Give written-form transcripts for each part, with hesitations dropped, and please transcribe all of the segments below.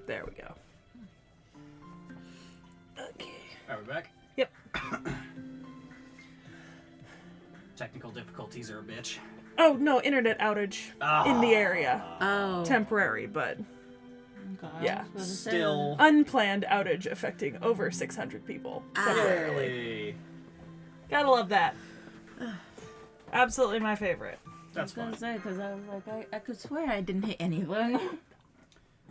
There we go. Okay. Are we back? Yep. Technical difficulties are a bitch. Oh, no, internet outage in the area. Oh. Temporary, but Okay. yeah. Still. Unplanned outage affecting over 600 people temporarily. Yay. Gotta love that. Absolutely my favorite. That's I fine. was gonna say, because I was like, I could swear I didn't hit anything.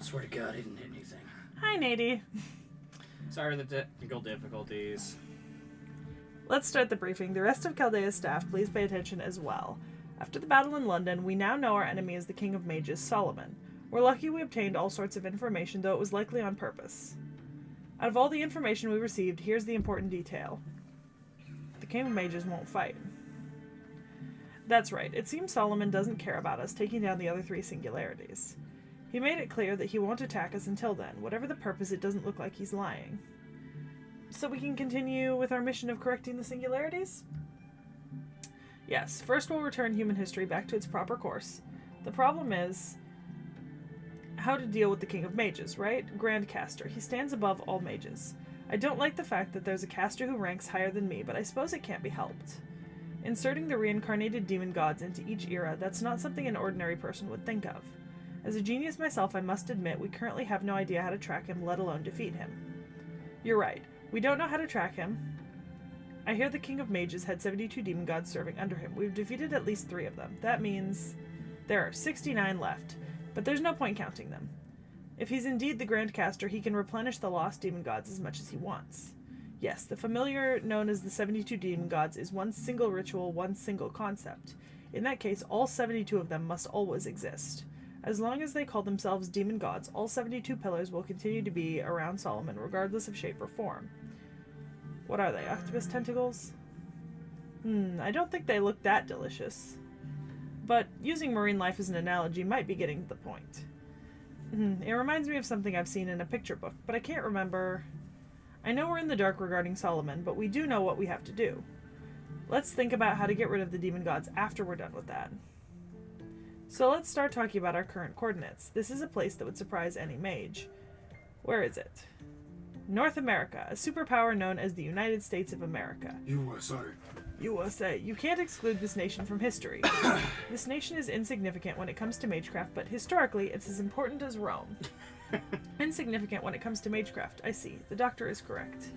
Swear to God, I didn't hit anything. Hi, Nady. Sorry for the technical difficulties. Let's start the briefing. The rest of Chaldea's staff, please pay attention as well. After the battle in London, we now know our enemy is the King of Mages, Solomon. We're lucky we obtained all sorts of information, though it was likely on purpose. Out of all the information we received, here's the important detail. The King of Mages won't fight. That's right. It seems Solomon doesn't care about us taking down the other three singularities. He made it clear that he won't attack us until then. Whatever the purpose, it doesn't look like he's lying. So we can continue with our mission of correcting the singularities? Yes, first we'll return human history back to its proper course. The problem is how to deal with the King of Mages, right? Grand Caster. He stands above all mages. I don't like the fact that there's a caster who ranks higher than me, but I suppose it can't be helped. Inserting the reincarnated demon gods into each era, that's not something an ordinary person would think of. As a genius myself, I must admit, we currently have no idea how to track him, let alone defeat him. You're right. We don't know how to track him. I hear the King of Mages had 72 demon gods serving under him. We've defeated at least 3 of them. That means there are 69 left, but there's no point counting them. If he's indeed the Grand Caster, he can replenish the lost demon gods as much as he wants. Yes, the familiar known as the 72 demon gods is one single ritual, one single concept. In that case, all 72 of them must always exist. As long as they call themselves demon gods, all 72 pillars will continue to be around Solomon, regardless of shape or form. What are they, octopus tentacles? I don't think they look that delicious. But using marine life as an analogy might be getting to the point. It reminds me of something I've seen in a picture book, but I can't remember. I know we're in the dark regarding Solomon, but we do know what we have to do. Let's think about how to get rid of the demon gods after we're done with that. So let's start talking about our current coordinates. This is a place that would surprise any mage. Where is it? North America, a superpower known as the United States of America. USA. USA. You can't exclude this nation from history. This nation is insignificant when it comes to magecraft, but historically it's as important as Rome. Insignificant when it comes to magecraft, I see. The doctor is correct.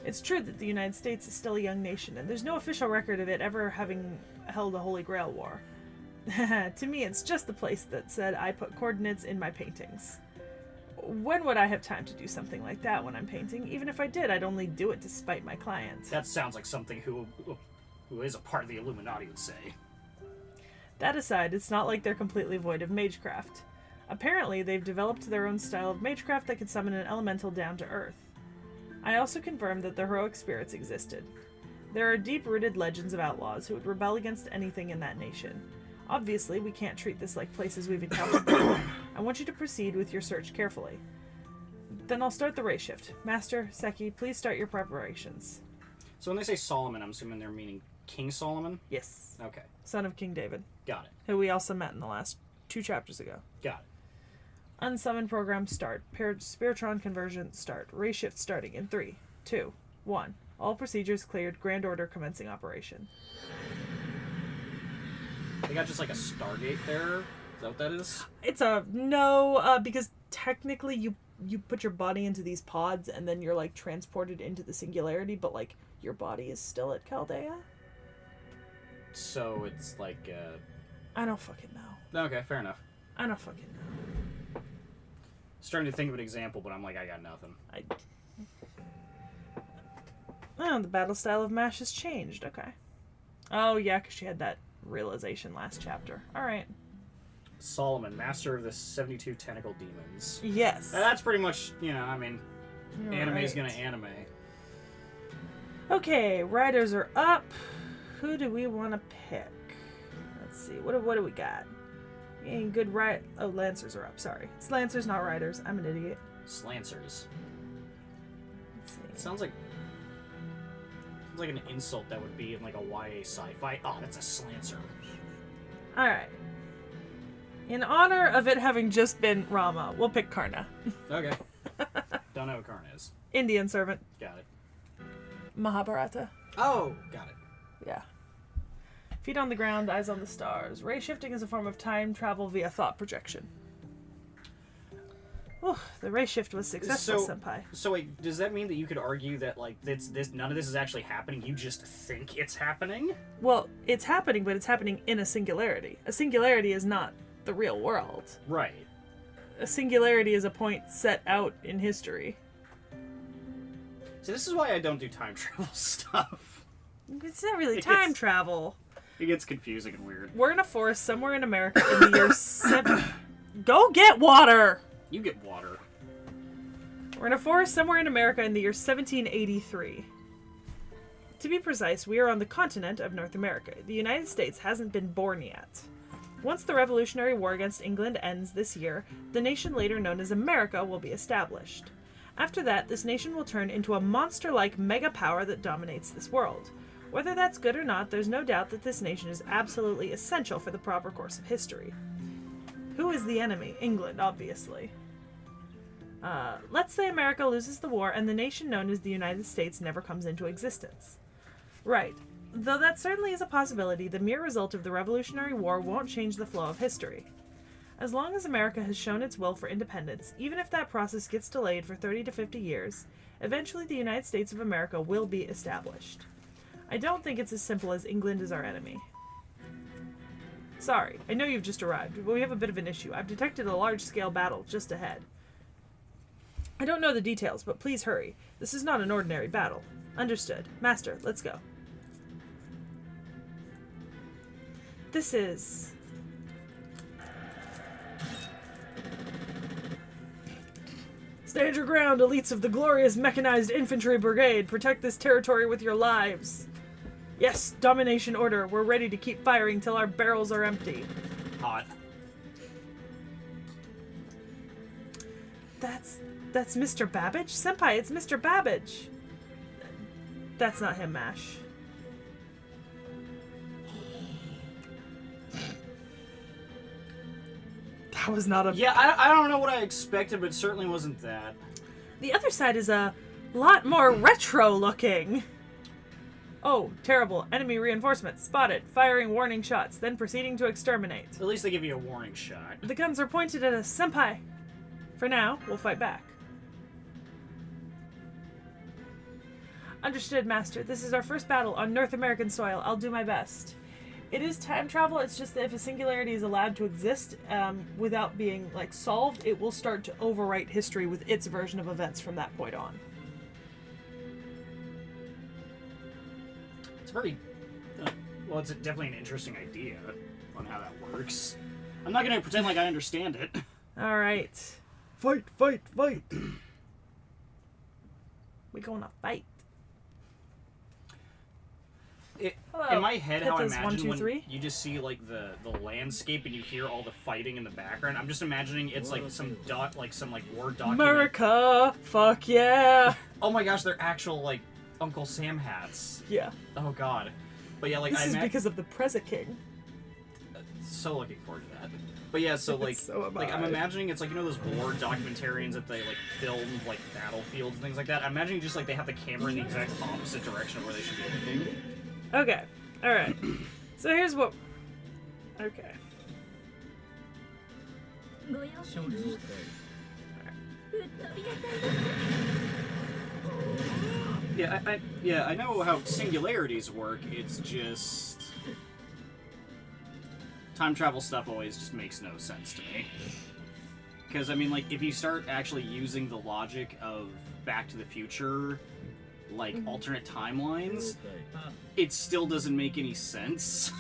It's true that the United States is still a young nation, and there's no official record of it ever having held a Holy Grail war. To me, it's just the place that said I put coordinates in my paintings. When would I have time to do something like that when I'm painting? Even if I did, I'd only do it to spite my client. That sounds like something who is a part of the Illuminati would say. That aside, it's not like they're completely void of magecraft. Apparently, they've developed their own style of magecraft that can summon an elemental down to earth. I also confirmed that the heroic spirits existed. There are deep-rooted legends of outlaws who would rebel against anything in that nation. Obviously, we can't treat this like places we've encountered before. I want you to proceed with your search carefully. Then I'll start the race shift. Master, Seki, please start your preparations. So when they say Solomon, I'm assuming they're meaning King Solomon? Yes. Okay. Son of King David. Got it. Who we also met in the last 2 chapters ago. Got it. Unsummon program start. Paired Spiritron conversion start. Race shift starting in 3, 2, 1. All procedures cleared. Grand order commencing operation. They got just like a Stargate there? Is that what that is? It's a no, because technically you put your body into these pods and then you're like transported into the singularity, but like your body is still at Chaldea. So it's like I don't fucking know. Okay, fair enough. I don't fucking know. Starting to think of an example, but I'm like, I got nothing. Oh, the battle style of MASH has changed. Okay. Oh yeah, because she had that realization last chapter. Alright. Solomon, master of the 72 tentacle demons. Yes. That's pretty much, I mean, You're anime's right. gonna anime. Okay, riders are up. Who do we want to pick? Let's see. What do we got? Ain't good Oh, Lancers are up. Sorry. It's Lancers, not Riders. I'm an idiot. Slancers. Let's see. Sounds like an insult that would be in like a YA sci-fi. Oh, that's a slancer. Alright. In honor of it having just been Rama, we'll pick Karna. Okay. Don't know what Karna is. Indian servant. Got it. Mahabharata. Oh, got it. Yeah. Feet on the ground, eyes on the stars. Ray shifting is a form of time travel via thought projection. Ooh, the ray shift was successful, Senpai. So wait, does that mean that you could argue that like this none of this is actually happening? You just think it's happening? Well, it's happening, but it's happening in a singularity. A singularity is not the real world. Right. A singularity is a point set out in history. So this is why I don't do time travel stuff. It's not really time travel. It gets confusing and weird. We're in a forest somewhere in America in the year 7... Go get water! You get water. We're in a forest somewhere in America in the year 1783. To be precise, we are on the continent of North America. The United States hasn't been born yet. Once the Revolutionary War against England ends this year, the nation later known as America will be established. After that, this nation will turn into a monster-like mega power that dominates this world. Whether that's good or not, there's no doubt that this nation is absolutely essential for the proper course of history. Who is the enemy? England, obviously. Let's say America loses the war and the nation known as the United States never comes into existence. Right. Though that certainly is a possibility, the mere result of the Revolutionary War won't change the flow of history. As long as America has shown its will for independence, even if that process gets delayed for 30 to 50 years, eventually the United States of America will be established. I don't think it's as simple as England is our enemy. Sorry, I know you've just arrived, but we have a bit of an issue. I've detected a large-scale battle just ahead. I don't know the details, but please hurry. This is not an ordinary battle. Understood. Master, let's go. This is... Stand your ground, elites of the glorious mechanized infantry brigade. Protect this territory with your lives. Yes, domination order. We're ready to keep firing till our barrels are empty. Hot. That's Mr. Babbage? Senpai, it's Mr. Babbage. That's not him, Mash. That was not a... Yeah, I don't know what I expected, but it certainly wasn't that. The other side is a lot more retro-looking. Oh, terrible. Enemy reinforcements. Spotted. Firing warning shots, then proceeding to exterminate. At least they give you a warning shot. The guns are pointed at us. Senpai. For now, we'll fight back. Understood, Master. This is our first battle on North American soil. I'll do my best. It is time travel, it's just that if a singularity is allowed to exist without being, like, solved, it will start to overwrite history with its version of events from that point on. It's very... well, it's definitely an interesting idea on how that works. I'm not going to pretend like I understand it. Alright. Fight, fight, fight! We gonna fight. In my head, how I Pithas, imagine 1, 2, when 3. you just see like the landscape and you hear all the fighting in the background, I'm just imagining it's like some Word document. MURICA! Fuck yeah! Oh my gosh, they're actual like Uncle Sam hats. Yeah. Oh god. But yeah, like This is because of the Preza King. So looking forward to that. But yeah, so like, So am I'm I. imagining it's like, you know those war documentarians that they like film like battlefields and things like that. I'm imagining just like they have the camera in the exact opposite direction of where they should be looking. Okay. Alright. So here's what... Okay. Yeah, I know how singularities work. It's just time travel stuff always just makes no sense to me. Because I mean, like, if you start actually using the logic of Back to the Future, like alternate timelines, it still doesn't make any sense.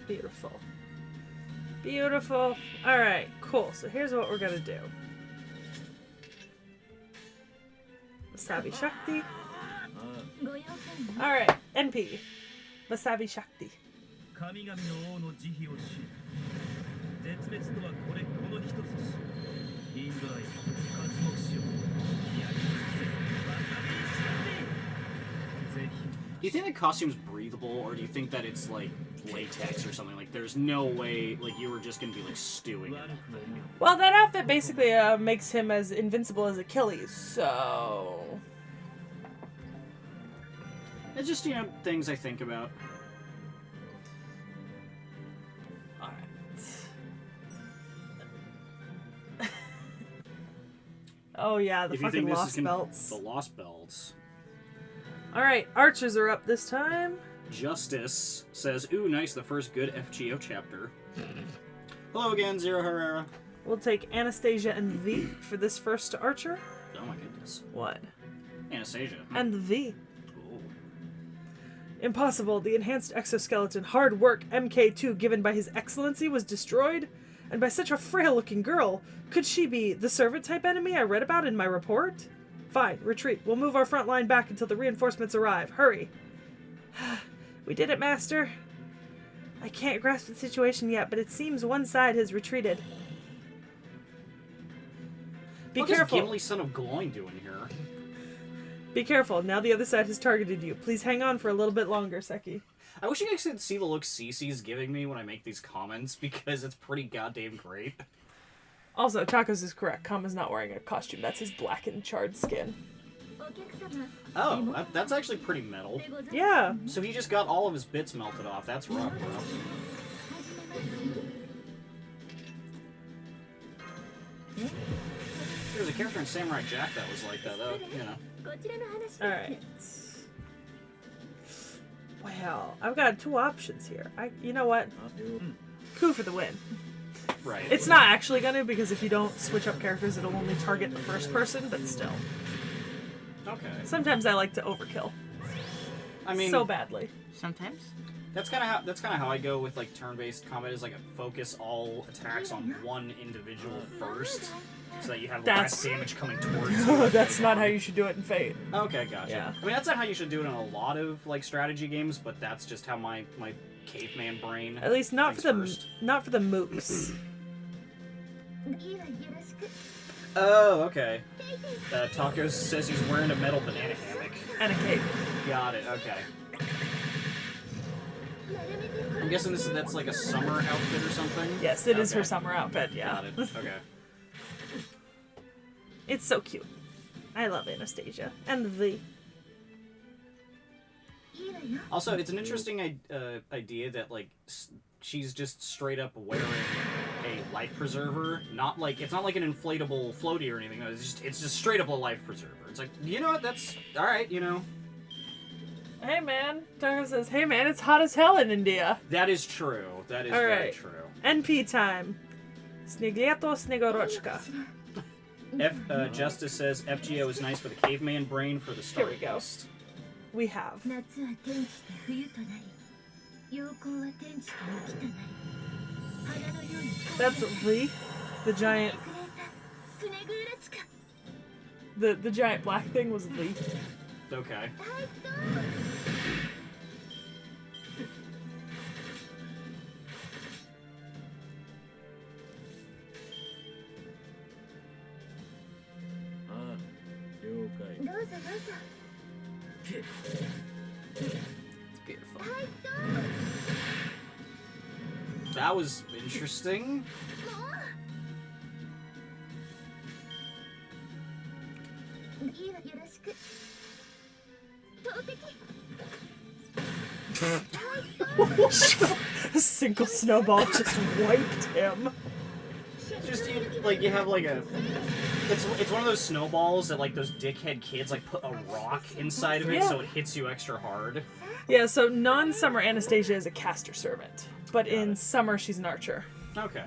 Beautiful. Beautiful. Alright, cool. So here's what we're gonna do. Vasavi Shakti. Alright, NP. Vasavi Shakti. 神々の王の慈悲をし絶滅とはこの一つしインド愛活目しようやり尽くせバサビーシャティ Do you think the costume's breathable, or do you think that it's like latex or something? Like, there's no way like you were just gonna be like stewing in that thing. Well, that outfit basically makes him as invincible as Achilles, so... It's just, you know, things I think about. Alright. Oh yeah, the If you fucking think this lost is belts. the lost belts. Alright, archers are up this time. Justice says, "Ooh, nice, the first good FGO chapter." Hello again, Zero Herrera. We'll take Anastasia and V for this first archer. Oh my goodness. What? Anastasia. And V. Ooh. Impossible. The enhanced exoskeleton hard work MK2 given by His Excellency was destroyed? And by such a frail-looking girl. Could she be the servant-type enemy I read about in my report? Fine, retreat. We'll move our front line back until the reinforcements arrive. Hurry. We did it, Master. I can't grasp the situation yet, but it seems one side has retreated. Be careful. What's Gimli, son of Gloin, doing here? Be careful. Now the other side has targeted you. Please hang on for a little bit longer, Seki. I wish you guys could see the look Cece's giving me when I make these comments, because it's pretty goddamn great. Also, Tacos is correct. Kama's not wearing a costume. That's his blackened, charred skin. Oh, that's actually pretty metal. Yeah. So he just got all of his bits melted off. That's rough, bro. There was a character in Samurai Jack that was like that, though. You know. Alright. Well, I've got two options here. You know what? Coup for the win. Right. It's not actually gonna, because if you don't switch up characters, it'll only target the first person, but still. Okay. Sometimes I like to overkill. I mean, So badly. Sometimes. that's kind of how I go with like turn-based combat. Is like focus all attacks on one individual first, so that you have less damage coming towards you. That's not how you should do it in Fate. Okay, gotcha. Yeah. I mean, that's not how you should do it in a lot of like strategy games, but that's just how my caveman brain. At least not for the thinks first. not for the mooks. Oh, okay. Tacos says he's wearing a metal banana hammock. And a cape. Got it. Okay. I'm guessing that's like a summer outfit or something. Yes, it is her Okay. summer outfit. Yeah. Got it. Okay. It's so cute. I love Anastasia and the V. Also, it's an interesting idea that like she's just straight up wearing a life preserver. Not like it's not like an inflatable floaty or anything. It's just straight up a life preserver. It's like, you know what? That's all right. You know. Hey man, Tara says, hey man, it's hot as hell in India. That is true. That is All very right. true. NP time. Snigliato Snigorochka. Justice says FGO is nice with a caveman brain for the Here we start go. list. We have. 夏は天気と冬となり、陽光は天地と雪となり、花のように That's V, the giant, くれたスネグーラチカ。 the giant black thing was V. Okay. Ah, 了解。どうぞどうぞ。 It's beautiful. That was interesting. いいわよろしく。投擲。 A single snowball just wiped him. Just like you have like a. It's one of those snowballs that like those dickhead kids like put a rock inside of it Yeah. so it hits you extra hard. Yeah, so non-summer Anastasia is a caster servant, but in summer she's an archer. Okay.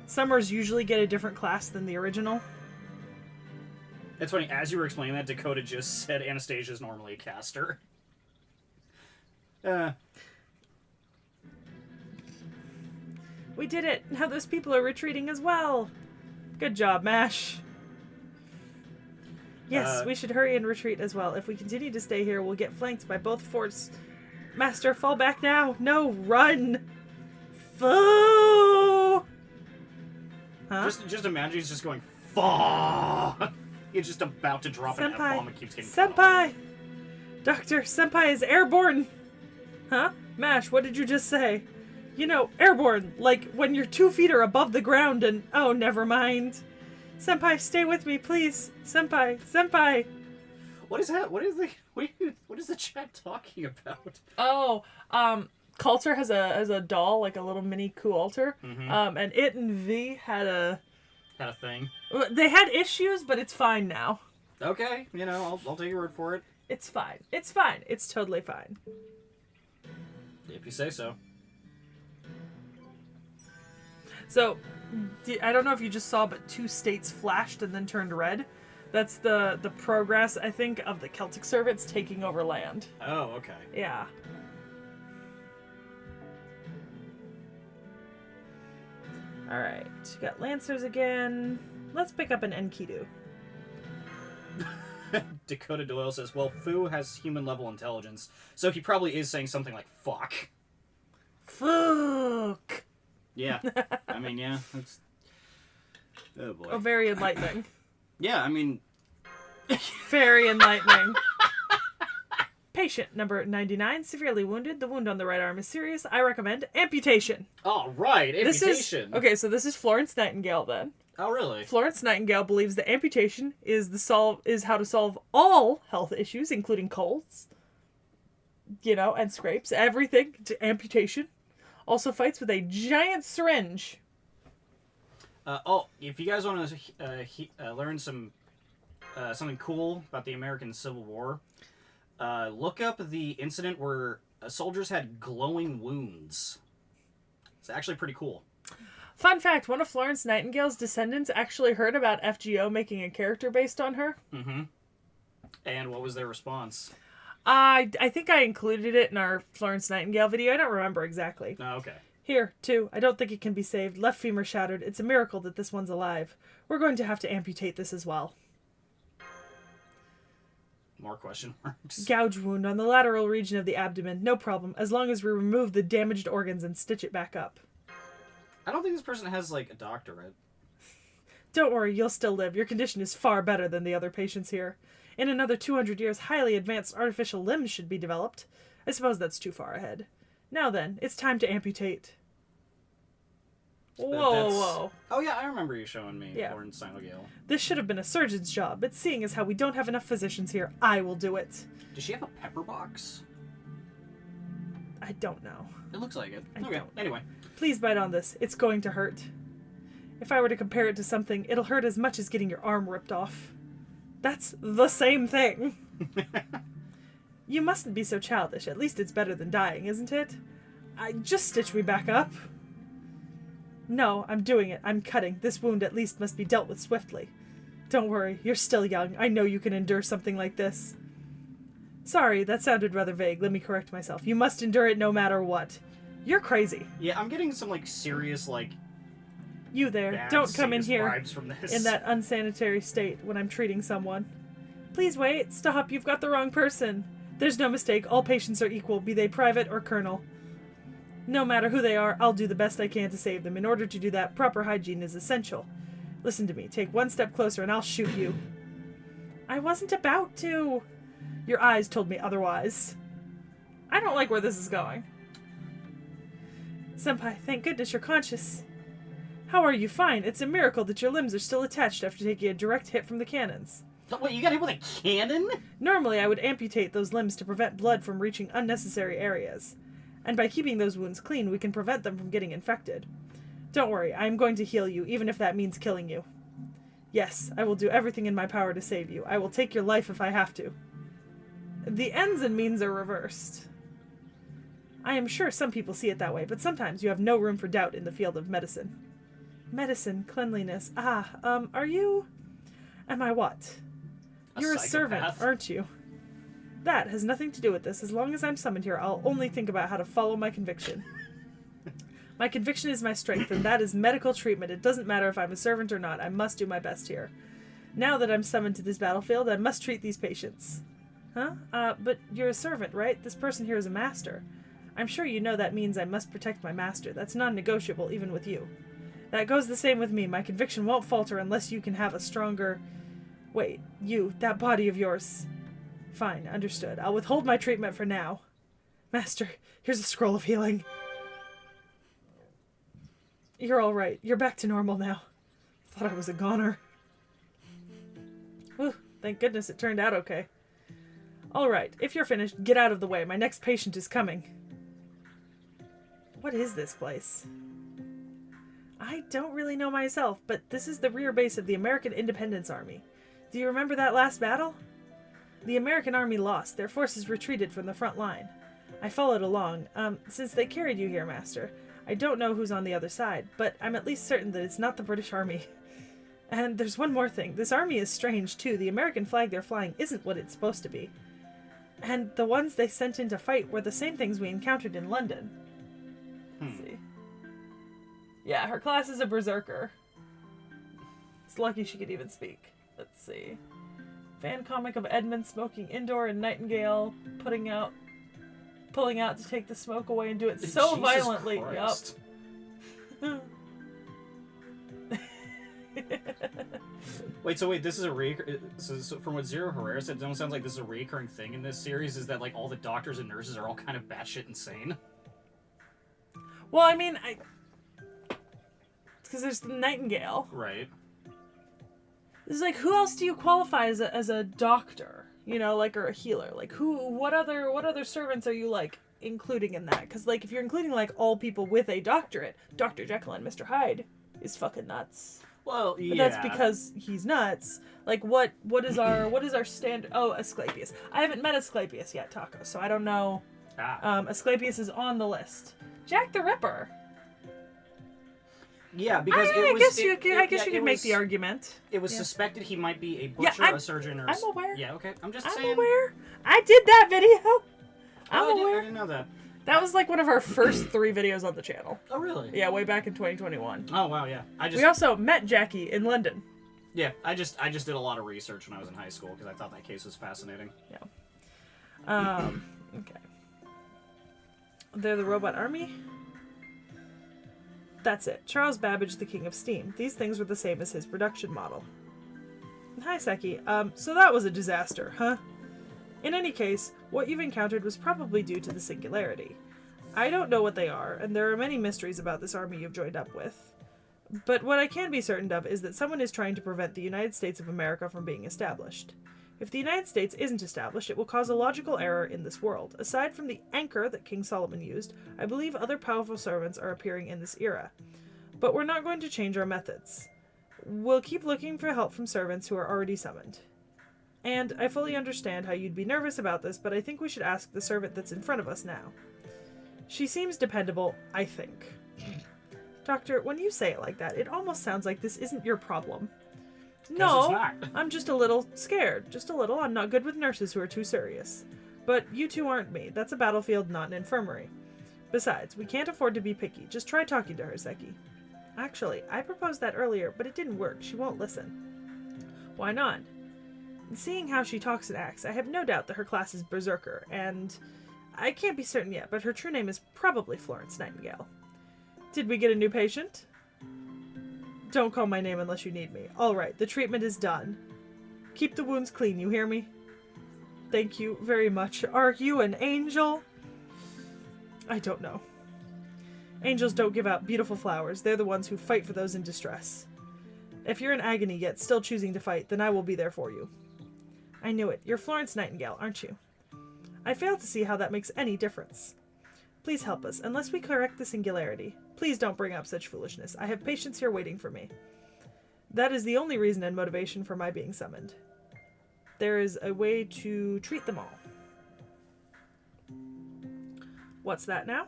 Summers usually get a different class than the original. It's funny, as you were explaining that, Dakota just said Anastasia is normally a caster. We did it! Now those people are retreating as well! Good job, MASH. Yes, we should hurry and retreat as well. If we continue to stay here, we'll get flanked by both forts. Master, fall back now! No, run! Foo! Huh? Just imagine he's just going, fuck! He's just about to drop an Senpai. F-bomb and keeps getting cut off. Senpai! Doctor, Senpai is airborne! Huh? Mash, what did you just say? You know, airborne, like when your 2 feet are above the ground and... Oh, never mind. Senpai, stay with me, please. Senpai. What is that? What is the chat talking about? Oh, Coulter has a doll, like a little mini Coulter. Mm-hmm. And it and V had a thing. They had issues, but it's fine now. Okay, I'll take your word for it. It's fine. It's fine. It's totally fine. If you say so. So, I don't know if you just saw, but 2 states flashed and then turned red. That's the progress, I think, of the Celtic servants taking over land. Oh, okay. Yeah. Alright, you got Lancers again. Let's pick up an Enkidu. Dakota Doyle says, well, Fu has human-level intelligence, so he probably is saying something like, fuck. Fuck! Yeah. I mean, yeah. That's... Oh, boy. Oh, very enlightening. Yeah, I mean... Very enlightening. Patient number 99, severely wounded. The wound on the right arm is serious. I recommend amputation. Oh, right, amputation. Okay, so this is Florence Nightingale then. Oh, really? Florence Nightingale believes that amputation is how to solve all health issues, including colds, and scrapes. Everything to amputation. Also fights with a giant syringe. If you guys want to learn something cool about the American Civil War, look up the incident where soldiers had glowing wounds. It's actually pretty cool. Fun fact, one of Florence Nightingale's descendants actually heard about FGO making a character based on her. Mm-hmm. And what was their response? I think I included it in our Florence Nightingale video. I don't remember exactly. Oh, okay. Here, too. I don't think it can be saved. Left femur shattered. It's a miracle that this one's alive. We're going to have to amputate this as well. More question marks. Gouge wound on the lateral region of the abdomen. No problem, as long as we remove the damaged organs and stitch it back up. I don't think this person has, a doctorate. Don't worry, you'll still live. Your condition is far better than the other patients here. In another 200 years, highly advanced artificial limbs should be developed. I suppose that's too far ahead. Now then, it's time to amputate. Whoa. Oh, yeah, I remember you showing me Yeah. Florence Nightingale. This should have been a surgeon's job, but seeing as how we don't have enough physicians here, I will do it. Does she have a pepper box? I don't know. It looks like it. I Okay, don't. anyway. Please bite on this. It's going to hurt. If I were to compare it to something, it'll hurt as much as getting your arm ripped off. That's the same thing. You mustn't be so childish. At least it's better than dying, isn't it? Just stitch me back up. No, I'm doing it. I'm cutting. This wound at least must be dealt with swiftly. Don't worry, you're still young. I know you can endure something like this. Sorry, that sounded rather vague. Let me correct myself. You must endure it no matter what. You're crazy. Yeah, I'm getting some, serious, You there, bad don't come in sadist here vibes from this. in that unsanitary state when I'm treating someone. Please wait. Stop. You've got the wrong person. There's no mistake. All patients are equal, be they private or colonel. No matter who they are, I'll do the best I can to save them. In order to do that, proper hygiene is essential. Listen to me. Take one step closer and I'll shoot you. I wasn't about to. Your eyes told me otherwise. I don't like where this is going. Senpai, thank goodness you're conscious. How are you? Fine. It's a miracle that your limbs are still attached after taking a direct hit from the cannons. Wait, you got hit with a cannon? Normally, I would amputate those limbs to prevent blood from reaching unnecessary areas. And by keeping those wounds clean, we can prevent them from getting infected. Don't worry, I am going to heal you, even if that means killing you. Yes, I will do everything in my power to save you. I will take your life if I have to. The ends and means are reversed. I am sure some people see it that way, but sometimes you have no room for doubt in the field of medicine. Medicine, cleanliness. Are you... Am I what? You're a servant, aren't you? That has nothing to do with this. As long as I'm summoned here, I'll only think about how to follow my conviction. My conviction is my strength, and that is medical treatment. It doesn't matter if I'm a servant or not. I must do my best here. Now that I'm summoned to this battlefield, I must treat these patients. Huh? But you're a servant, right? This person here is a master. I'm sure you know that means I must protect my master. That's non-negotiable, even with you. That goes the same with me. My conviction won't falter unless you can have a stronger... Wait, you, that body of yours... Fine, understood. I'll withhold my treatment for now. Master, here's a scroll of healing. You're all right. You're back to normal now. Thought I was a goner. Whew, thank goodness it turned out okay. All right, if you're finished, get out of the way. My next patient is coming. What is this place? I don't really know myself, but this is the rear base of the American Independence Army. Do you remember that last battle? The American army lost. Their forces retreated from the front line. I followed along. Since they carried you here, Master, I don't know who's on the other side, but I'm at least certain that it's not the British Army. And there's one more thing. This army is strange, too. The American flag they're flying isn't what it's supposed to be. And the ones they sent in to fight were the same things we encountered in London. Let's see. Yeah, her class is a berserker. It's lucky she could even speak. Let's see. Fan comic of Edmund smoking indoor and Nightingale pulling out to take the smoke away and do it so Jesus violently. Christ. Yup. Wait, this is a so from what Zero Herrera said, it almost sounds like this is a recurring thing in this series, is that like all the doctors and nurses are all kind of batshit insane. Well, I mean, because there's the Nightingale. Right. It's like, who else do you qualify as a doctor? You know, like, or a healer? Like, what other servants are you, like, including in that? Because, like, if you're including, like, all people with a doctorate, Dr. Jekyll and Mr. Hyde is fucking nuts. Well, yeah. But that's because he's nuts. Like, what is our standard? Oh, Asclepius. I haven't met Asclepius yet, Taco, so I don't know. Asclepius is on the list. Jack the Ripper. Yeah, because I guess you could make the argument. It was suspected he might be a butcher, a surgeon, or... I'm aware. Yeah, okay. I'm I'm aware. I did that video. I'm aware. I didn't know that. That was like one of our first 3 videos on the channel. Oh, really? Yeah, way back in 2021. Oh, wow, yeah. We also met Jackie in London. Yeah, I just did a lot of research when I was in high school because I thought that case was fascinating. Yeah. Okay. They're the robot army? That's it. Charles Babbage, the King of Steam. These things were the same as his production model. Hi, Seki. So that was a disaster, huh? In any case, what you've encountered was probably due to the singularity. I don't know what they are, and there are many mysteries about this army you've joined up with. But what I can be certain of is that someone is trying to prevent the United States of America from being established. If the United States isn't established, it will cause a logical error in this world. Aside from the anchor that King Solomon used, I believe other powerful servants are appearing in this era. But we're not going to change our methods. We'll keep looking for help from servants who are already summoned. And I fully understand how you'd be nervous about this, but I think we should ask the servant that's in front of us now. She seems dependable, I think. Doctor, when you say it like that, it almost sounds like this isn't your problem. No, it's not. I'm just a little scared. Just a little. I'm not good with nurses who are too serious. But you two aren't me. That's a battlefield, not an infirmary. Besides, we can't afford to be picky. Just try talking to her, Seki. Actually, I proposed that earlier, but it didn't work. She won't listen. Why not? Seeing how she talks and acts, I have no doubt that her class is Berserker, and I can't be certain yet, but her true name is probably Florence Nightingale. Did we get a new patient? Don't call my name unless you need me. Alright, the treatment is done. Keep the wounds clean, you hear me? Thank you very much. Are you an angel? I don't know. Angels don't give out beautiful flowers. They're the ones who fight for those in distress. If you're in agony yet still choosing to fight, then I will be there for you. I knew it. You're Florence Nightingale, aren't you? I fail to see how that makes any difference. Please help us, unless we correct the singularity. Please don't bring up such foolishness. I have patients here waiting for me. That is the only reason and motivation for my being summoned. There is a way to treat them all. What's that now?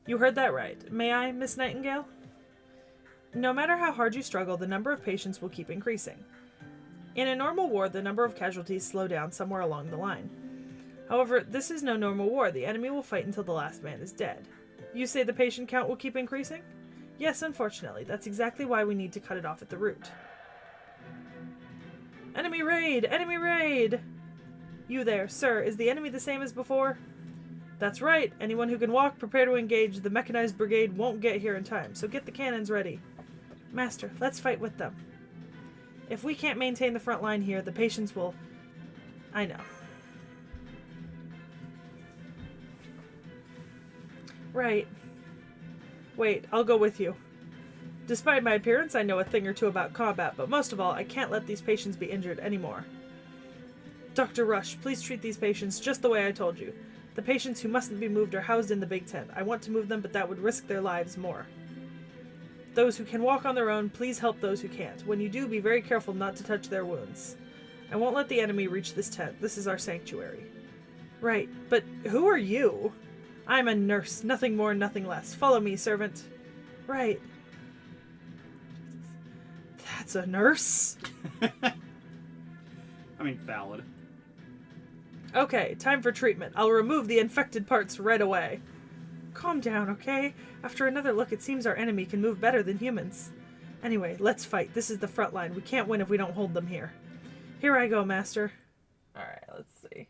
You heard that right. May I, Miss Nightingale? No matter how hard you struggle, the number of patients will keep increasing. In a normal war, the number of casualties slow down somewhere along the line. However, this is no normal war. The enemy will fight until the last man is dead. You say the patient count will keep increasing? Yes, unfortunately. That's exactly why we need to cut it off at the root. Enemy raid! Enemy raid! You there, sir. Is the enemy the same as before? That's right. Anyone who can walk, prepare to engage. The mechanized brigade won't get here in time, so get the cannons ready. Master, let's fight with them. If we can't maintain the front line here, the patients will... I know. Right. Wait, I'll go with you. Despite my appearance, I know a thing or two about combat, but most of all, I can't let these patients be injured anymore. Dr. Rush, please treat these patients just the way I told you. The patients who mustn't be moved are housed in the big tent. I want to move them, but that would risk their lives more. Those who can walk on their own, please help those who can't. When you do, be very careful not to touch their wounds. I won't let the enemy reach this tent. This is our sanctuary. Right, but who are you? I'm a nurse, nothing more, nothing less. Follow me, servant. Right. That's a nurse? I mean, valid. Okay, time for treatment. I'll remove the infected parts right away. Calm down, okay? After another look, it seems our enemy can move better than humans. Anyway, let's fight. This is the front line. We can't win if we don't hold them here. Here I go, master. Alright, let's see.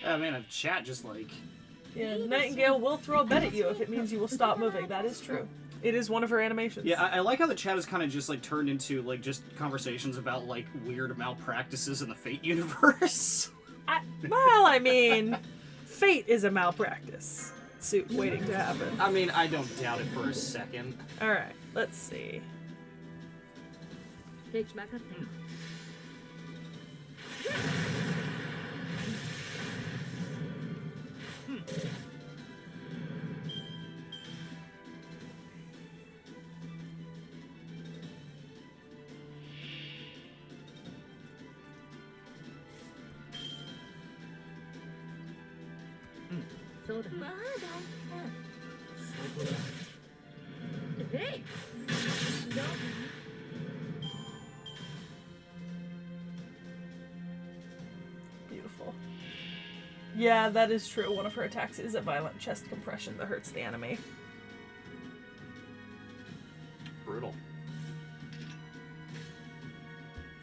Oh man, a chat just like... Yeah, Nightingale will throw a bet at you if it means you will stop moving. That is true. It is one of her animations. Yeah, I like how the chat has kind of just like turned into like just conversations about like weird malpractices in the Fate universe. Well, I mean, Fate is a malpractice suit waiting to happen. I mean, I don't doubt it for a second. Alright, let's see. Beautiful. Yeah, that is true. One of her attacks is a violent chest compression that hurts the enemy. Brutal.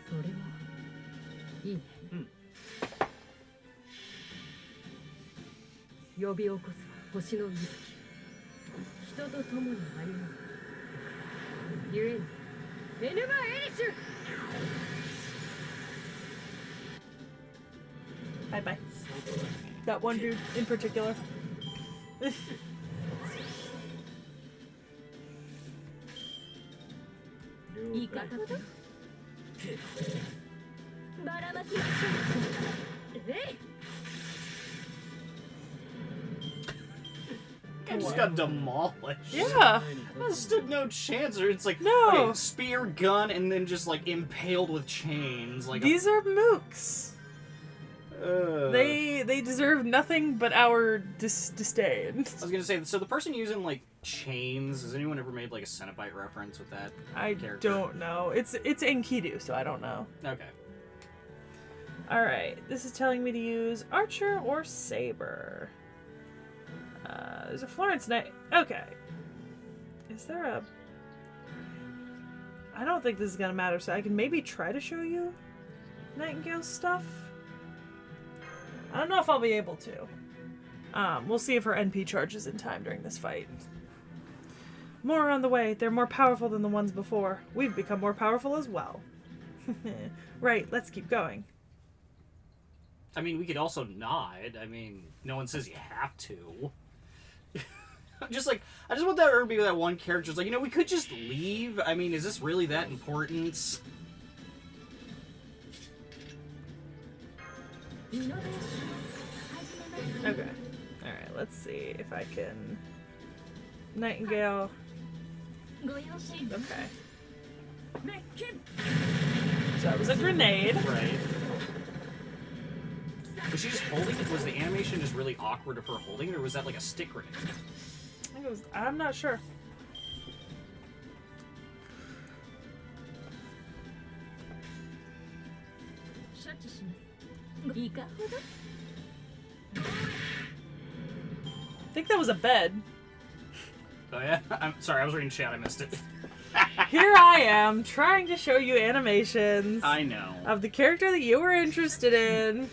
それは、いいね。呼び起こす星の息吹。人と共にあります。ゆえに、エヌバーエリシュ Bye bye. That one dude in particular. 言い方だ。ばらまきましょう。えい I just got demolished. Yeah. There stood no chance. Or it's like No. okay, spear, gun, and then just like impaled with chains. Like These are mooks. They deserve nothing but our disdain. I was gonna say, so the person using like chains, has anyone ever made like a Cenobite reference with that? I character? don't know. It's Enkidu, so I don't know. Okay. Alright, this is telling me to use Archer or Saber. There's a Florence Knight. Okay. Is there a... I don't think this is gonna matter, so I can maybe try to show you Nightingale's stuff. I don't know if I'll be able to. We'll see if her NP charges in time during this fight. More on the way. They're more powerful than the ones before. We've become more powerful as well. Right, let's keep going. I mean, we could also nod. I mean, no one says you have to. Just like, I just want that to be that one character. It's like, you know, we could just leave. I mean, is this really that important? Okay. Alright, let's see if I can... Nightingale... Okay. So that was a grenade. Right. Was she just holding it? Was the animation just really awkward of her holding it, or was that like a stick grenade? I think it was... I'm not sure. I think that was a bed. Oh yeah? I'm sorry, I was reading chat, I missed it. Here I am, trying to show you animations I know. of the character that you were interested in.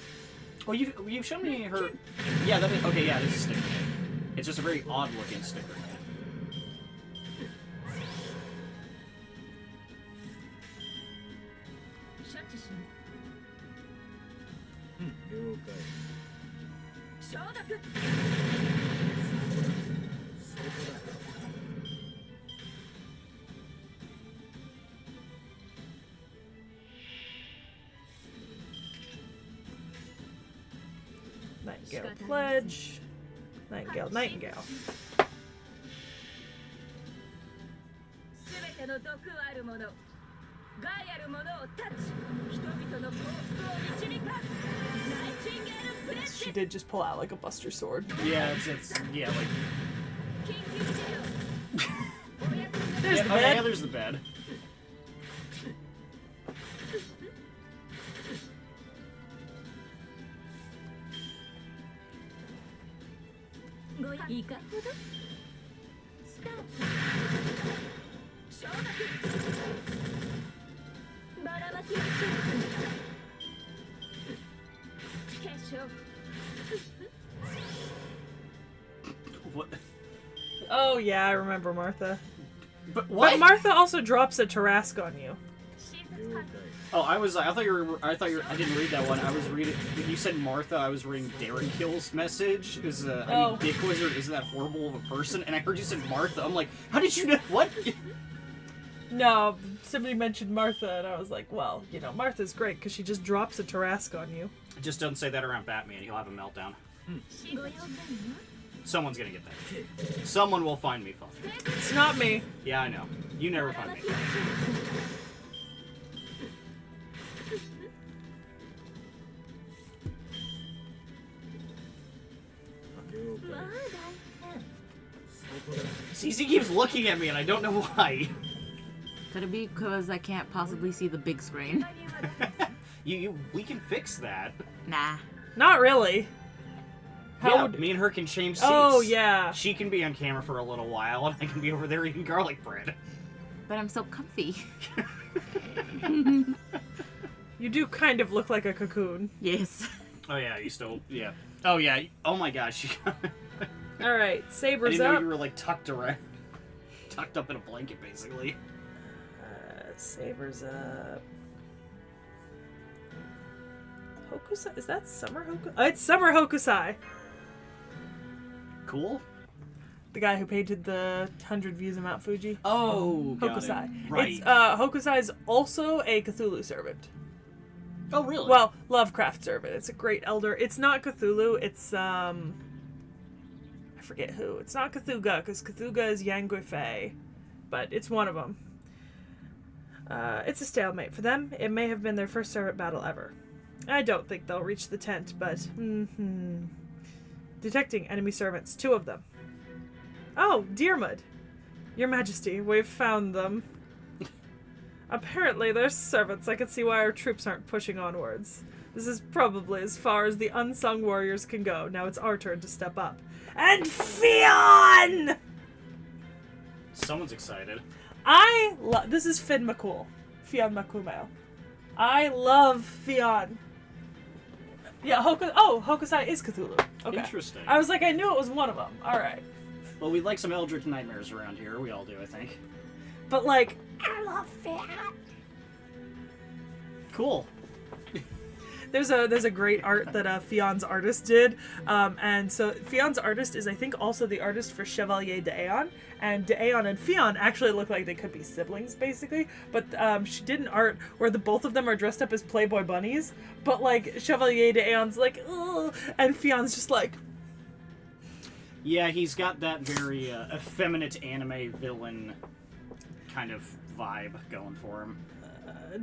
Well, you've shown me her... Yeah, that is... Okay, yeah, this is a stick grenade. It's just a very odd-looking stick grenade. 承諾 Nightingale pledge. Nightingale, Nightingale. すべての毒ある者害ある者を断ち人々の幸福を導かナイチンゲールプレッ She シ did just pull out like a buster sword. Yeah, it's yeah, like 緊急治療おやすみ There's the oh, yeah, bed. there's the bed. ごやいかほどスタート承諾ばらまきましょう決勝 What? Oh yeah, I remember Martha. But what? But Martha also drops a Tarrasque on you. シーズンパ Oh, I thought you were. I didn't read that one. I was reading. When you said Martha, I was reading Darren Kill's message. Is I Oh. mean, Dick Wizard isn't that horrible of a person? And I heard you said Martha. I'm like, how did you know? What? No, somebody mentioned Martha, and I was like, well, you know, Martha's great because she just drops a Tarrasque on you. Just don't say that around Batman. He'll have a meltdown. シーズン Someone's gonna get that. Someone will find me fun. It's not me. Yeah, I know. You never find me. まあ大変 CC keeps looking at me, and I don't know why. Could it be because I can't possibly see the big screen? We can fix that. Nah. Not really. How Yeah, would... me and her can change seats. Oh, yeah. She can be on camera for a little while, and I can be over there eating garlic bread. But I'm so comfy. You do kind of look like a cocoon. Yes. Oh yeah, you still yeah. Oh yeah. Oh my gosh. Alright, I Saber's didn't know up. you were like tucked up in a blanket, basically. Saber's up. Hokusai? Is that Summer Hokusai? Oh, it's Summer Hokusai. Cool. The guy who painted the 100 Views of Mount Fuji. Oh, got Hokusai. it. Right. It's, Hokusai's also a Cthulhu servant. Oh, really? Well, Lovecraft servant. It's a great elder. It's not Cthulhu. It's, I forget who. It's not Cthulhu, because Cthulhu is Yang Fei. But it's one of them. It's a stalemate for them. It may have been their first servant battle ever. I don't think they'll reach the tent, but... Detecting enemy servants. 2 of them. Oh, Deermud. Your Majesty, we've found them. Apparently they're servants. I can see why our troops aren't pushing onwards. This is probably as far as the unsung warriors can go. Now it's our turn to step up. And Fionn! Someone's excited. This is Finn McCool. Fionn McCool. I love Fionn. Yeah, Hokusai is Cthulhu. Okay. Interesting. I was like, I knew it was one of them. Alright. Well, we like some Eldritch Nightmares around here. We all do, I think. But like, I love Fionn. Cool. There's a great art that Fionn's artist did, and so Fionn's artist is, I think, also the artist for Chevalier d'Aeon, and d'Aeon and Fionn actually look like they could be siblings, basically, but she did an art where the both of them are dressed up as Playboy bunnies, but like, Chevalier d'Aeon's like, ugh, and Fionn's just like... Yeah, he's got that very effeminate anime villain kind of vibe going for him.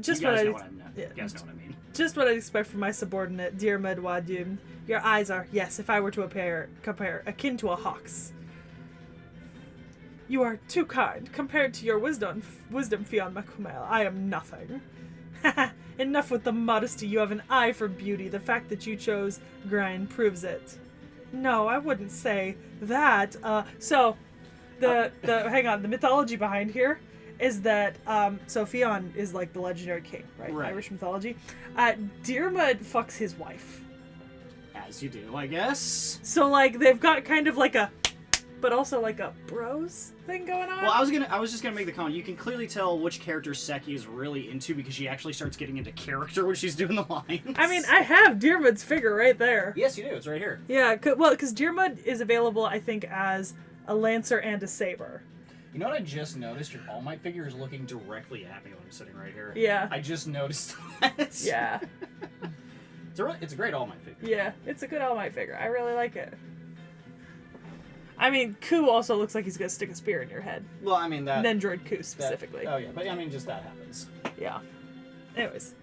Just you guys what know I... what I mean. yeah. You guys know what I mean. Just what I'd expect from my subordinate, dear Medwadum. Your eyes are, yes, if I were to compare, akin to a hawk's. You are too kind. Compared to your wisdom, Fionn Macumail, I am nothing. Enough with the modesty. You have an eye for beauty. The fact that you chose Grind proves it. No, I wouldn't say that. Hang on, the mythology behind here is that, so Fionn is like the legendary king, right? Right. Irish mythology. Deermud fucks his wife. As you do, I guess. So, like, they've got kind of like a but also like a bros thing going on. Well, I was just gonna make the comment. You can clearly tell which character Seki is really into because she actually starts getting into character when she's doing the lines. I mean, I have Diarmuid's figure right there. Yes, you do. It's right here. Yeah, because Diarmuid is available, I think, as a lancer and a saber. You know what I just noticed? Your All Might figure is looking directly at me when I'm sitting right here. Yeah. I just noticed that. Yeah. It's a great All Might figure. Yeah, it's a good All Might figure. I really like it. I mean, Ku also looks like he's gonna stick a spear in your head. Well, I mean that. Nendroid Ku specifically. Oh yeah, but I mean just that happens. Yeah. Anyways.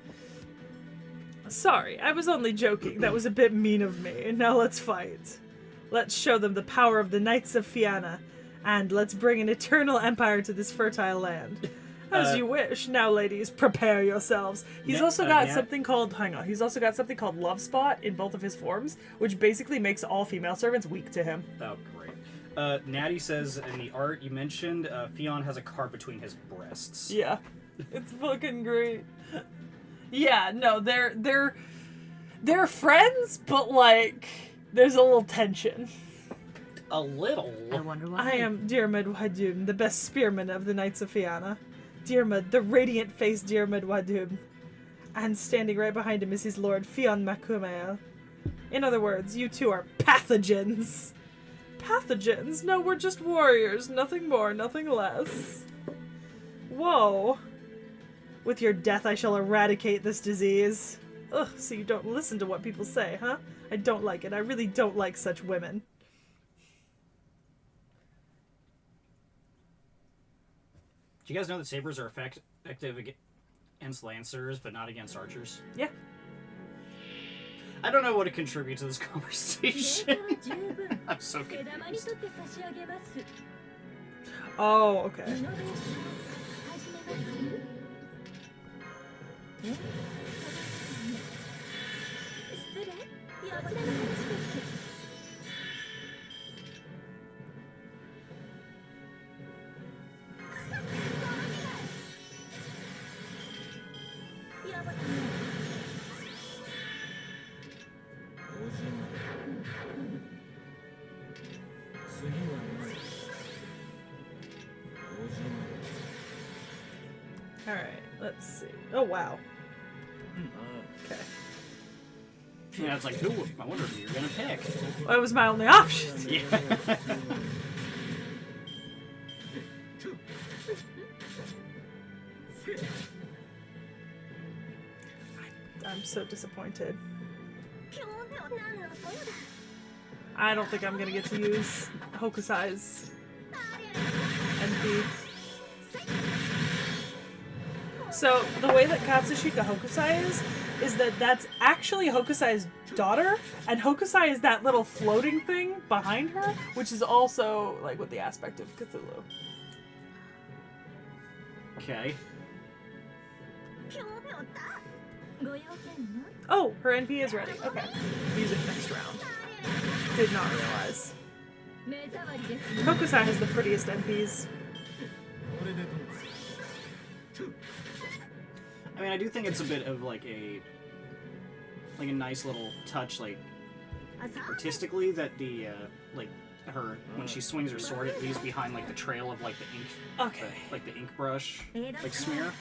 Sorry, I was only joking. That was a bit mean of me. Now let's fight. Let's show them the power of the Knights of Fianna, and let's bring an eternal empire to this fertile land. As you wish. Now, ladies, prepare yourselves. He's also got something called... Hang on. He's also got something called Love Spot in both of his forms, which basically makes all female servants weak to him. Oh, great. Natty says in the art you mentioned, Fionn has a card between his breasts. Yeah. It's fucking great. Yeah, no, they're friends, but, like, there's a little tension. A little? I wonder why. I am Diarmuid Wadum, the best spearman of the Knights of Fianna. Diarmuid, the radiant-faced Diarmuid Wadum. And standing right behind him is his lord, Fionn Macumael. In other words, you two are pathogens. Pathogens? No, we're just warriors. Nothing more, nothing less. Whoa. With your death, I shall eradicate this disease. Ugh, so you don't listen to what people say, huh? I don't like it. I really don't like such women. Do you guys know that sabers are effective against lancers, but not against archers? Yeah. I don't know what to contribute to this conversation. I'm so confused. Oh, okay. Alright, let's see. Oh, wow. Okay. Yeah, it's like, who? I wonder who you're gonna pick. Well, that was my only option. Yeah. I'm so disappointed. I don't think I'm gonna get to use Hokusai's NP. So, the way that Katsushika Hokusai is that that's actually Hokusai's daughter, and Hokusai is that little floating thing behind her, which is also, like, with the aspect of Cthulhu. Okay. Oh, her NP is ready. Okay. Use it next round. Did not realize. Hokusai has the prettiest NPs. I mean, I do think it's a bit of like a nice little touch, like artistically, that the like her when she swings her sword, it leaves behind like the trail of like the ink, Okay. like the ink brush, like smear.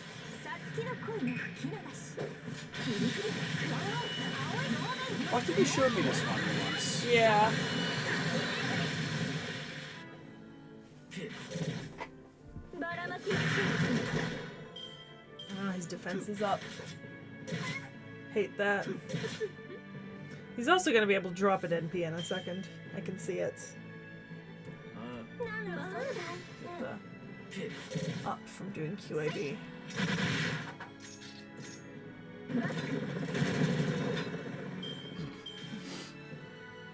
I think you showed me this one once. Yeah. Oh, his defense is up. Hate that. He's also going to be able to drop an NP in a second. I can see it. Up from doing QAB.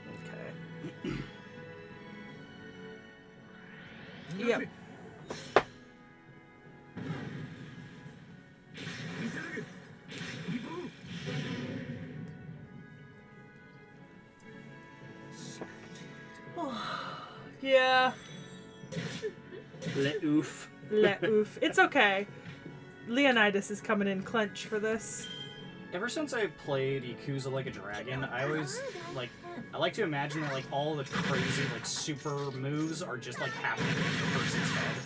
Okay. Yep. Yeah. Le oof. Le oof. It's okay. Leonidas is coming in clench for this. Ever since I played Yakuza Like a Dragon, I always, like, I like to imagine that, like, all the crazy, like, super moves are just, like, happening in the person's head.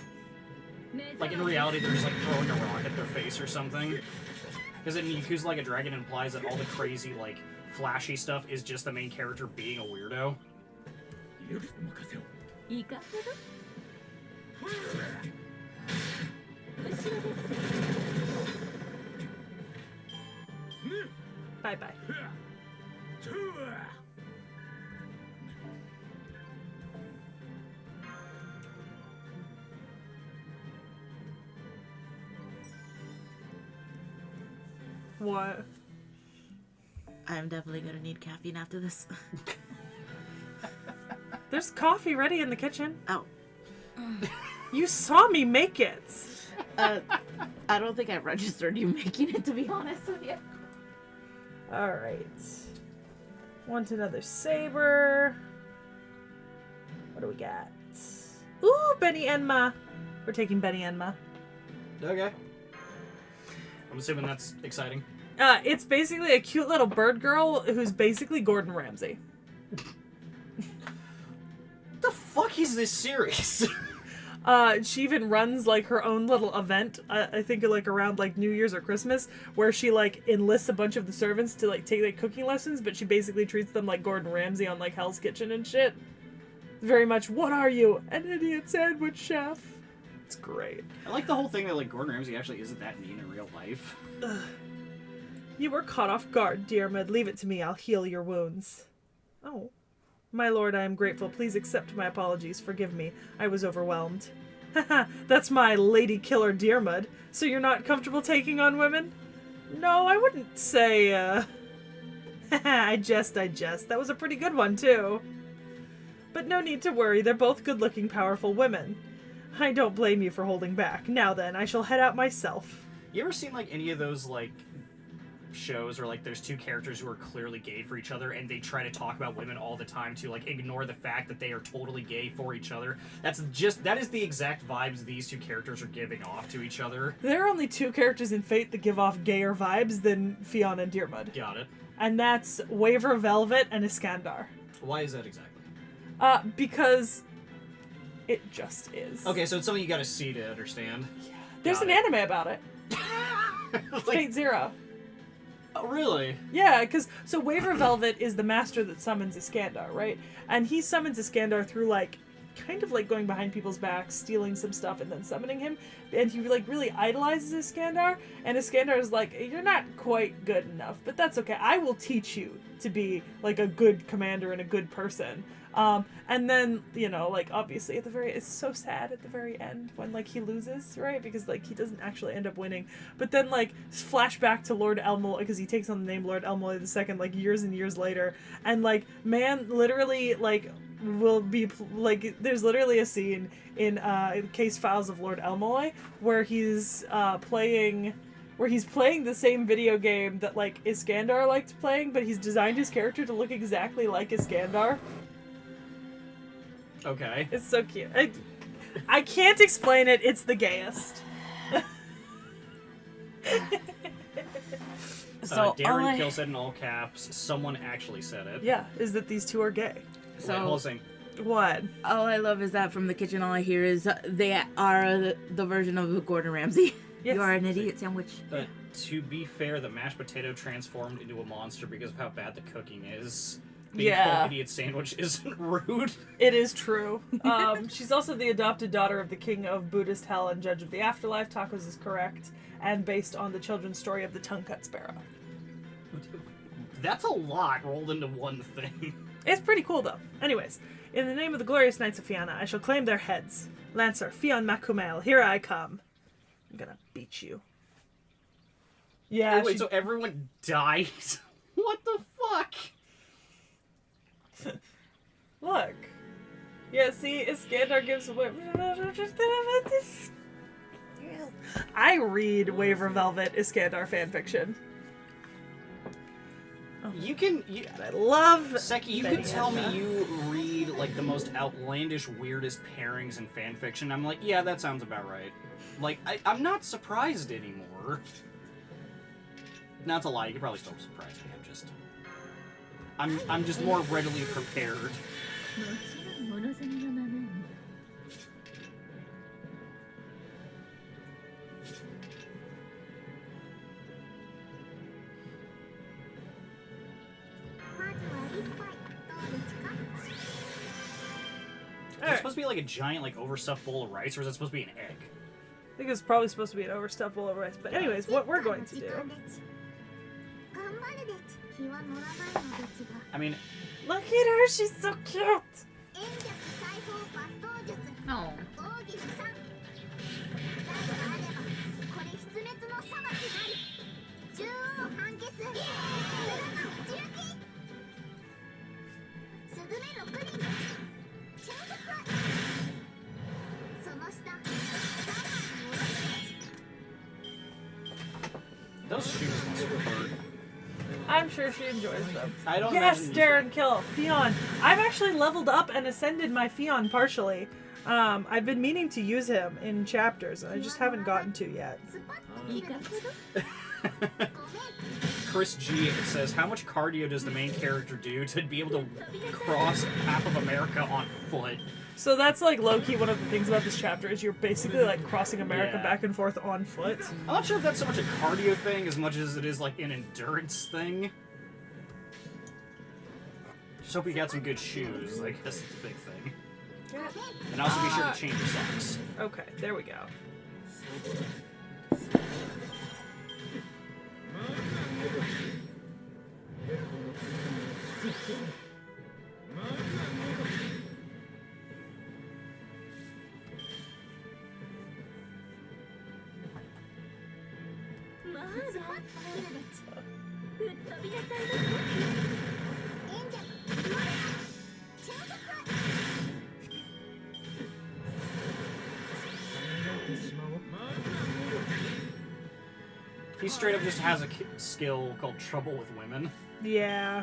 Like, in reality, they're just, like, throwing a rock at their face or something. Because in Yakuza Like a Dragon, it implies that all the crazy, like, flashy stuff is just the main character being a weirdo. いかほど後ろです Bye bye. What? I'm definitely gonna need caffeine after this. There's coffee ready in the kitchen. Oh. You saw me make it. I don't think I registered you making it, to be honest with you. Alright. Want another saber. What do we got? Ooh, Benny Enma. We're taking Benny Enma. Okay. I'm assuming that's exciting. It's basically a cute little bird girl who's basically Gordon Ramsay. The fuck is this series? She even runs like her own little event, I think like around like New Year's or Christmas, where she like enlists a bunch of the servants to like take like cooking lessons, but she basically treats them like Gordon Ramsay on like Hell's Kitchen and shit. Very much, what are you? An idiot sandwich chef. It's great. I like the whole thing that like Gordon Ramsay actually isn't that mean in real life. Ugh. You were caught off guard, dear Mud. Leave it to me. I'll heal your wounds. Oh. My lord, I am grateful. Please accept my apologies. Forgive me. I was overwhelmed. Haha, that's my lady killer Deermud. So you're not comfortable taking on women? No, I wouldn't say, I jest. That was a pretty good one, too. But no need to worry. They're both good-looking, powerful women. I don't blame you for holding back. Now then, I shall head out myself. You ever seen like any of those like shows where like there's two characters who are clearly gay for each other and they try to talk about women all the time to like ignore the fact that they are totally gay for each other? That is the exact vibes these two characters are giving off to each other. There are only two characters in Fate that give off gayer vibes than Fionn and Deermud. Got it. And that's Waver Velvet and Iskandar. Why is that exactly? Because it just is. Okay, so it's something you gotta see to understand. Yeah. There's an anime about it. Like, Fate Zero. oh, really? Yeah, so Waver Velvet is the master that summons Iskandar, right? And he summons Iskandar through, like, kind of like going behind people's backs, stealing some stuff, and then summoning him. And he, like, really idolizes Iskandar. And Iskandar is like, you're not quite good enough, but that's okay. I will teach you to be, like, a good commander and a good person. And then, you know, like, obviously it's so sad at the very end when, like, he loses, right? Because, like, he doesn't actually end up winning. But then, like, flashback to Lord Elmoy, because he takes on the name Lord Elmoy II, like, years and years later. And, like, man literally, like, will be, like, there's literally a scene in Case Files of Lord Elmoy where he's playing the same video game that, like, Iskandar liked playing, but he's designed his character to look exactly like Iskandar. Okay. It's so cute. I can't explain it. It's the gayest. So Darren Kill said in all caps, someone actually said it. Yeah, is that these two are gay. So wait, hold on a second. What? all I love is that from the kitchen, all I hear is they are the version of Gordon Ramsay. Yes. You are an idiot sandwich. To be fair, the mashed potato transformed into a monster because of how bad the cooking is. Being Yeah. called idiot sandwich isn't rude. It is true. She's also the adopted daughter of the king of Buddhist hell and judge of the afterlife. Tacos is correct, and based on the children's story of the tongue-cut sparrow. That's a lot rolled into one thing. It's pretty cool, though. Anyways, in the name of the glorious knights of Fianna, I shall claim their heads. Lancer, Fionn Macumail, here I come. I'm gonna beat you. Yeah, Oh, wait, so everyone dies? What the fuck? Look. Yeah, see, Iskandar gives away. I read Waver Velvet Iskandar fanfiction. I love Seki, you Benny could tell me Enma. you read like the most outlandish, weirdest pairings in fanfiction. I'm like, yeah, that sounds about right. Like, I'm not surprised anymore. Not to lie, you could probably still surprise me. I'm just more readily prepared. もちろん物積みのままに Is it supposed to be like a giant, like, overstuffed bowl of rice, or is it supposed to be an egg? I think it's probably supposed to be an overstuffed bowl of rice. But anyways, what we're going to do... I mean, Look at her, she's so cute! Oh. those shoes must hurt. I'm sure she enjoys them. I don't Yes, imagine Darren, kill Theon. I've actually leveled up and ascended my Theon partially. I've been meaning to use him in chapters, and I just haven't gotten to yet. Chris G says, how much cardio does the main character do to be able to cross half of America on foot? So that's like low-key one of the things about this chapter is you're basically like crossing America Yeah. back and forth on foot. I'm not sure if that's so much a cardio thing as much as it is like an endurance thing. Just hope you got some good shoes. Like, that's the big thing. And also be sure to change your socks. Okay, there we go. He straight up just has a skill called Trouble with Women. Yeah.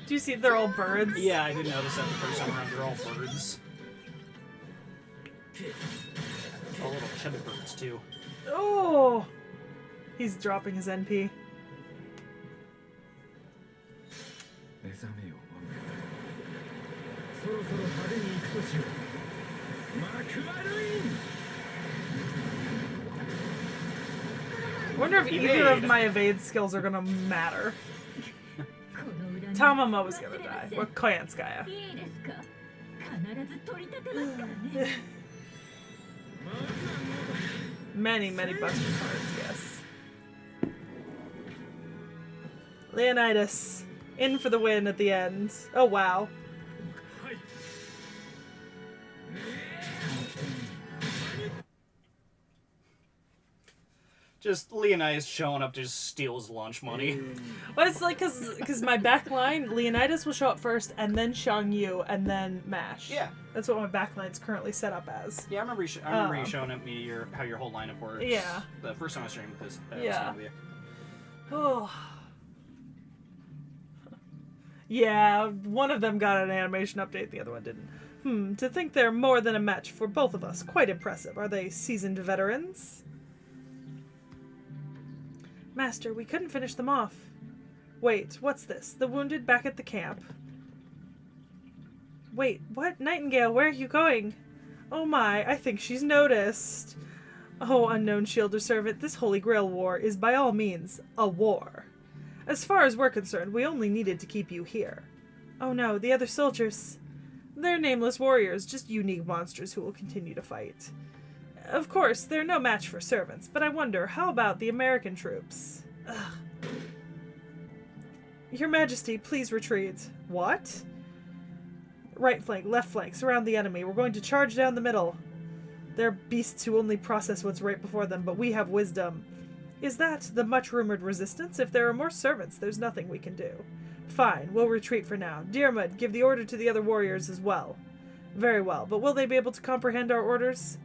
Do you see they're all birds? Yeah, I did notice that the first time around. They're all birds. All little chubby birds, too. Oh! He's dropping his NP. 目覚めよそろそろ派手に行くとしようマクワルイン I wonder if either of my evade skills are gonna matter. Tamamo is gonna die. Or Koyanskaya. いいですか必ず取り立てますからね Many, many buster cards, yes. Leonidas. In for the win at the end. Oh, wow. Just Leonidas showing up to just steal his lunch money. Well, it's like, because my back line, Leonidas will show up first, and then Shang Yu, and then Mash. Yeah. That's what my back line's currently set up as. Yeah, I remember you showing up me how your whole lineup works. Yeah. The first time I streamed with this. Yeah. With you. Oh. Yeah, one of them got an animation update, the other one didn't. To think they're more than a match for both of us. Quite impressive. Are they seasoned veterans? Master, we couldn't finish them off. Wait, what's this? The wounded back at the camp. Wait, what? Nightingale, where are you going? Oh my, I think she's noticed. Oh, unknown shielder servant, this Holy Grail war is by all means a war. As far as we're concerned, we only needed to keep you here. Oh no, the other soldiers. They're nameless warriors, just unique monsters who will continue to fight. Of course, they're no match for servants, but I wonder, how about the American troops? Ugh. Your Majesty, please retreat. What? Right flank, left flank, surround the enemy. We're going to charge down the middle. They're beasts who only process what's right before them, but we have wisdom. Is that the much-rumored resistance? If there are more servants, there's nothing we can do. Fine, we'll retreat for now. Diarmid, give the order to the other warriors as well. Very well, but will they be able to comprehend our orders?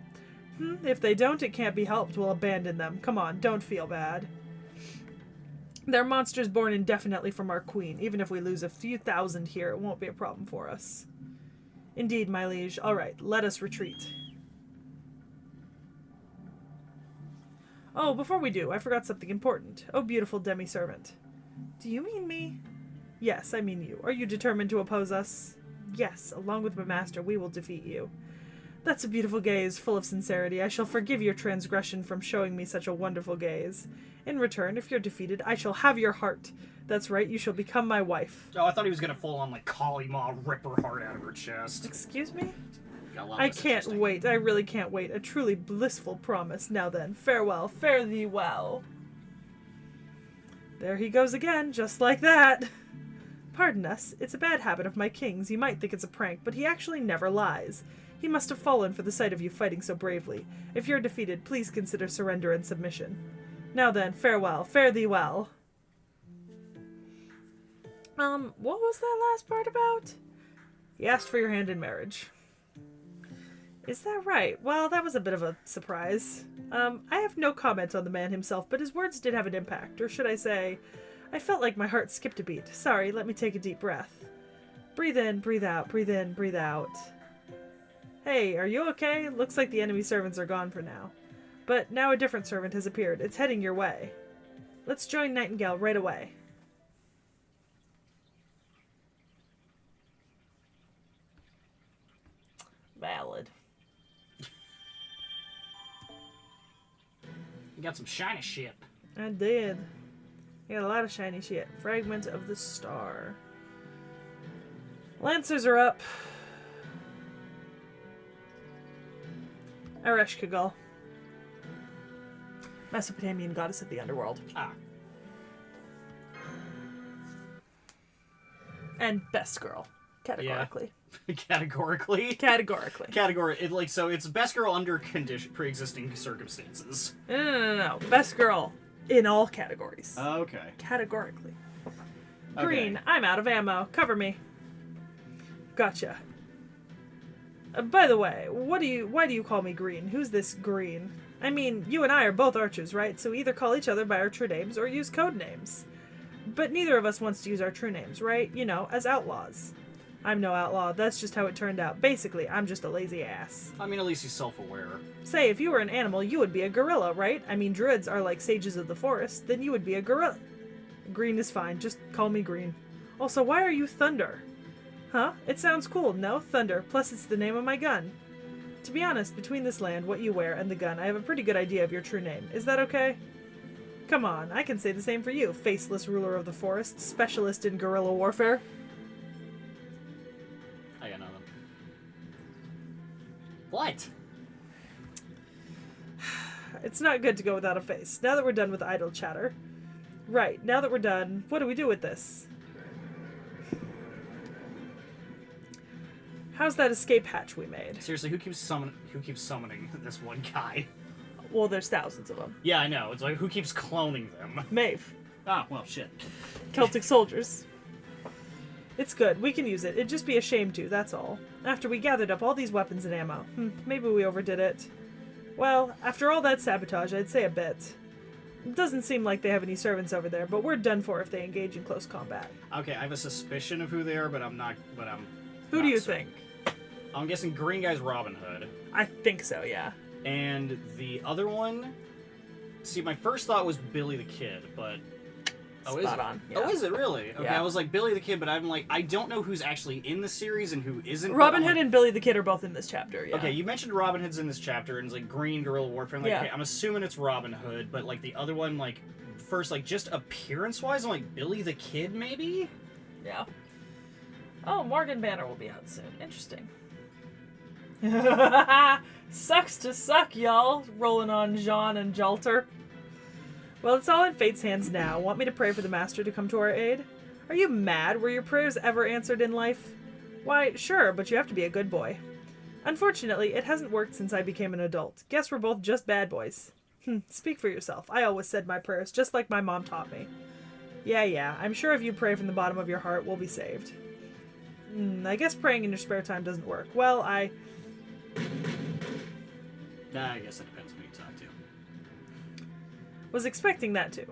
If they don't, it can't be helped. We'll abandon them. Come on, don't feel bad. They're monsters born indefinitely from our queen. Even if we lose a few thousand here, it won't be a problem for us. Indeed, my liege. All right, let us retreat. Oh, before we do, I forgot something important. Oh, beautiful demi-servant. Do you mean me? Yes, I mean you. Are you determined to oppose us? Yes, along with my master, we will defeat you. That's a beautiful gaze, full of sincerity. I shall forgive your transgression from showing me such a wonderful gaze. In return, if you're defeated, I shall have your heart. That's right, you shall become my wife. Oh, I thought he was gonna full on, like, Kali Ma rip her heart out of her chest. Excuse me? I can't wait. I really can't wait. A truly blissful promise. Now then, farewell. Fare thee well. There he goes again, just like that. Pardon us. It's a bad habit of my king's. You might think it's a prank, but he actually never lies. He must have fallen for the sight of you fighting so bravely. If you're defeated, please consider surrender and submission. Now then, farewell. Fare thee well. What was that last part about? He asked for your hand in marriage. Is that right? Well, that was a bit of a surprise. I have no comment on the man himself, but his words did have an impact. Or should I say, I felt like my heart skipped a beat. Sorry, let me take a deep breath. Breathe in, breathe out, breathe in, breathe out. Hey, are you okay? Looks like the enemy servants are gone for now. But now a different servant has appeared. It's heading your way. Let's join Nightingale right away. Valid. You got some shiny shit. I did. I got a lot of shiny shit. Fragment of the star. Lancers are up. Ereshkigal. Mesopotamian goddess of the underworld. Ah. And best girl. Categorically. Yeah. Categorically? Categorically. So it's best girl under pre-existing circumstances. No. Best girl in all categories. Okay. Categorically. Okay. Green, I'm out of ammo. Cover me. Gotcha. By the way, why do you call me Green? Who's this Green? I mean, you and I are both archers, right? So either call each other by our true names or use code names. But neither of us wants to use our true names, right? You know, as outlaws. I'm no outlaw. That's just how it turned out. Basically, I'm just a lazy ass. I mean, at least he's self-aware. Say, if you were an animal, you would be a gorilla, right? I mean, druids are like sages of the forest. Then you would be a gorilla. Green is fine. Just call me Green. Also, why are you Thunder? Huh? It sounds cool. No? Thunder. Plus, it's the name of my gun. To be honest, between this land, what you wear, and the gun, I have a pretty good idea of your true name. Is that okay? Come on, I can say the same for you, faceless ruler of the forest, specialist in guerrilla warfare. I got nothing. What? It's not good to go without a face. Now that we're done with idle chatter. Right, now that we're done, what do we do with this? How's that escape hatch we made? Seriously, who keeps summoning this one guy? Well, there's thousands of them. Yeah, I know. It's like, who keeps cloning them? Maeve. Ah, well, shit. Celtic soldiers. It's good. We can use it. It'd just be a shame to, that's all. After we gathered up all these weapons and ammo. Maybe we overdid it. Well, after all that sabotage, I'd say a bit. It doesn't seem like they have any servants over there, but we're done for if they engage in close combat. Okay, I have a suspicion of who they are, but I'm not. Who do you think? I'm guessing Green Guy's Robin Hood. I think so, yeah. And the other one. See, my first thought was Billy the Kid, but. Oh, is Spot it? on. Yeah. Oh, is it really? Okay, Yeah. I was like Billy the Kid, but I'm like, I don't know who's actually in the series and who isn't. Robin Hood and Billy the Kid are both in this chapter, yeah. Okay, you mentioned Robin Hood's in this chapter, and it's like Green Guerrilla Warfare. And like, Yeah. okay, I'm assuming it's Robin Hood, but like the other one, like first, like just appearance-wise, I'm like Billy the Kid, maybe. Yeah. Oh, Morgan Banner will be out soon. Interesting. Sucks to suck, y'all. Rolling on Jean and Jalter. Well, it's all in Fate's hands now. Want me to pray for the Master to come to our aid? Are you mad? Were your prayers ever answered in life? Why, sure, but you have to be a good boy. Unfortunately, it hasn't worked since I became an adult. Guess we're both just bad boys. Speak for yourself. I always said my prayers, just like my mom taught me. Yeah, I'm sure if you pray from the bottom of your heart, we'll be saved. I guess praying in your spare time doesn't work. Well, I guess it depends on who you talk to. was expecting that too.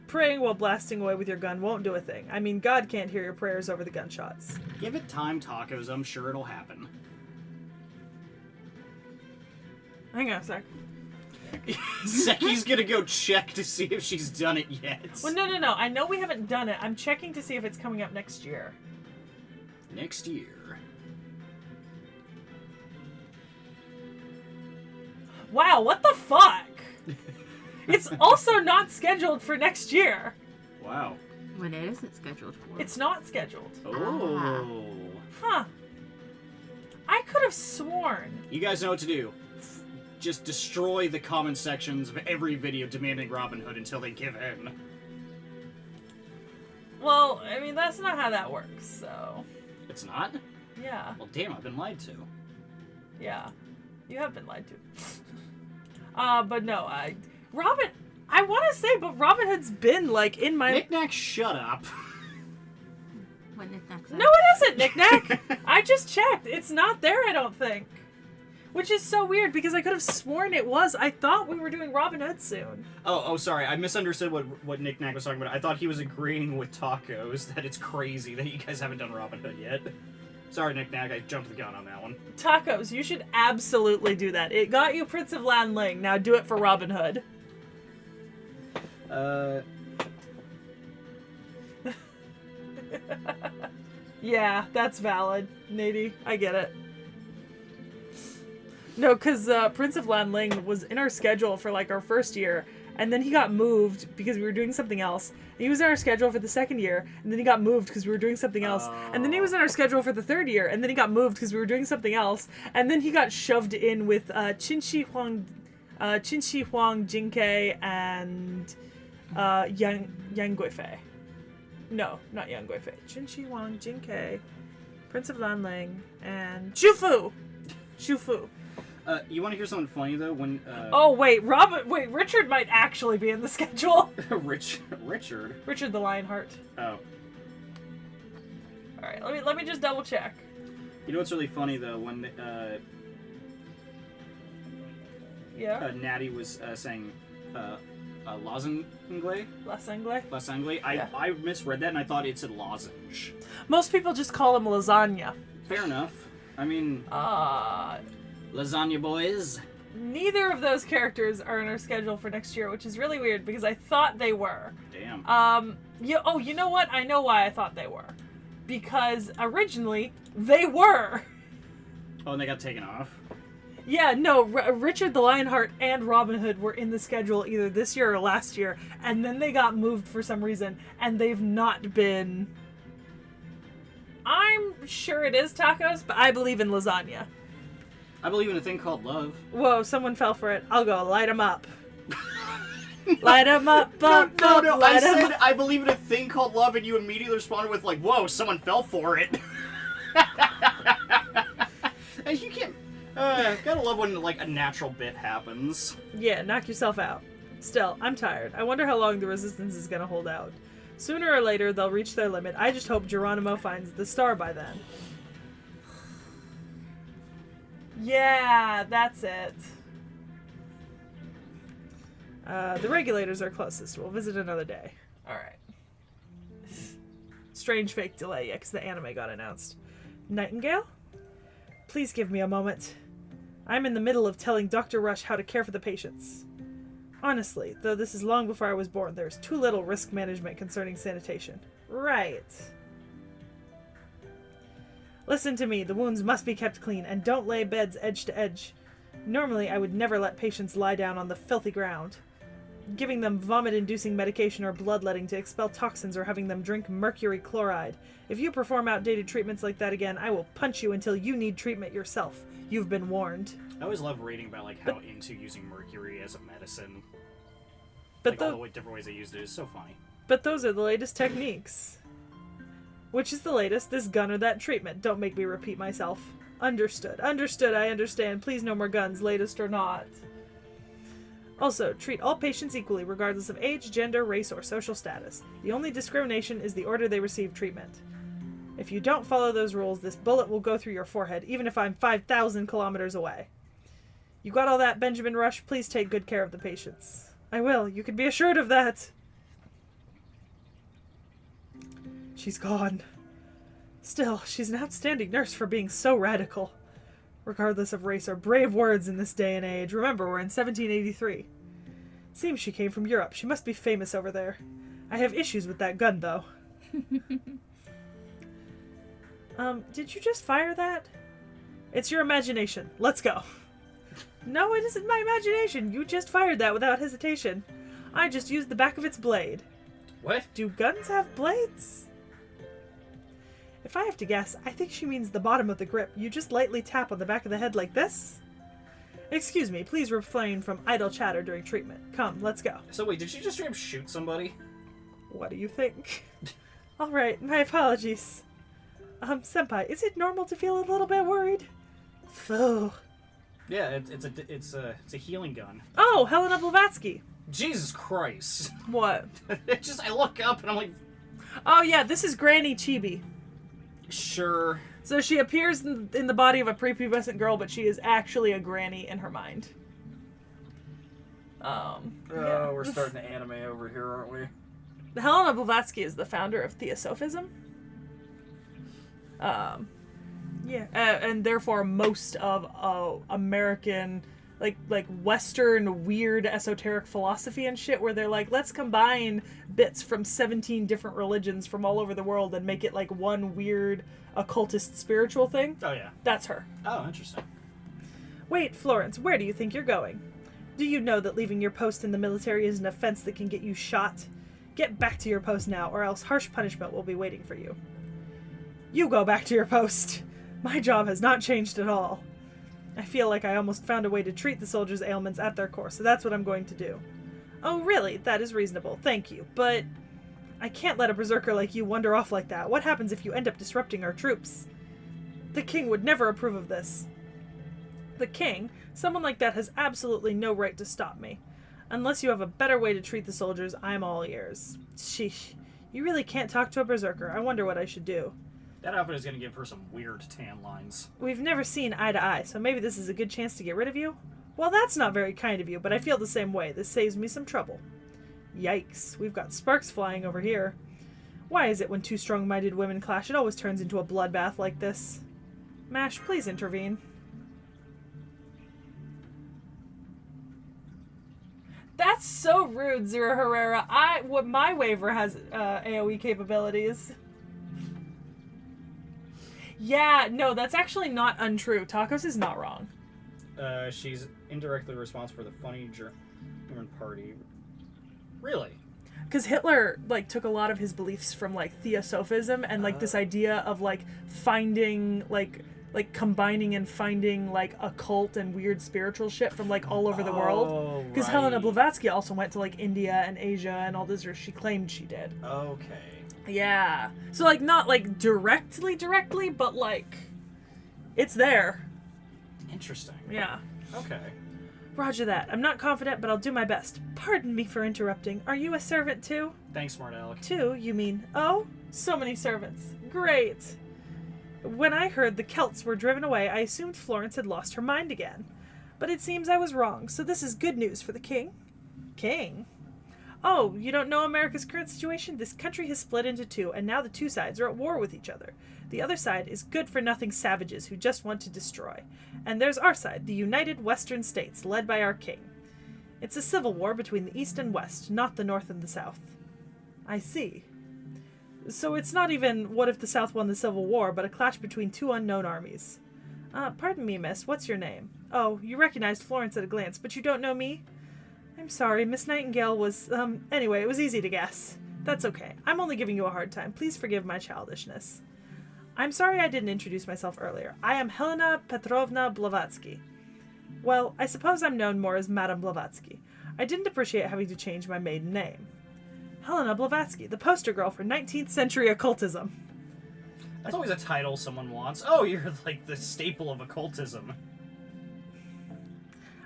Praying while blasting away with your gun won't do a thing. I mean, God can't hear your prayers over the gunshots. Give it time, tacos. I'm sure it'll happen. Hang on a sec. Seki's gonna go check to see if she's done it yet. Well, no. I know we haven't done it. I'm checking to see if it's coming up next year. Next year. Wow, what the fuck? It's also not scheduled for next year. Wow. When is it scheduled for? It's not scheduled. Oh. Huh. I could have sworn. You guys know what to do. Just destroy the comment sections of every video demanding Robin Hood until they give in. Well, I mean, that's not how that works, so... It's not? Yeah. Well, damn, I've been lied to. Yeah. You have been lied to. But no, I want to say, but Robin Hood's been, like, in my... Knick-knack, shut up. When Knick-knack's No, it isn't, Knick-knack! I just checked. It's not there, I don't think. Which is so weird, because I could have sworn it was. I thought we were doing Robin Hood soon. Oh, sorry. I misunderstood what Knick-knack was talking about. I thought he was agreeing with Tacos that it's crazy that you guys haven't done Robin Hood yet. Sorry, Knick-knack. I jumped the gun on that one. Tacos, you should absolutely do that. It got you Prince of Lan Ling. Now do it for Robin Hood. Yeah, that's valid, Nady. I get it. No, because Prince of Lan Ling was in our schedule for, like, our first year, and then he got moved because we were doing something else. He was in our schedule for the second year, and then he got moved because we were doing something else. And then he was in our schedule for the third year, and then he got moved because we were doing something else. And then he got shoved in with Qin Huang Jinkei and Yang Guifei. No, not Yang Guifei. Qin Huang Jinkei, Prince of Lan Ling, and Shufu. You want to hear something funny, though? When Richard might actually be in the schedule. Richard? Richard the Lionheart. Oh. Alright, let me just double check. You know what's really funny, though? When, Natty was, saying, Lozengle? Lasangle? Yeah. I misread that, and I thought it said lozenge. Most people just call him lasagna. Fair enough. I mean... Lasagna boys. Neither of those characters are in our schedule for next year, which is really weird because I thought they were. Damn. You know what? I know why I thought they were. Because originally, they were. Oh, and they got taken off? Yeah, no, Richard the Lionheart and Robin Hood were in the schedule either this year or last year, and then they got moved for some reason, and they've not been... I'm sure it is tacos, but I believe in lasagna. I believe in a thing called love. Whoa, someone fell for it. I'll go light 'em up. Light 'em up, No, I light 'em said up. I believe in a thing called love, and you immediately responded with, like, whoa, someone fell for it. And you can't... gotta love when, like, a natural bit happens. Yeah, knock yourself out. Still, I'm tired. I wonder how long the resistance is gonna hold out. Sooner or later, they'll reach their limit. I just hope Geronimo finds the star by then. Yeah, that's it. The regulators are closest. We'll visit another day. Alright. Strange fake delay, yeah, because the anime got announced. Nightingale? Please give me a moment. I'm in the middle of telling Dr. Rush how to care for the patients. Honestly, though this is long before I was born, there's too little risk management concerning sanitation. Right. Listen to me, the wounds must be kept clean, and don't lay beds edge to edge. Normally, I would never let patients lie down on the filthy ground. Giving them vomit-inducing medication or bloodletting to expel toxins or having them drink mercury chloride. If you perform outdated treatments like that again, I will punch you until you need treatment yourself. You've been warned. I always love reading about, like, how into using mercury as a medicine. But like, all the different ways they used it is so funny. But those are the latest techniques. Which is the latest? This gun or that treatment? Don't make me repeat myself. Understood. Understood, I understand. Please no more guns, latest or not. Also, treat all patients equally, regardless of age, gender, race, or social status. The only discrimination is the order they receive treatment. If you don't follow those rules, this bullet will go through your forehead, even if I'm 5,000 kilometers away. You got all that, Benjamin Rush? Please take good care of the patients. I will. You can be assured of that. She's gone. Still, she's an outstanding nurse for being so radical. Regardless of race, are brave words in this day and age. Remember, we're in 1783. Seems she came from Europe. She must be famous over there. I have issues with that gun, though. Did you just fire that? It's your imagination. Let's go. No, it isn't my imagination. You just fired that without hesitation. I just used the back of its blade. What? Do guns have blades? If I have to guess, I think she means the bottom of the grip. You just lightly tap on the back of the head like this? Excuse me, please refrain from idle chatter during treatment. Come, let's go. So wait, did she just straight up shoot somebody? What do you think? Alright, my apologies. Senpai, is it normal to feel a little bit worried? Phew. Yeah, it's a healing gun. Oh, Helena Blavatsky. Jesus Christ. What? I look up and I'm like, Oh yeah, this is Granny Chibi. sure. So she appears in the body of a prepubescent girl, but she is actually a granny in her mind. Yeah. We're starting to anime over here, aren't we? Helena Blavatsky is the founder of Theosophism. Yeah, and therefore most of American, like Western weird esoteric philosophy and shit, where they're like, let's combine bits from 17 different religions from all over the world and make it like one weird occultist spiritual thing. Oh yeah. That's her. Oh, interesting. Wait, Florence, where do you think you're going? Do you know that leaving your post in the military is an offense that can get you shot? Get back to your post now, or else harsh punishment will be waiting for you. You go back to your post. My job has not changed at all. I feel like I almost found a way to treat the soldiers' ailments at their core, so that's what I'm going to do. Oh, really? That is reasonable. Thank you. But I can't let a berserker like you wander off like that. What happens if you end up disrupting our troops? The king would never approve of this. The king? Someone like that has absolutely no right to stop me. Unless you have a better way to treat the soldiers, I'm all ears. Sheesh. You really can't talk to a berserker. I wonder what I should do. That outfit is going to give her some weird tan lines. We've never seen eye to eye, so maybe this is a good chance to get rid of you? Well, that's not very kind of you, but I feel the same way. This saves me some trouble. Yikes, we've got sparks flying over here. Why is it when two strong-minded women clash, it always turns into a bloodbath like this? Mash, please intervene. That's so rude, Zero Herrera. My waiver has AoE capabilities. Yeah, no, that's actually not untrue. Tacos is not wrong. She's indirectly responsible for the funny German party. Really? Because Hitler, like, took a lot of his beliefs from, like, Theosophism and, like, this idea of, like, finding, like combining and finding, like, occult and weird spiritual shit from, like, all over the world. Because right. Helena Blavatsky also went to, like, India and Asia and all this, or she claimed she did. Okay. Yeah. So, like, not, like, directly, but, like, it's there. Interesting. Yeah. Okay. Roger that. I'm not confident, but I'll do my best. Pardon me for interrupting. Are you a servant, too? Thanks, Smart Alec. Two, you mean? Oh? So many servants. Great. When I heard the Celts were driven away, I assumed Florence had lost her mind again. But it seems I was wrong, so this is good news for the king. King? Oh, you don't know America's current situation? This country has split into two, and now the two sides are at war with each other. The other side is good-for-nothing savages who just want to destroy. And there's our side, the United Western States, led by our king. It's a civil war between the East and West, not the North and the South. I see. So it's not even what if the South won the Civil War, but a clash between two unknown armies. Pardon me, miss, what's your name? Oh, you recognized Florence at a glance, but you don't know me? I'm sorry, Miss Nightingale was, anyway, it was easy to guess. That's okay. I'm only giving you a hard time. Please forgive my childishness. I'm sorry I didn't introduce myself earlier. I am Helena Petrovna Blavatsky. Well, I suppose I'm known more as Madame Blavatsky. I didn't appreciate having to change my maiden name. Helena Blavatsky, the poster girl for 19th century occultism. That's always a title someone wants. Oh, you're like the staple of occultism.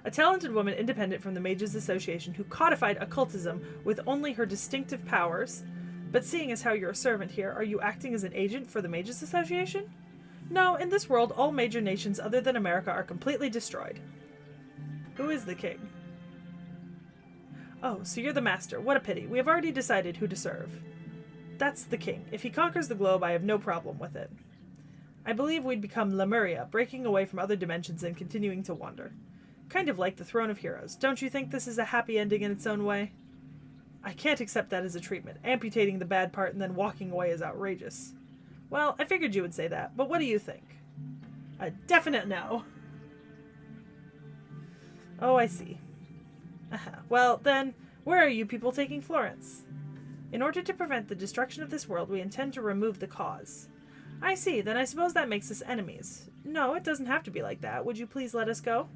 A talented woman independent from the Mages Association who codified occultism with only her distinctive powers. But seeing as how you're a servant here, are you acting as an agent for the Mages Association? No, in this world, all major nations other than America are completely destroyed. Who is the king? Oh, so you're the master. What a pity. We have already decided who to serve. That's the king. If he conquers the globe, I have no problem with it. I believe we'd become Lemuria, breaking away from other dimensions and continuing to wander. Kind of like the Throne of Heroes. Don't you think this is a happy ending in its own way? I can't accept that as a treatment. Amputating the bad part and then walking away is outrageous. Well, I figured you would say that, but what do you think? A definite no. Oh, I see. Well, then, where are you people taking Florence? In order to prevent the destruction of this world, we intend to remove the cause. I see, then I suppose that makes us enemies. No, it doesn't have to be like that. Would you please let us go?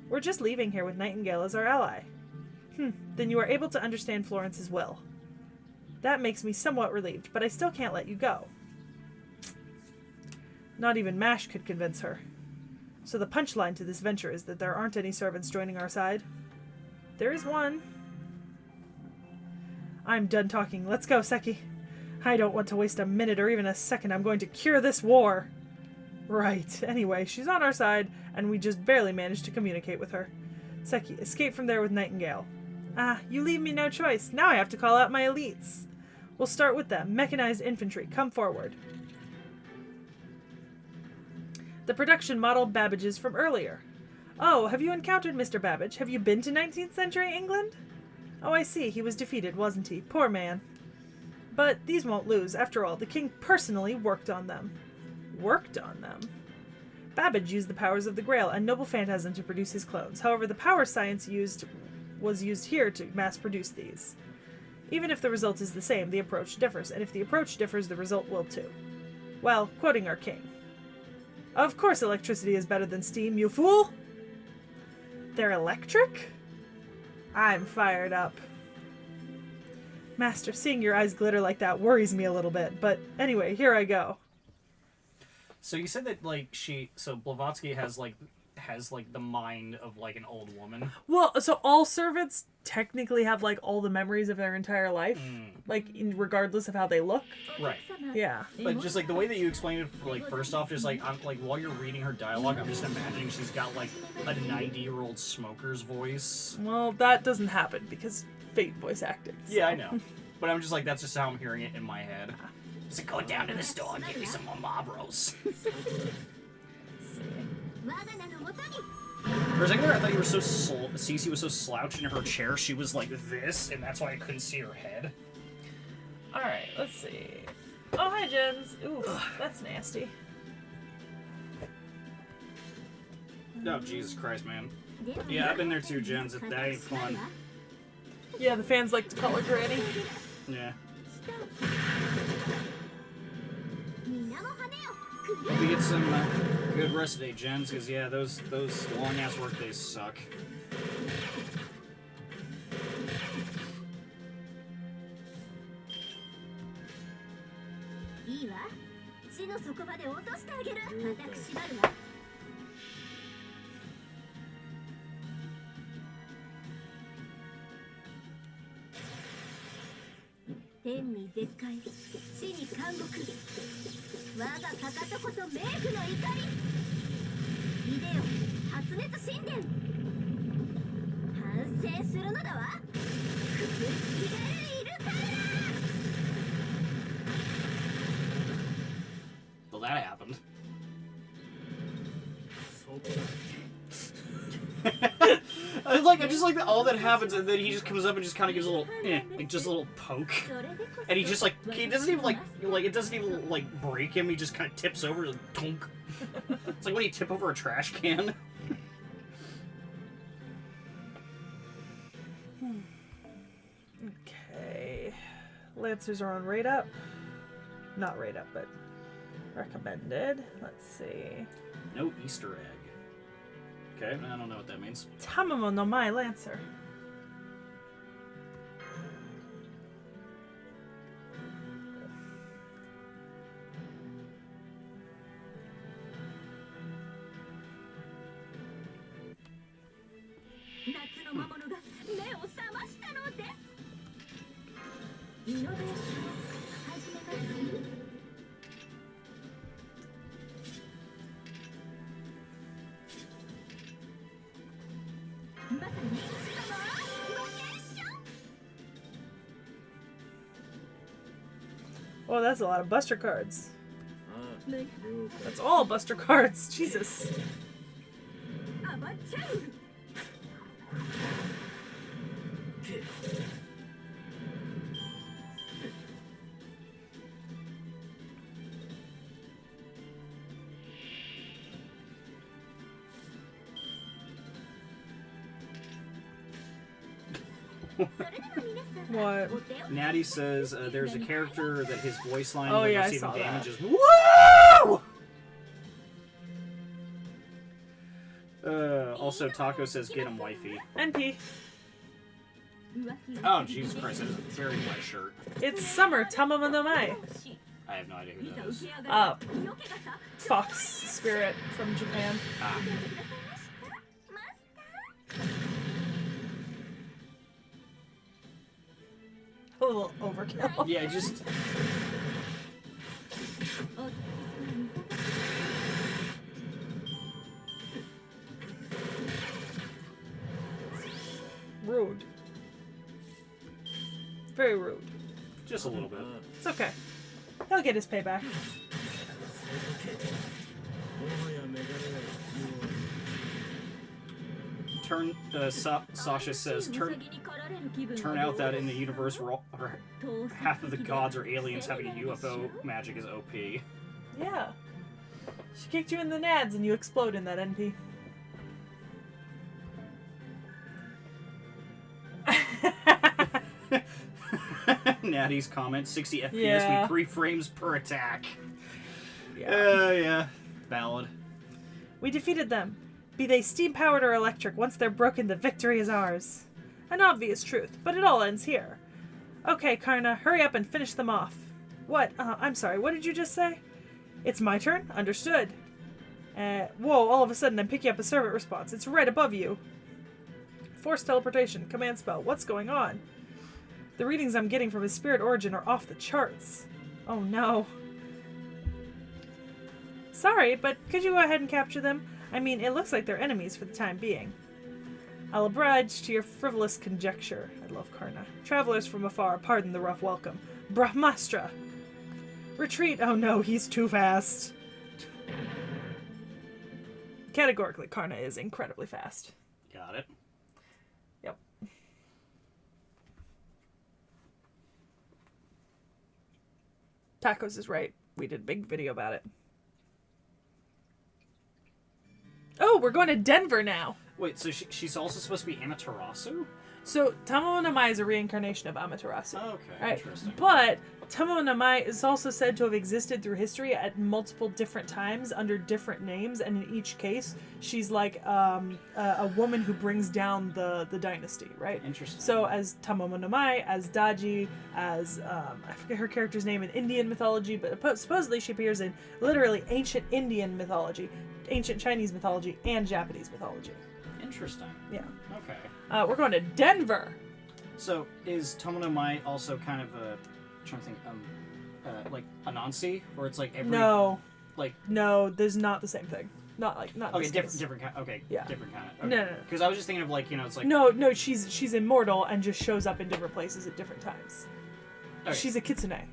We're just leaving here with Nightingale as our ally. Then you are able to understand Florence's will. That makes me somewhat relieved, but I still can't let you go. Not even MASH could convince her. So the punchline to this venture is that there aren't any servants joining our side? There is one. I'm done talking. Let's go, Seki. I don't want to waste a minute or even a second. I'm going to cure this war. Right. Anyway, she's on our side, and we just barely managed to communicate with her. Seki, escape from there with Nightingale. Ah, you leave me no choice. Now I have to call out my elites. We'll start with them. Mechanized infantry, come forward. The production model Babbage's from earlier. Oh, have you encountered Mr. Babbage? Have you been to 19th century England? Oh, I see. He was defeated, wasn't he? Poor man. But these won't lose. After all, the king personally worked on them. Worked on them? Babbage used the powers of the Grail and Noble Phantasm to produce his clones. However, the power science was used here to mass-produce these. Even if the result is the same, the approach differs, and if the approach differs, the result will too. Well, quoting our king. Of course electricity is better than steam, you fool! They're electric? I'm fired up. Master, seeing your eyes glitter like that worries me a little bit, but anyway, here I go. So you said that, Blavatsky has the mind of, an old woman. Well, so all servants technically have, all the memories of their entire life, regardless of how they look. Right. Yeah. But just, the way that you explained it, first off, just, I'm, while you're reading her dialogue, I'm just imagining she's got, a 90-year-old smoker's voice. Well, that doesn't happen, because fake voice acting. So. Yeah, I know. But I'm just that's just how I'm hearing it in my head. Just go down to the store and get me some more Marlboros. For a second there, I thought you were Cece was so slouched in her chair, she was like this, and that's why I couldn't see her head. Alright, let's see. Oh, hi, Jens. Ooh, that's nasty. Oh, Jesus Christ, man. Yeah, I've been there too, Jens. That ain't fun. Yeah, the fans like to call her Granny. Yeah. Hope you get some good rest today, Jens, because, yeah, those long-ass work days suck. Well, that happened. I just like that all that happens, and then he just comes up and just kind of gives a little, just a little poke, and he just he doesn't even it doesn't even break him. He just kind of tips over, and tonk. It's like when you tip over a trash can. Okay, Lancers are on rate up. Not rate up, but recommended. Let's see. No Easter egg. Okay, I don't know what that means. Tamamo no Mai Lancer. リノベーションを始めます。まさにロケーション。 Oh, that's a lot of Buster cards. ああ了解 That's all Buster cards. Jesus. アバチャウル。 What? Natty says there's a character that his voice line Oh, when yeah, I receiving saw that. damage is woo! Also, Taco says get him wifey. NP. Oh, Jesus Christ, that is a very wet shirt. It's summer. Tamama no Mai. I have no idea who that is. Fox spirit from Japan. Ah, A little overkill. yeah, just... Rude. Very rude. Just a little bit. It's okay. He'll get his payback. もはやメガネは必要 Sasha says, turn out that in the universe, half of the gods are aliens having UFO magic is OP. Yeah. She kicked you in the nads and you explode in that NP. Natty's comment, 60 FPS Yeah. with 3 frames per attack. Yeah. Yeah. Valid. We defeated them. Be they steam-powered or electric, once they're broken, the victory is ours. An obvious truth, but it all ends here. Okay, Karna, hurry up and finish them off. What? I'm sorry, what did you just say? It's my turn? Understood. Whoa, all of a sudden I'm picking up a servant response. It's right above you. Forced teleportation, command spell. What's going on? The readings I'm getting from his spirit origin are off the charts. Oh no. Sorry, but could you go ahead and capture them? I mean, it looks like they're enemies for the time being. I'll oblige to your frivolous conjecture. I love Karna. Travelers from afar, pardon the rough welcome. Brahmastra! Retreat! Oh no, he's too fast. Categorically, Karna is incredibly fast. Got it. Yep. Tacos is right. We did a big video about it. Oh, we're going to Denver now. Wait, so she's also supposed to be Amaterasu? So, Tamamo no Mai is a reincarnation of Amaterasu. Oh, okay, Right. interesting. But Tamamo no Mai is also said to have existed through history at multiple different times under different names, and in each case, she's like a woman who brings down the dynasty, right? Interesting. So, as Tamamo no Mai, as Daji, as I forget her character's name in Indian mythology, but supposedly she appears in literally ancient Indian mythology, ancient Chinese mythology, and Japanese mythology. Interesting. Yeah. Okay. We're going to Denver. So is Tomono Mai also kind of a, I'm trying to think, like Anansi, or it's like every like No, there's not the same thing. Not okay, this case. different kind. Okay, Yeah. different kind of. No, Okay. no, no. Because I was just thinking of like it's like No, she's immortal and just shows up in different places at different times. okay. She's a kitsune.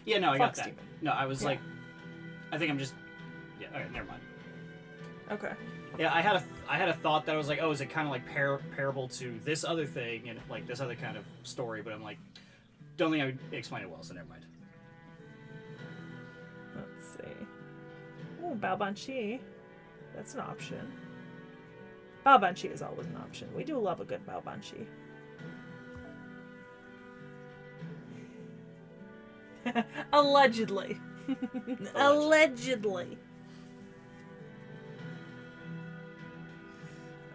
Yeah, no, I got fox that. demon. No, I was Yeah. like, I think I'm just yeah. Okay, never mind. Okay. Yeah, I had a thought that I was like, oh, is it kind of like parable to this other thing and like this other kind of story? But I'm like, don't think I would explain it well, so never mind. Let's see. Oh, Baobanshi. That's an option. Baobanshi is always an option. We do love a good Baobanshi. Allegedly. Allegedly.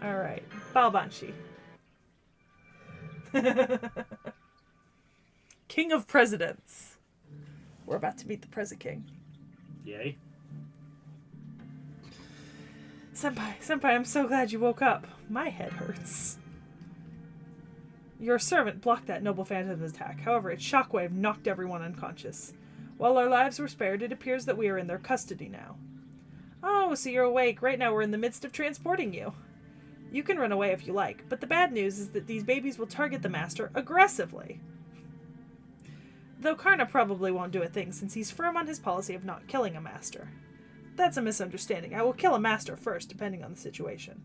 Alright. Baobanshi. King of Presidents. We're about to meet the Prezi King. Yay. Senpai, I'm so glad you woke up. My head hurts. Your servant blocked that noble phantom's attack. However, its shockwave knocked everyone unconscious. While our lives were spared, it appears that we are in their custody now. Oh, so you're awake. Right now we're in the midst of transporting you. You can run away if you like, but the bad news is that these babies will target the master aggressively. Though Karna probably won't do a thing since he's firm on his policy of not killing a master. That's a misunderstanding. I will kill a master first, depending on the situation.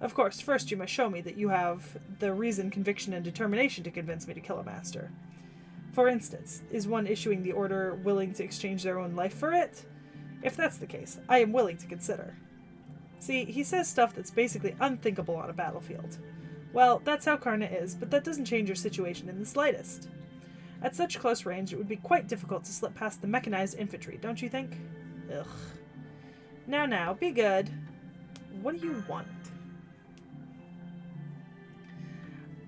Of course, first you must show me that you have the reason, conviction, and determination to convince me to kill a master. For instance, is one issuing the order willing to exchange their own life for it? If that's the case, I am willing to consider. See, he says stuff that's basically unthinkable on a battlefield. Well, that's how Karna is, but that doesn't change your situation in the slightest. At such close range, it would be quite difficult to slip past the mechanized infantry, don't you think? Ugh. Now, be good. What do you want?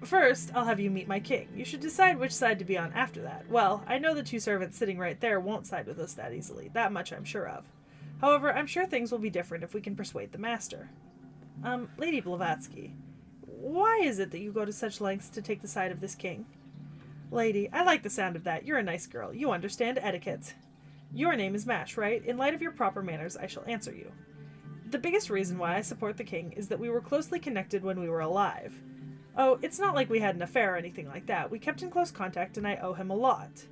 First, I'll have you meet my king. You should decide which side to be on after that. Well, I know the two servants sitting right there won't side with us that easily. That much I'm sure of. However, I'm sure things will be different if we can persuade the master. Lady Blavatsky, why is it that you go to such lengths to take the side of this king? Lady, I like the sound of that. You're a nice girl. You understand etiquette. Your name is Mash, right? In light of your proper manners, I shall answer you. The biggest reason why I support the king is that we were closely connected when we were alive. Oh, it's not like we had an affair or anything like that. We kept in close contact and I owe him a lot.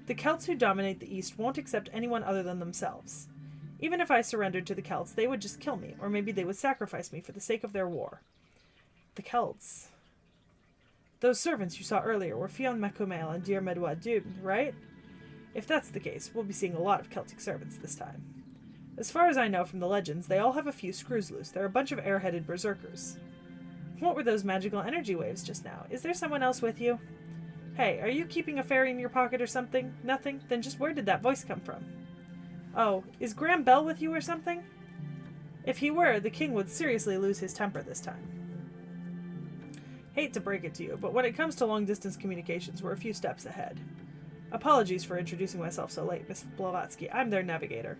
The Celts who dominate the East won't accept anyone other than themselves. Even if I surrendered to the Celts, they would just kill me, or maybe they would sacrifice me for the sake of their war. The Celts. Those servants you saw earlier were Fionn Macumail and Dir Medwa Dubn, right? If that's the case, we'll be seeing a lot of Celtic servants this time. As far as I know from the legends, they all have a few screws loose. They're a bunch of air-headed berserkers. What were those magical energy waves just now? Is there someone else with you? Hey, are you keeping a fairy in your pocket or something? Nothing? Then just where did that voice come from? Oh, is Graham Bell with you or something? If he were, the king would seriously lose his temper this time. Hate to break it to you, but when it comes to long-distance communications, we're a few steps ahead. Apologies for introducing myself so late, Miss Blavatsky. I'm their navigator.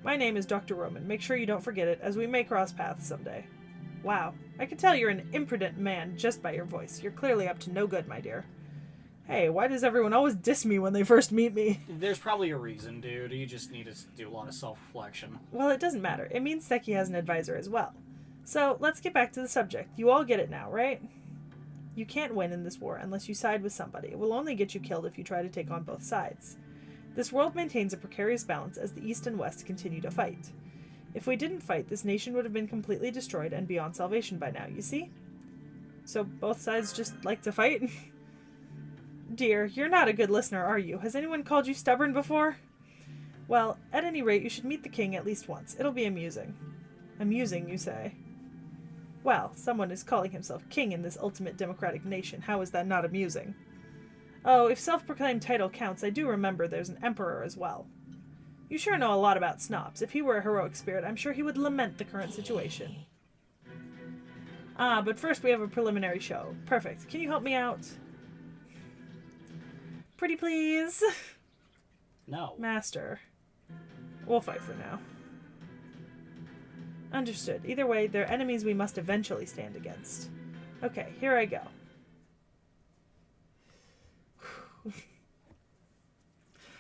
My name is Dr. Roman. Make sure you don't forget it, as we may cross paths someday. Wow, I can tell you're an imprudent man just by your voice. You're clearly up to no good, my dear. Hey, why does everyone always diss me when they first meet me? There's probably a reason, dude. You just need to do a lot of self-reflection. Well, it doesn't matter. It means Seki has an advisor as well. So, let's get back to the subject. You all get it now, right? You can't win in this war unless you side with somebody. It will only get you killed if you try to take on both sides. This world maintains a precarious balance as the East and West continue to fight. If we didn't fight, this nation would have been completely destroyed and beyond salvation by now, you see? So both sides just like to fight? Dear, you're not a good listener, are you? Has anyone called you stubborn before? Well, at any rate, you should meet the king at least once. It'll be amusing. Amusing, you say? Well, someone is calling himself king in this ultimate democratic nation. How is that not amusing? Oh, if self-proclaimed title counts, I do remember there's an emperor as well. You sure know a lot about snobs. If he were a heroic spirit, I'm sure he would lament the current situation. Ah, but first we have a preliminary show. Perfect. Can you help me out? Pretty please? No. Master. We'll fight for now. Understood. Either way, they're enemies we must eventually stand against. Okay, here I go.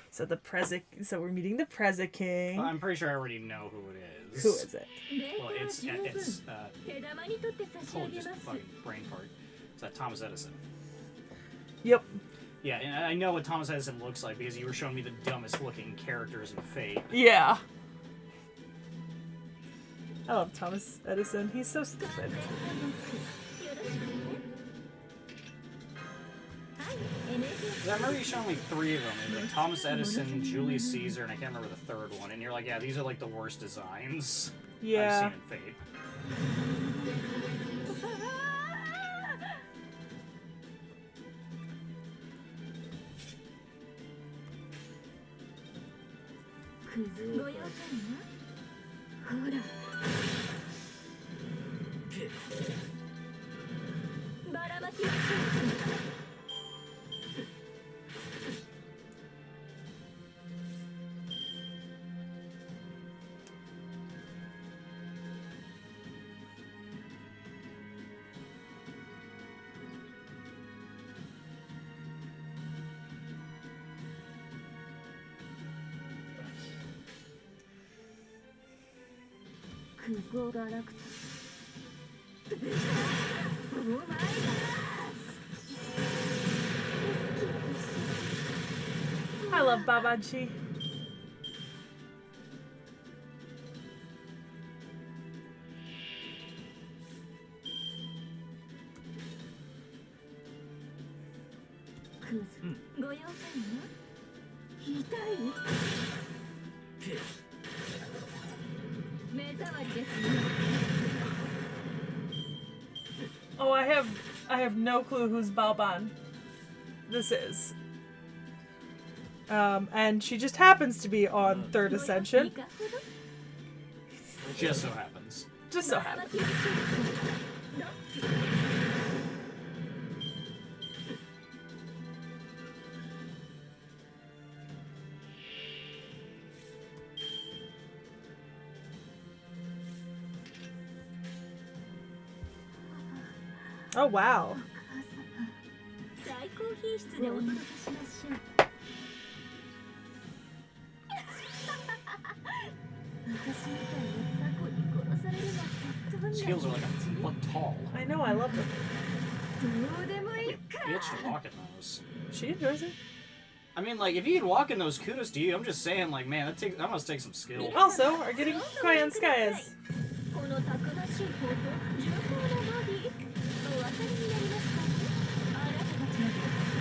So we're meeting the Preza King. Well, I'm pretty sure I already know who it is. Who is it? Well, it's holy just fucking brain fart. It's Thomas Edison. Yep. Yeah, and I know what Thomas Edison looks like because you were showing me the dumbest looking characters in Fate. Yeah. I love Thomas Edison. He's so stupid. I remember you showing me 3 of them. It was like Thomas Edison, Julius Caesar, and I can't remember the third one. And you're like, yeah, these are like the worst designs Yeah. I've seen in Fate. 空港が楽お前が I love Babanchi. Oh, I have no clue whose Balban this is. And she just happens to be on Third Ascension. Just so happens. Just so happens. Oh, wow. 最高品質でお届けしましょう。私みたいな雑魚に殺されるなんてどんな Scales are like a foot tall. I know, I love them. どうでもいい Bitch to walk in those. She enjoys it. I mean, like, if you can walk in those, kudos to you. I'm just saying, like, man, that must take some skill. Also, are getting Koyan Skies. この高田信仰と重厚なボディお分かりになりましたあなたたちの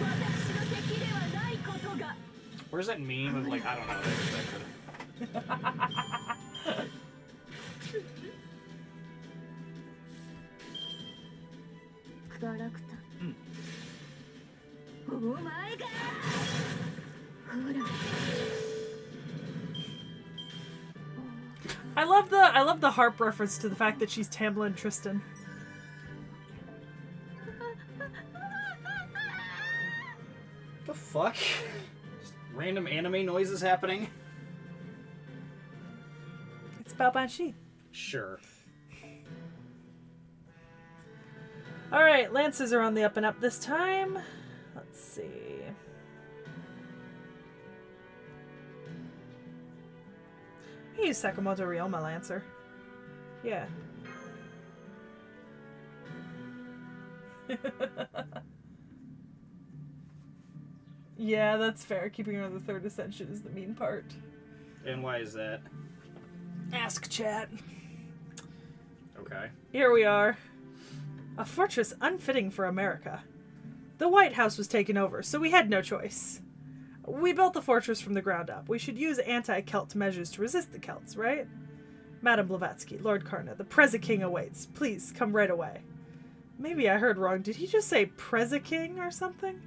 私の敵ではないことが Where's that meme of, like, I don't know what I expected? ガラクタお前がほら I love the harp reference to the fact that she's Tamlin Tristan. The fuck? Just random anime noises happening? It's Babanshi. Sure. Alright, lances are on the up and up this time. Let's see. I use Sakamoto Ryoma Lancer. Yeah. Yeah, that's fair. Keeping her on the Third Ascension is the mean part. And why is that? Ask chat. Okay. Here we are. A fortress unfitting for America. The White House was taken over, so we had no choice. We built the fortress from the ground up. We should use anti-Celt measures to resist the Celts, right? Madame Blavatsky, Lord Karna, the Prezi-King awaits. Please, come right away. Maybe I heard wrong. Did he just say Prezi-King or something?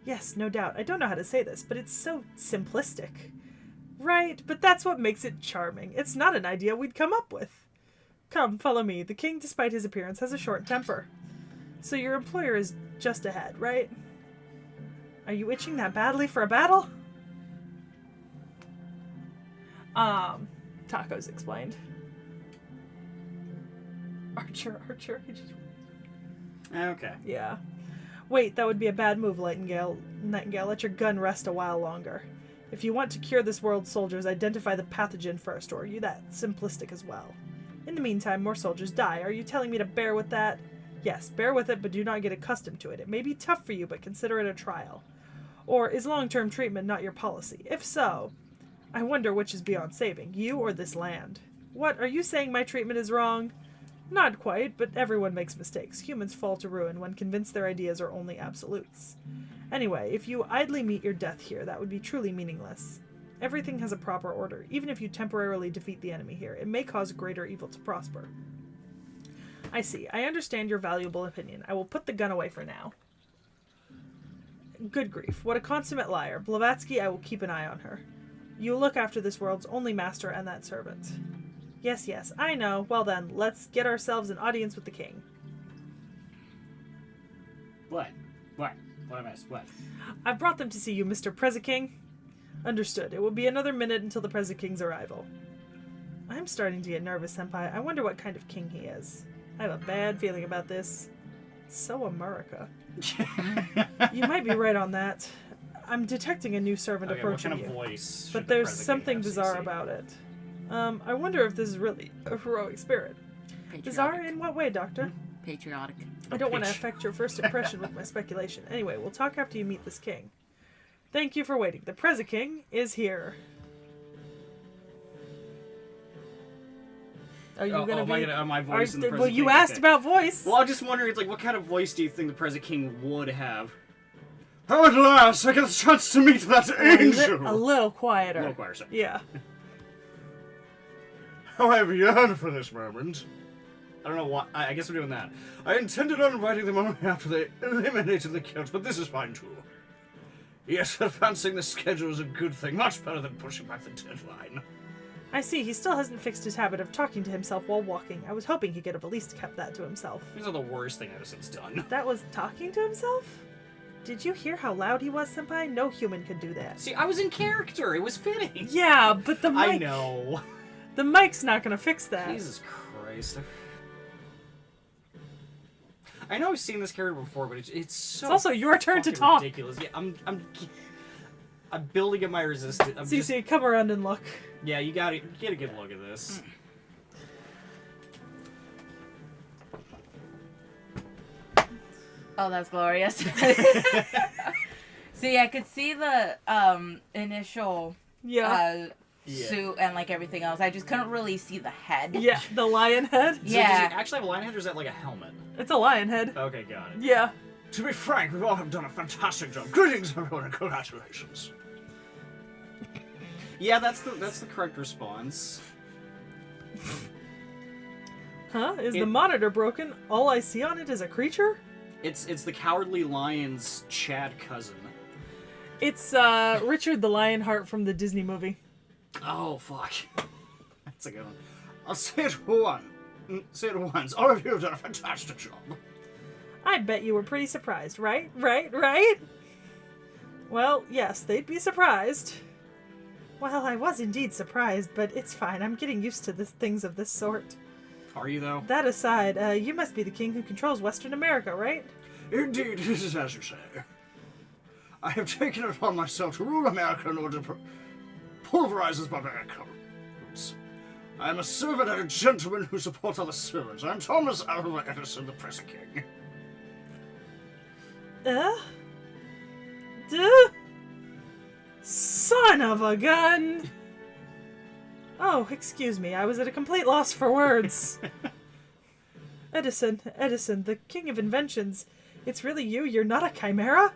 Yes, no doubt. I don't know how to say this, but it's so simplistic. Right, but that's what makes it charming. It's not an idea we'd come up with. Come, follow me. The king, despite his appearance, has a short temper. So your employer is just ahead, right? Are you itching that badly for a battle? Tacos explained. Archer. Okay. Yeah. Wait, that would be a bad move, Nightingale. Let your gun rest a while longer. If you want to cure this world's soldiers, identify the pathogen first, or are you that simplistic as well? In the meantime, more soldiers die. Are you telling me to bear with that? Yes, bear with it, but do not get accustomed to it. It may be tough for you, but consider it a trial. Or is long-term treatment not your policy? If so, I wonder which is beyond saving, you or this land. What, are you saying my treatment is wrong? Not quite, but everyone makes mistakes. Humans fall to ruin when convinced their ideas are only absolutes. Anyway, if you idly meet your death here, that would be truly meaningless. Everything has a proper order. Even if you temporarily defeat the enemy here, it may cause greater evil to prosper. I see. I understand your valuable opinion. I will put the gun away for now. Good grief. What a consummate liar. Blavatsky, I will keep an eye on her. You look after this world's only master and that servant. Yes, I know. Well then, let's get ourselves an audience with the king. What? What am I? What? I've brought them to see you, Mr. Prezi-King. Understood. It will be another minute until the Prezi-King's arrival. I'm starting to get nervous, Senpai. I wonder what kind of king he is. I have a bad feeling about this. It's so America. You might be right on that. I'm detecting a new servant Okay, approaching what kind of you. voice But should the there's Prezi-King something have, bizarre CC? about it. I wonder if this is really a heroic spirit. Bizarre Patriotic. in what way, Doctor? Patriotic. I don't want to affect your first impression with my speculation. Anyway, we'll talk after you meet this king. Thank you for waiting. The Prezi King is here. Are you gonna am be? I gonna, my voice in the well, Prezi you King? asked Okay. about voice. Well, I'm just wondering, it's like, what kind of voice do you think the Prezi King would have? Oh, at last, I get the chance to meet that angel! A little quieter. A little quieter, sorry. Yeah. How I have yearned for this moment. I don't know why. I guess I'm doing that. I intended on inviting them only after they eliminated the Celts, but this is fine too. Yes, advancing the schedule is a good thing, much better than pushing back the deadline. I see. He still hasn't fixed his habit of talking to himself while walking. I was hoping he could have at least kept that to himself. These are the worst thing Edison's done. That was talking to himself? Did you hear how loud he was, Senpai? No human could do that. See, I was in character. It was fitting. Yeah, but the mic... I know. The mic's not gonna fix that. Jesus Christ. I know I've seen this character before, but it's so. It's also your turn to fucking talk. ridiculous. Yeah, I'm building up my resistance. Cece, come around and look. Yeah, you gotta get a good look at this. Oh, that's glorious. See, I could see the initial Yeah. suit and like everything else. I just couldn't really see the head. Yeah, the lion head. So does Yeah. it actually have a line head, or is that like a helmet? It's a lion head. Okay, got it. Yeah. To be frank, we've all done a fantastic job. Greetings, everyone, and congratulations. Yeah, that's the correct response. Huh? Is the monitor broken? All I see on it is a creature? It's the Cowardly Lion's Chad cousin. It's Richard the Lionheart from the Disney movie. Oh fuck, that's a good one. I'll say it once. All of you have done a fantastic job. I bet you were pretty surprised, right? Right? Well, yes, they'd be surprised. Well, I was indeed surprised, but it's fine. I'm getting used to things of this sort. Are you though? That aside, you must be the king who controls Western America, right? Indeed, this is as you say. I have taken it upon myself to rule America in order to pulverize its barbaric roots. I am a servant and a gentleman who supports other servants. I am Thomas Alva Edison, the Prezi King. Son of a gun! Oh, excuse me, I was at a complete loss for words. Edison, the king of inventions. It's really you? You're not a chimera?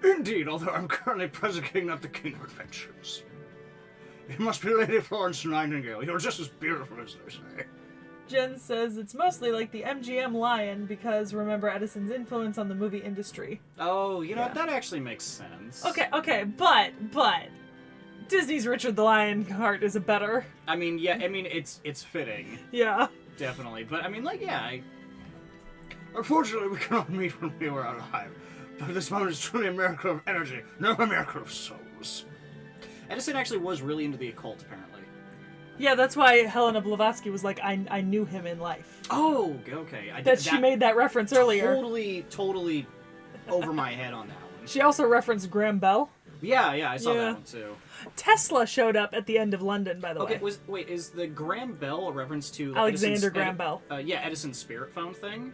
Indeed, although I'm currently Prezi King, not the King of Inventions. You must be Lady Florence Nightingale. You're just as beautiful as they say. Jen says it's mostly like the MGM lion because remember Edison's influence on the movie industry. Oh, you know, Yeah. that actually makes sense. Okay, but Disney's Richard the Lionheart is a better. I mean, yeah, it's fitting, Yeah. definitely. But I mean, like, yeah. Unfortunately, we cannot meet when we were alive. But this moment is truly a miracle of energy, no a miracle of souls. Edison actually was really into the occult, apparently. Yeah, that's why Helena Blavatsky was like, I knew him in life. Oh, okay. She made that reference earlier. Totally over my head on that one. She also referenced Graham Bell. Yeah, I saw Yeah. that one too. Tesla showed up at the end of London, by the Okay, way. is the Graham Bell a reference to the Alexander Graham Bell. Yeah, Edison's spirit phone thing?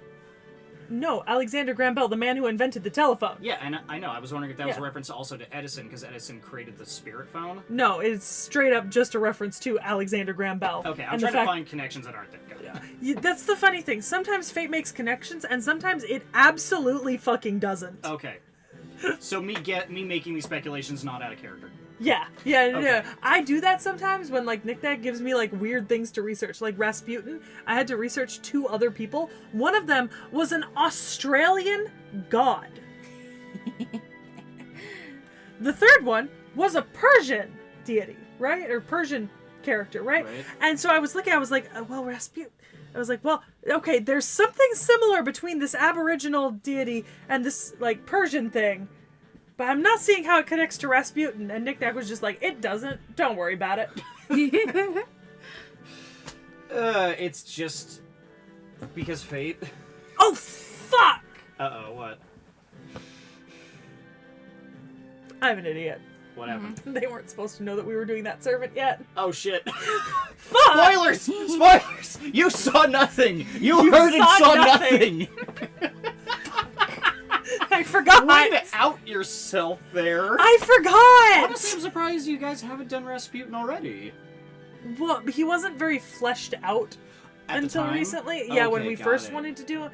No, Alexander Graham Bell, the man who invented the telephone. Yeah, and I know. I was wondering if that was a Yeah. reference also to Edison, because Edison created the spirit phone. No, it's straight up just a reference to Alexander Graham Bell. Okay, I'm and trying the fact, to find connections that aren't there. That's the funny thing. Sometimes fate makes connections, and sometimes it absolutely fucking doesn't. Okay. So me making these speculations not out of character. Yeah. Okay. I do that sometimes when, like, Nick Dad gives me, like, weird things to research. Like, Rasputin, I had to research 2 other people. One of them was an Australian god. The third one was a Persian deity, right? Or Persian character, right? And so I was looking, I was like, well, Rasputin. I was like, well, okay, there's something similar between this Aboriginal deity and this, like, Persian thing. But I'm not seeing how it connects to Rasputin. And Nick Nack was just like, it doesn't. Don't worry about it. It's just because fate. Oh, fuck! Uh-oh, what? I'm an idiot. What happened? They weren't supposed to know that we were doing that servant yet. Oh shit! Fuck! Spoilers! Spoilers! You saw nothing. You heard and saw saw nothing. nothing. I forgot. Way to out yourself there. I forgot. Honestly, I'm surprised you guys haven't done Rasputin already. Well, he wasn't very fleshed out At the until time? recently. Yeah, when Okay, we got first it. wanted to do it.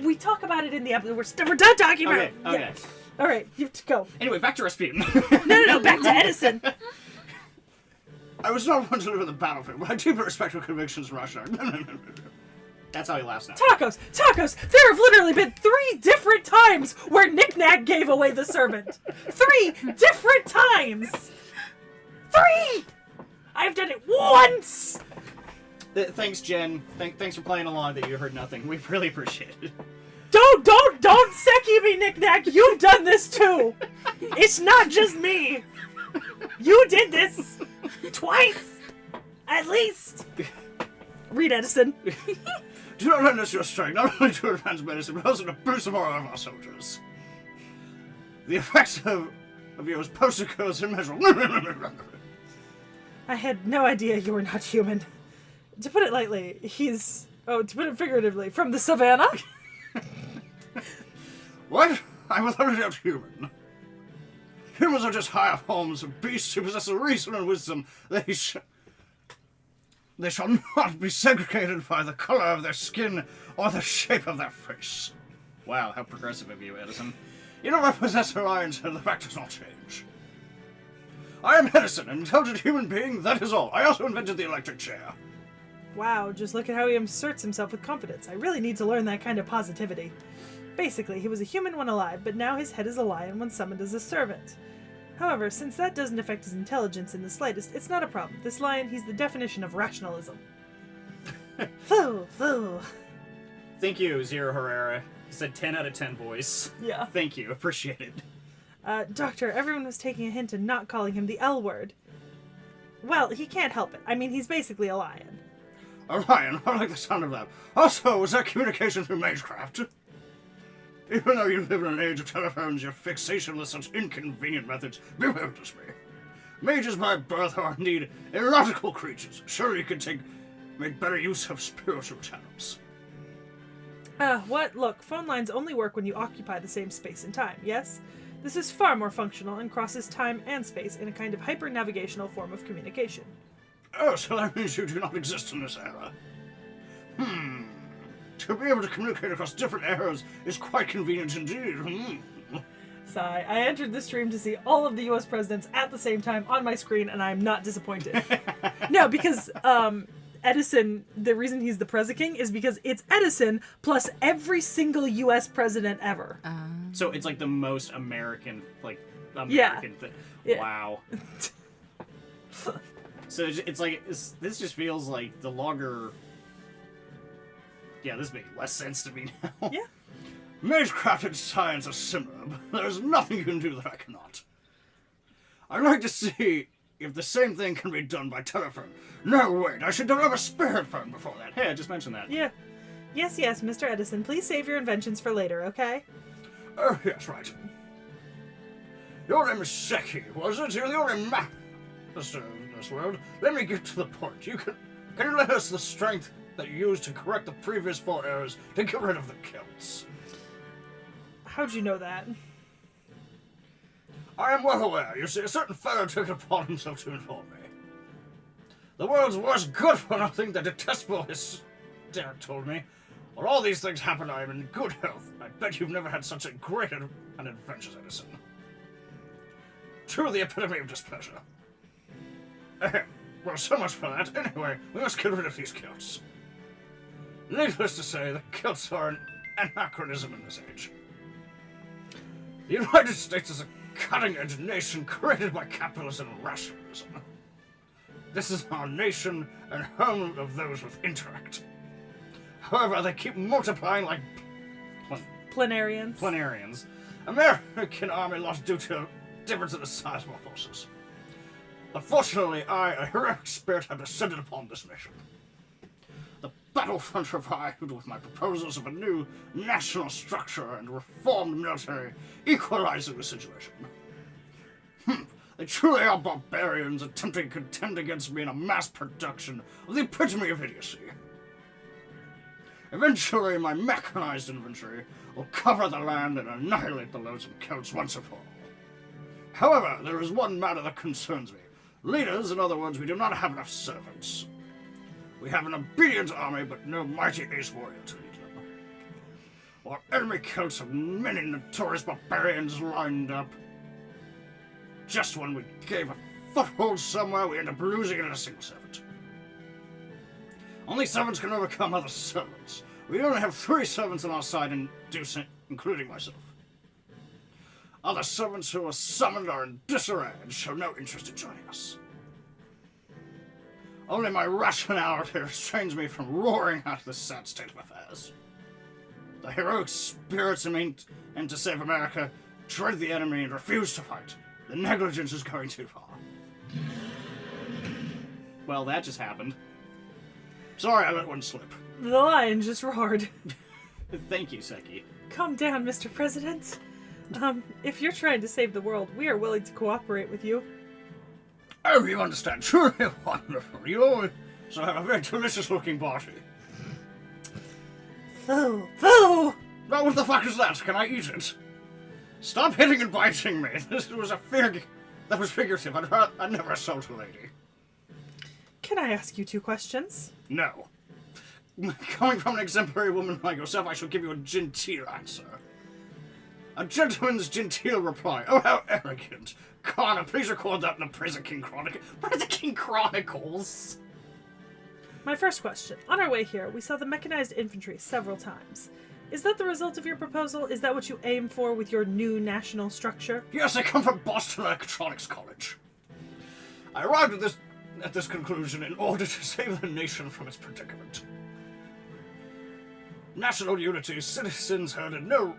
We talk about it in the episode. We're done talking about Okay, it. okay. Yeah. All right, you have to go. Anyway, back to Rasputin. No, back to Edison. I was not one to live in the battlefield, but I deeply respect your convictions, Russia. That's how he laughs now. Tacos! There have literally been 3 different times where Knick-Knack gave away the servant. 3 different times! 3! I've done it once! Thanks, Jen. Thanks for playing along that you heard nothing. We really appreciate it. Don't Seki me, Knick-Knack! You've done this too! It's not just me! You did this! Twice! At least! Read Edison. Do not lend us your strength, not only to advance medicine, but also to boost the morale of our soldiers. The effects of yours post-occur is immeasurable. I had no idea you were not human. To put it lightly, to put it figuratively, from the savannah? What? I'm without a doubt human. Humans are just higher forms of beasts who possess a reason and wisdom. They shall not be segregated by the color of their skin or the shape of their face. Wow, how progressive of you, Edison. You don't possess a lion's head, the fact does not change. I am Edison, an intelligent human being, that is all. I also invented the electric chair. Wow, just look at how he asserts himself with confidence. I really need to learn that kind of positivity. Basically, he was a human when alive, but now his head is a lion when summoned as a servant. However, since that doesn't affect his intelligence in the slightest, it's not a problem. This lion, he's the definition of rationalism. Foo. Thank you, Zero Herrera. He said 10 out of 10 voice. Yeah. Thank you, appreciate it. Doctor, everyone was taking a hint and not calling him the L word. Well, he can't help it. I mean, he's basically a lion. A lion, I like the sound of that. Also, was that communication through magecraft? Even though you live in an age of telephones, your fixation with such inconvenient methods bewilders me. Mages by birth are indeed illogical creatures. Surely you could make better use of spiritual channels. What? Look, phone lines only work when you occupy the same space and time, yes? This is far more functional and crosses time and space in a kind of hyper-navigational form of communication. Oh, so that means you do not exist in this era. To be able to communicate across different eras is quite convenient indeed. Sigh. I entered the stream to see all of the US presidents at the same time on my screen, and I'm not disappointed. No, because, Edison, the reason he's the Prezi King is because it's Edison plus every single US president ever. So it's like the most American thing. Yeah. Wow. So it's like, this just feels like the longer... Yeah, this makes less sense to me now. Yeah. Magecraft and science are similar, but there's nothing you can do that I cannot. I'd like to see if the same thing can be done by telephone. No, wait, I should develop a spirit phone before that. Hey, I just mentioned that. Yeah. Yes, Mr. Edison, please save your inventions for later, okay? Oh, yes, right. Your name is Seki, was it? You're the only master in this world. Let me get to the point. Can you let us the strength that you used to correct the previous 4 errors to get rid of the Celts? How'd you know that? I am well aware. You see, a certain fellow took it upon himself to inform me. The world's worst good for nothing, the detestable hysteric told me. While all these things happen, I am in good health. I bet you've never had such a great an adventure, Edison. True, the epitome of displeasure. Well, so much for that. Anyway, we must get rid of these Celts. Needless to say, the Celts are an anachronism in this age. The United States is a cutting-edge nation created by capitalism and rationalism. This is our nation and home of those with intellect. However, they keep multiplying like Planarians. American army lost due to a difference in the size of our forces. Unfortunately, I, a heroic spirit, have descended upon this mission. The battlefront revived with my proposals of a new national structure and reformed military, equalizing the situation. They truly are barbarians attempting to contend against me in a mass production of the epitome of idiocy. Eventually, my mechanized infantry will cover the land and annihilate the loathsome Celts once and for all. However, there is one matter that concerns me. Leaders, in other words, we do not have enough servants. We have an obedient army, but no mighty ace warrior to lead them. Our enemy Celts have many notorious barbarians lined up. Just when we gave a foothold somewhere, we end up losing it in a single servant. Only servants can overcome other servants. We only have 3 servants on our side, including myself. Other servants who are summoned are in disarray and show no interest in joining us. Only my rationality restrains me from roaring out this sad state of affairs. The heroic spirits in to save America dread the enemy and refuse to fight. The negligence is going too far. Well, that just happened. Sorry, I let one slip. The lion just roared. Thank you, Seki. Calm down, Mr. President. If you're trying to save the world, we are willing to cooperate with you. Oh, you understand. Truly wonderful. You always have a very delicious-looking party. Foo! Foo! Now, what the fuck is that? Can I eat it? Stop hitting and biting me. This was that was figurative. I'd never assault a lady. Can I ask you 2 questions? No. Coming from an exemplary woman like yourself, I shall give you a genteel answer. A gentleman's genteel reply. Oh, how arrogant. Connor, please record that in the Prison King Chronicles. My first question. On our way here, we saw the mechanized infantry several times. Is that the result of your proposal? Is that what you aim for with your new national structure? Yes, I come from Boston Electronics College. I arrived at this conclusion in order to save the nation from its predicament. National unity, citizens heard no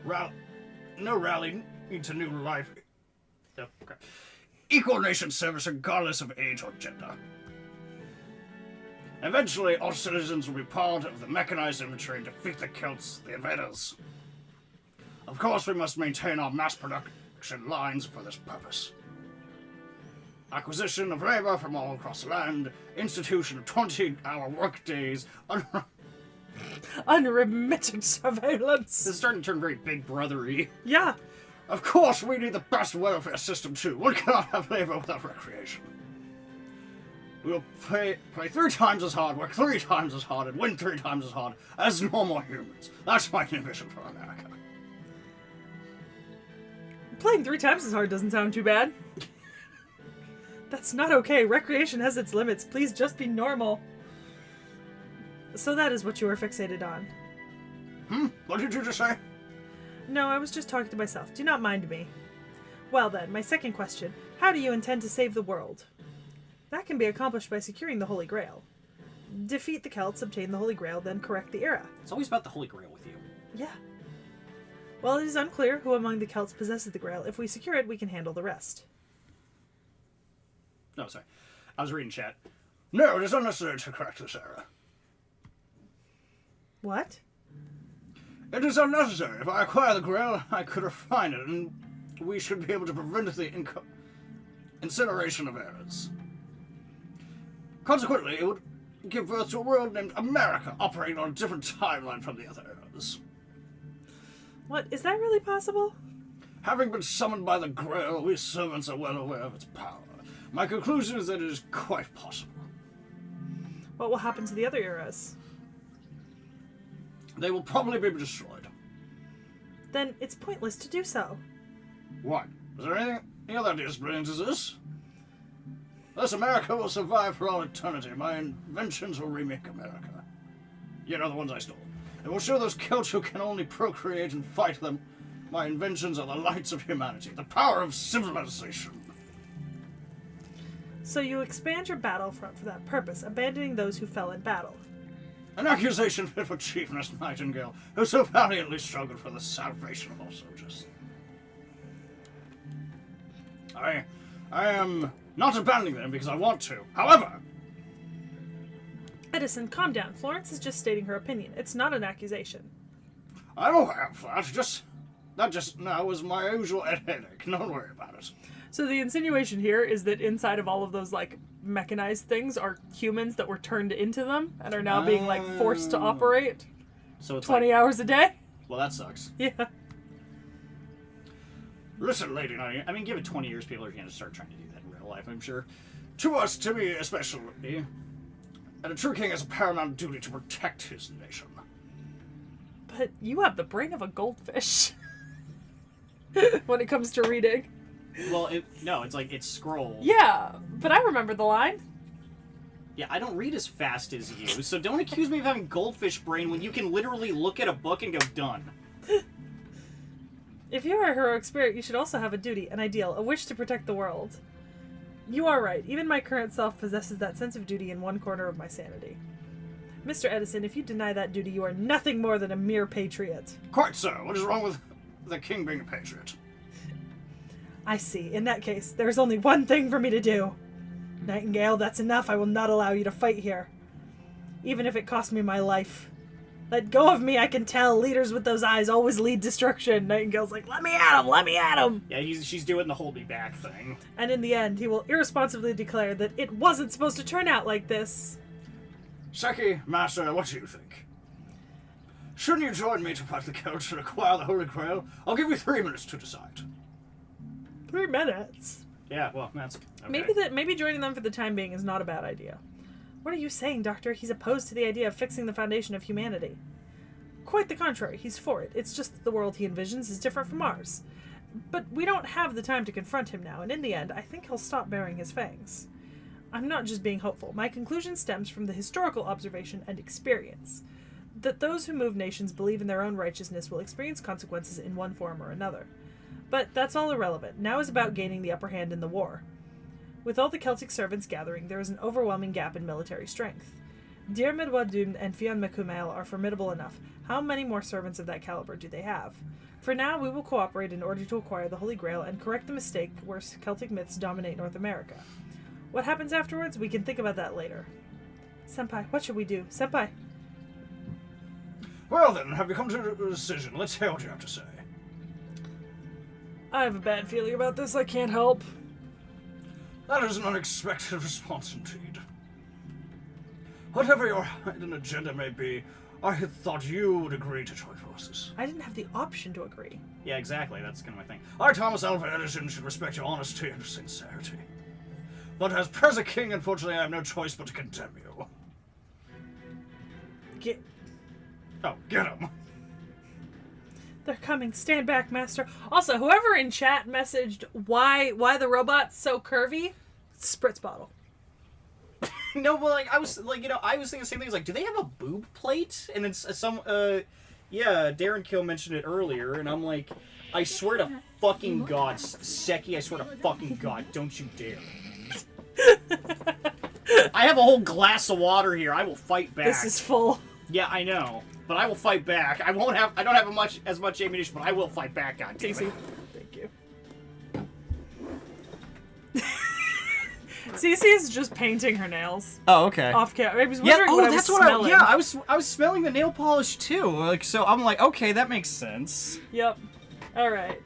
rally into new life. Oh, okay. Equal nation service regardless of age or gender. Eventually, all citizens will be part of the mechanized infantry and defeat the Celts, the invaders. Of course, we must maintain our mass production lines for this purpose. Acquisition of labor from all across the land, institution of 20-hour workdays, Unremitted surveillance! It's starting to turn very Big Brother-y. Yeah. Of course, we need the best welfare system too. One cannot have labor without recreation. We'll play 3 times as hard, work 3 times as hard, and win 3 times as hard as normal humans. That's my new vision for America. Playing 3 times as hard doesn't sound too bad. That's not okay. Recreation has its limits. Please just be normal. So that is what you were fixated on. What did you just say? No, I was just talking to myself. Do not mind me. Well then, my second question. How do you intend to save the world? That can be accomplished by securing the Holy Grail. Defeat the Celts, obtain the Holy Grail, then correct the era. It's always about the Holy Grail with you. Yeah. While it is unclear who among the Celts possesses the Grail, if we secure it, we can handle the rest. No, sorry. I was reading chat. No, it is unnecessary to correct this error. What? It is unnecessary. If I acquire the Grail, I could refine it, and we should be able to prevent the incineration of errors. Consequently, it would give birth to a world named America, operating on a different timeline from the other eras. What? Is that really possible? Having been summoned by the Grail, we servants are well aware of its power. My conclusion is that it is quite possible. What will happen to the other eras? They will probably be destroyed. Then it's pointless to do so. What? Is there any other ideas brilliant as this? Thus America will survive for all eternity. My inventions will remake America. You know, the ones I stole. It will show those Celts who can only procreate and fight them. My inventions are the lights of humanity, the power of civilization. So you expand your battlefront for that purpose, abandoning those who fell in battle. An accusation fit for Chief Nurse Nightingale, who so valiantly struggled for the salvation of all soldiers. I am not abandoning them because I want to. However... Edison, calm down. Florence is just stating her opinion. It's not an accusation. I'm aware of that. That just now was my usual headache. Don't worry about it. So the insinuation here is that inside of all of those, like, mechanized things are humans that were turned into them and are now being, like, forced to operate So it's 20 like, hours a day. well, that sucks. Yeah. Listen, lady, I mean, give it 20 years, people are going to start trying to do that in real life, I'm sure. To us, to me especially, and a true king has a paramount duty to protect his nation. But you have the brain of a goldfish when it comes to reading. Well, it's like, it's scroll. Yeah, but I remember the line. Yeah, I don't read as fast as you, so don't accuse me of having goldfish brain when you can literally look at a book and go, done. If you are a heroic spirit, you should also have a duty, an ideal, a wish to protect the world. You are right. Even my current self possesses that sense of duty in one corner of my sanity. Mr. Edison, if you deny that duty, you are nothing more than a mere patriot. Quite so. What is wrong with the king being a patriot? I see. In that case, there is only one thing for me to do. Nightingale, that's enough. I will not allow you to fight here. Even if it costs me my life. Let go of me, I can tell. Leaders with those eyes always lead destruction. Nightingale's like, let me at him, let me at him. Yeah, she's doing the hold me back thing. And in the end, he will irresponsibly declare that it wasn't supposed to turn out like this. Seki, Master, what do you think? Shouldn't you join me to fight the Celts and acquire the Holy Grail? I'll give you 3 minutes to decide. 3 minutes. Yeah, well, that's okay. Maybe joining them for the time being is not a bad idea. What are you saying, Doctor? He's opposed to the idea of fixing the foundation of humanity. Quite the contrary, he's for it. It's just that the world he envisions is different from ours. But we don't have the time to confront him now, and in the end, I think he'll stop bearing his fangs. I'm not just being hopeful. My conclusion stems from the historical observation and experience. That those who move nations believe in their own righteousness will experience consequences in one form or another. But that's all irrelevant. Now is about gaining the upper hand in the war. With all the Celtic servants gathering, there is an overwhelming gap in military strength. Dir Medwadum and Fionn McCumail are formidable enough. How many more servants of that caliber do they have? For now, we will cooperate in order to acquire the Holy Grail and correct the mistake where Celtic myths dominate North America. What happens afterwards, we can think about that later. Senpai, what should we do? Senpai! Well then, have you come to a decision? Let's hear what you have to say. I have a bad feeling about this, I can't help. That is an unexpected response indeed. Whatever your hidden agenda may be, I had thought you would agree to join forces. I didn't have the option to agree. Yeah, exactly. That's kind of my thing. I, Thomas Alva Edison, should respect your honesty and sincerity. But as present king, unfortunately, I have no choice but to condemn you. Get... Oh, get him. They're coming. Stand back, Master. Also, whoever in chat messaged why the robot's so curvy, spritz bottle. No, but like I was thinking the same thing. Like, do they have a boob plate? And then yeah, Darren Kill mentioned it earlier, and I'm like, I swear to fucking God, Seki, I swear to fucking God, don't you dare. I have a whole glass of water here. I will fight back. This is full. Yeah, I know, but I will fight back. I don't have as much ammunition, but I will fight back. God damn it. Thank you. Cece is just painting her nails. Oh, okay. Off camera. I was wondering what I was smelling. I was smelling the nail polish too. Like, so I'm like, okay, that makes sense. Yep. All right.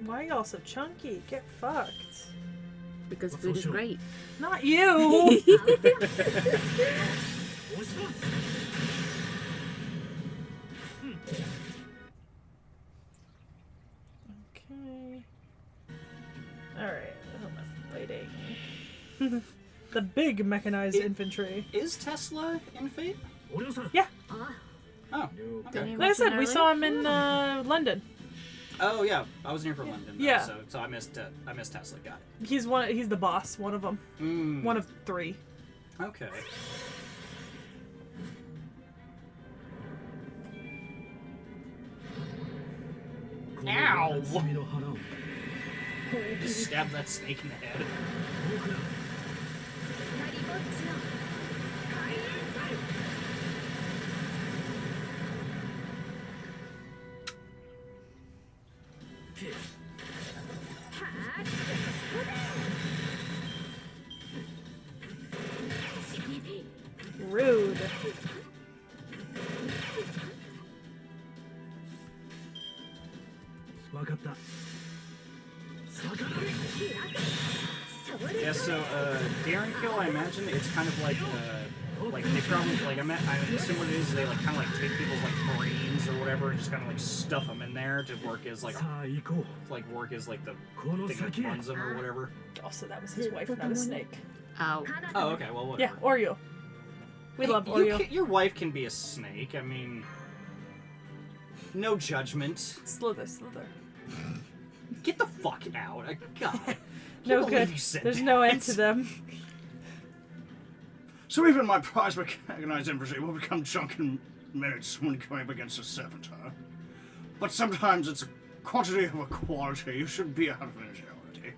Why are y'all so chunky? Get fucked. Because food is great. Not you! Okay. Alright, who am I fighting? The big mechanized infantry. Is Tesla in Fate? Yeah. Oh, okay. Like I said, we saw him in London. Oh yeah, I wasn't here for London. Though, Yeah. So I missed Tesla. Got it. He's the boss, one of them. Mm. One of 3. Okay. Ow! Just stab that snake in the head. Yeah, so Darren Kill, I imagine it's kind of like they probably I'm assuming what it is. They like kind of like take people's like brains or whatever and just kind of like stuff them in there to work as like work as like the thing that runs them or whatever. Also, that was his wife, not a snake. Ow. Oh, okay, well whatever. Yeah, Oreo. We love Oreo. Your wife can be a snake. I mean, no judgment. Slither. Get the fuck out! God. No good. There's no end to them. So even my prize mechanized infantry will become junk in minutes when going up against a servitor. But sometimes it's a quantity of a quality. You should be out of agility.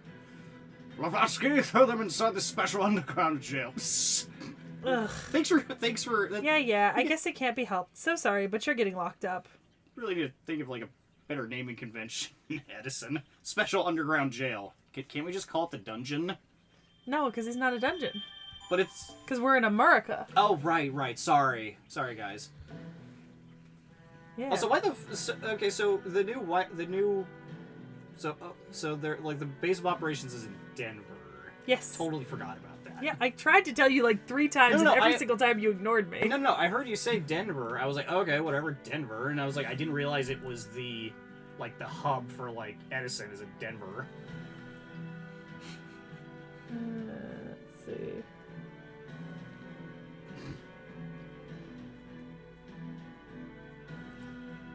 Blavatsky, throw them inside the special underground jail. Ugh. Thanks for. Yeah. I guess it can't be helped. So sorry, but you're getting locked up. Really need to think of like a better naming convention, Edison. Special underground jail. Can't we just call it the dungeon? No, because it's not a dungeon. But it's... Because we're in America. Oh, right. Sorry, guys. Yeah. Also, why the... okay, so the new... So they're, like, the base of operations is in Denver. Yes. Totally forgot about that. Yeah, I tried to tell you like 3 times, and every single time you ignored me. No, I heard you say Denver. I was like, okay, whatever, Denver. And I was like, I didn't realize it was the hub for, like, Edison is in Denver. Let's see.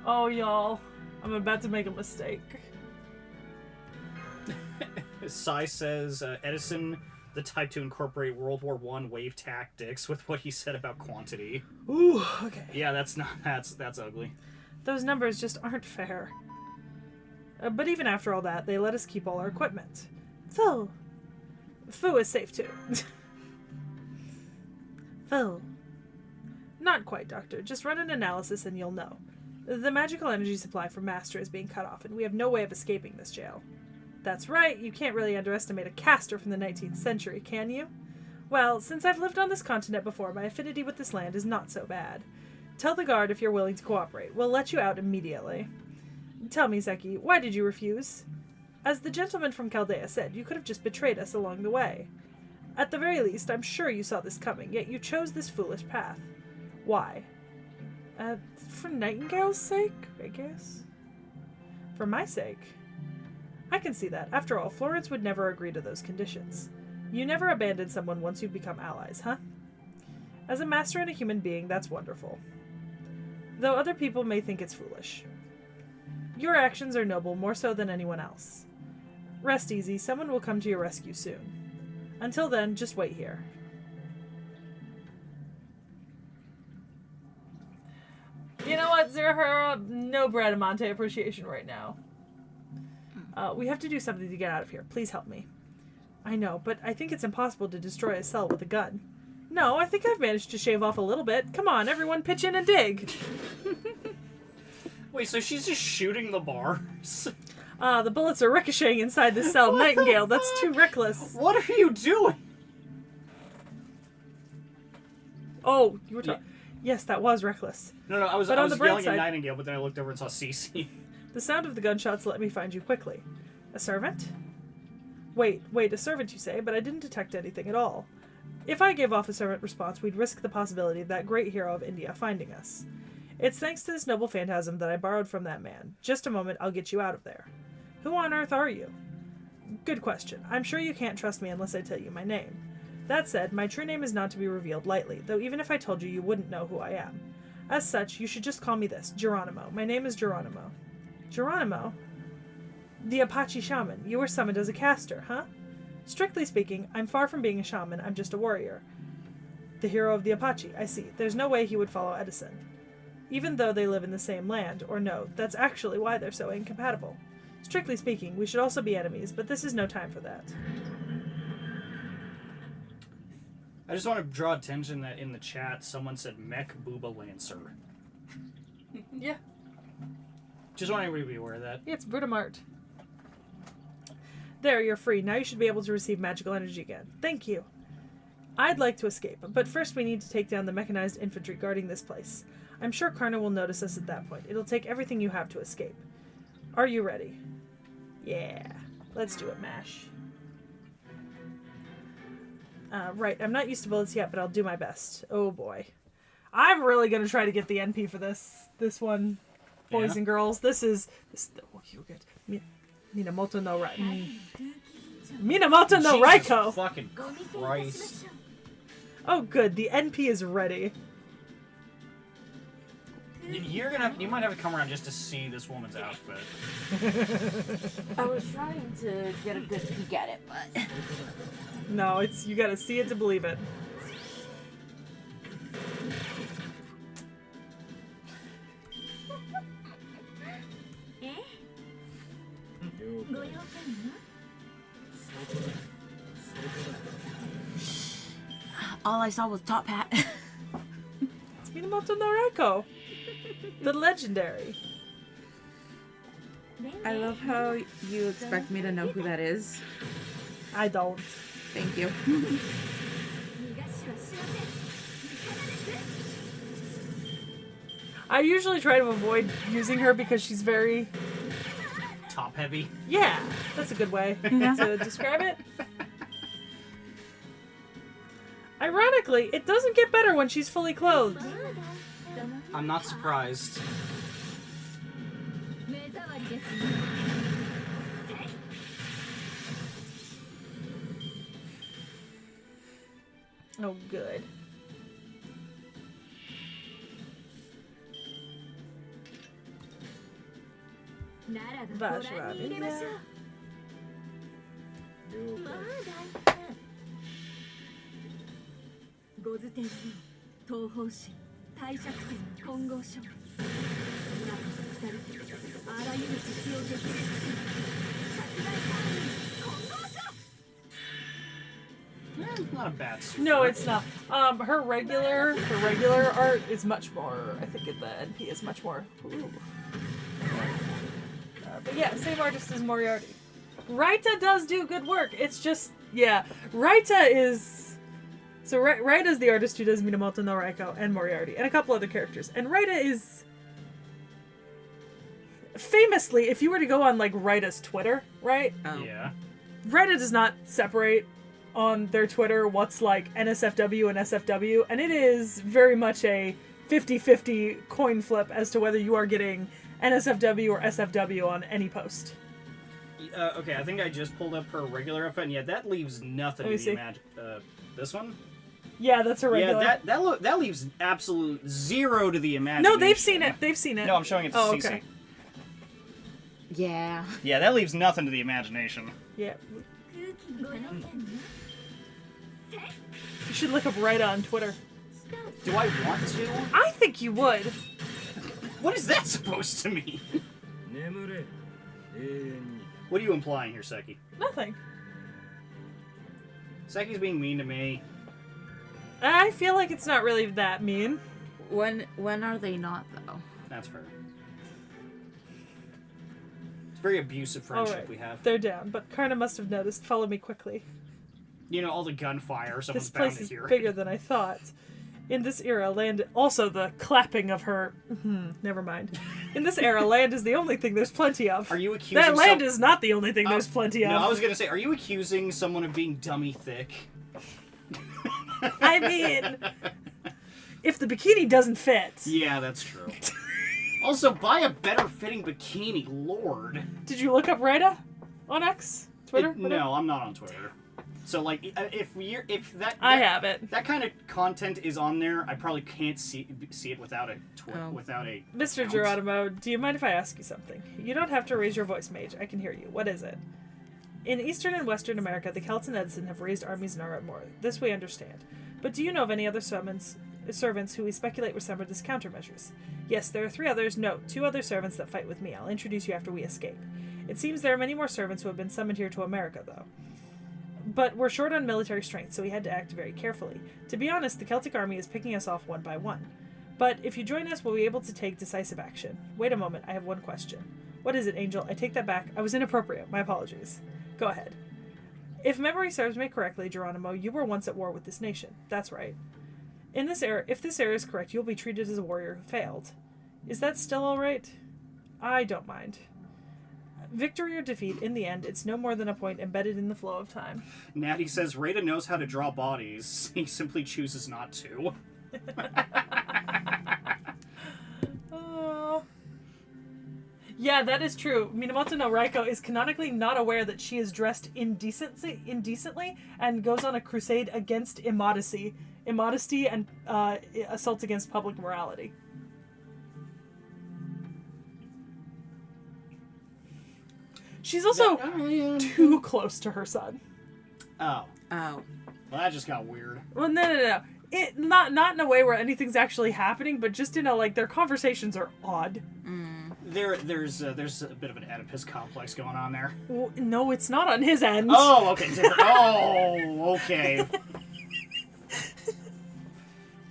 Oh, y'all. I'm about to make a mistake. Sai says, Edison, the type to incorporate World War I wave tactics with what he said about quantity. Ooh, okay. Yeah, that's ugly. Those numbers just aren't fair. But even after all that, they let us keep all our equipment. Phil. Fu is safe too. Phil. Not quite, Doctor. Just run an analysis and you'll know. The magical energy supply from Master is being cut off, and we have no way of escaping this jail. That's right, you can't really underestimate a caster from the 19th century, can you? Well, since I've lived on this continent before, my affinity with this land is not so bad. Tell the guard if you're willing to cooperate. We'll let you out immediately. Tell me, Zeki, why did you refuse? As the gentleman from Chaldea said, you could have just betrayed us along the way. At the very least, I'm sure you saw this coming, yet you chose this foolish path. Why? For Nightingale's sake, I guess? For my sake? I can see that. After all, Florence would never agree to those conditions. You never abandon someone once you've become allies, huh? As a master and a human being, that's wonderful. Though other people may think it's foolish. Your actions are noble, more so than anyone else. Rest easy, someone will come to your rescue soon. Until then, just wait here. You know what, Zerahara? No Bradamante appreciation right now. We have to do something to get out of here. Please help me. I know, but I think it's impossible to destroy a cell with a gun. No, I think I've managed to shave off a little bit. Come on, everyone pitch in and dig. Wait, so she's just shooting the bars? The bullets are ricocheting inside the cell. Nightingale, that's too reckless. What are you doing? Oh, you were talking... Yes, that was reckless. No, I was yelling at Nightingale, but then I looked over and saw Cece. The sound of the gunshots let me find you quickly. A servant? Wait, a servant you say, but I didn't detect anything at all. If I gave off a servant response, we'd risk the possibility of that great hero of India finding us. It's thanks to this noble phantasm that I borrowed from that man. Just a moment, I'll get you out of there. Who on earth are you? Good question. I'm sure you can't trust me unless I tell you my name. That said, my true name is not to be revealed lightly, though even if I told you, you wouldn't know who I am. As such, you should just call me this, Geronimo. My name is Geronimo. Geronimo? The Apache shaman. You were summoned as a caster, huh? Strictly speaking, I'm far from being a shaman, I'm just a warrior. The hero of the Apache, I see. There's no way he would follow Edison. Even though they live in the same land, or no, that's actually why they're so incompatible. Strictly speaking, we should also be enemies, but this is no time for that. I just want to draw attention that in the chat, someone said Mech Booba Lancer. Yeah. Just want everybody to be aware of that. Yeah, it's Brudamart. There, you're free. Now you should be able to receive magical energy again. Thank you. I'd like to escape, but first we need to take down the mechanized infantry guarding this place. I'm sure Karna will notice us at that point. It'll take everything you have to escape. Are you ready? Yeah. Let's do it, MASH. Right, I'm not used to bullets yet, but I'll do my best. Oh boy. I'm really gonna try to get the NP for this one, boys Yeah. and girls. This oh, you get Minamoto no Minamoto no Jesus Raiko. fucking Christ. Oh good, the NP is ready. You might have to come around just to see this woman's outfit. I was trying to get a good peek at it, but No, you gotta see it to believe it. all I saw was top hat. It's Minamoto no Raiko. The legendary. I love how you expect me to know who that is. I don't. Thank you. I usually try to avoid using her because she's very... Top heavy. Yeah, that's a good way to describe it. Ironically, it doesn't get better when she's fully clothed. I'm not surprised. Oh, good. That's right in there. ゴズ天東方神帝釈天混合書なんと二人あらゆる敵を撃滅する殺害隊員混合書 Not a bad suit. No, it's not. Her regular art is much more. I think the NP is much more. Ooh. But yeah, same artist as Moriarty. Raita does do good work. It's just Raita is. So Raita is the artist who does Minamoto no Raiko and Moriarty and a couple other characters. And Raita is famously, if you were to go on like Raita's Twitter, right? Oh. Yeah. Raita does not separate on their Twitter what's like NSFW and SFW, and it is very much a 50-50 coin flip as to whether you are getting NSFW or SFW on any post. Okay, I think I just pulled up her regular outfit, and yeah, that leaves nothing Let me to see. the imagine. This one? Yeah, that's a regular. Yeah, that leaves absolute zero to the imagination. No, they've seen it. They've seen it. No, I'm showing it to Oh, CC. okay. Yeah. Yeah, that leaves nothing to the imagination. Yeah. You should look up Raita on Twitter. Do I want to? I think you would. What is that supposed to mean? 眠れ永遠に What are you implying here, Seki? Nothing. Seki's being mean to me. I feel like it's not really that mean. When are they not though? That's fair. It's a very abusive friendship Alright, we have. they're down, but Karna must have noticed. Follow me quickly. You know, all the gunfire, someone's This bound place to is hear it. bigger than I thought. In this era, land... Also, the clapping of her... never mind. In this era, land is the only thing there's plenty of. Are you accusing That land is not the only thing there's plenty of. No, I was gonna say, are you accusing someone of being dummy thick? I mean... If the bikini doesn't fit... Yeah, that's true. Also, buy a better fitting bikini, Lord. Did you look up Raita on X? Twitter? No, I'm not on Twitter. So, like, if that I have it. that kind of content is on there, I probably can't see it without a Oh. without a Mr. account. Geronimo, do you mind if I ask you something? You don't have to raise your voice, Mage. I can hear you. What is it? In Eastern and Western America, the Celts and Edson have raised armies in our more. This we understand. But do you know of any other servants who we speculate were summoned as countermeasures? Yes, there are 3 others. No, 2 other servants that fight with me. I'll introduce you after we escape. It seems there are many more servants who have been summoned here to America, though. But we're short on military strength, so we had to act very carefully. To be honest, the Celtic army is picking us off one by one. But if you join us, we'll be able to take decisive action. Wait a moment, I have one question. What is it, Angel? I take that back. I was inappropriate. My apologies. Go ahead. If memory serves me correctly, Geronimo, you were once at war with this nation. That's right. If this error is correct, you'll be treated as a warrior who failed. Is that still all right? I don't mind. Victory or defeat, in the end, it's no more than a point embedded in the flow of time. Natty says Rada knows how to draw bodies. He simply chooses not to. Oh. Yeah, that is true. Minamoto no Raiko is canonically not aware that she is dressed indecently and goes on a crusade against immodesty and assaults against public morality. She's also too close to her son. Oh. Oh. Well, that just got weird. Well, no. Not in a way where anything's actually happening, but just in a, like, their conversations are odd. There's a bit of an Oedipus complex going on there. Well, no, it's not on his end. Oh, okay, different. Oh, okay.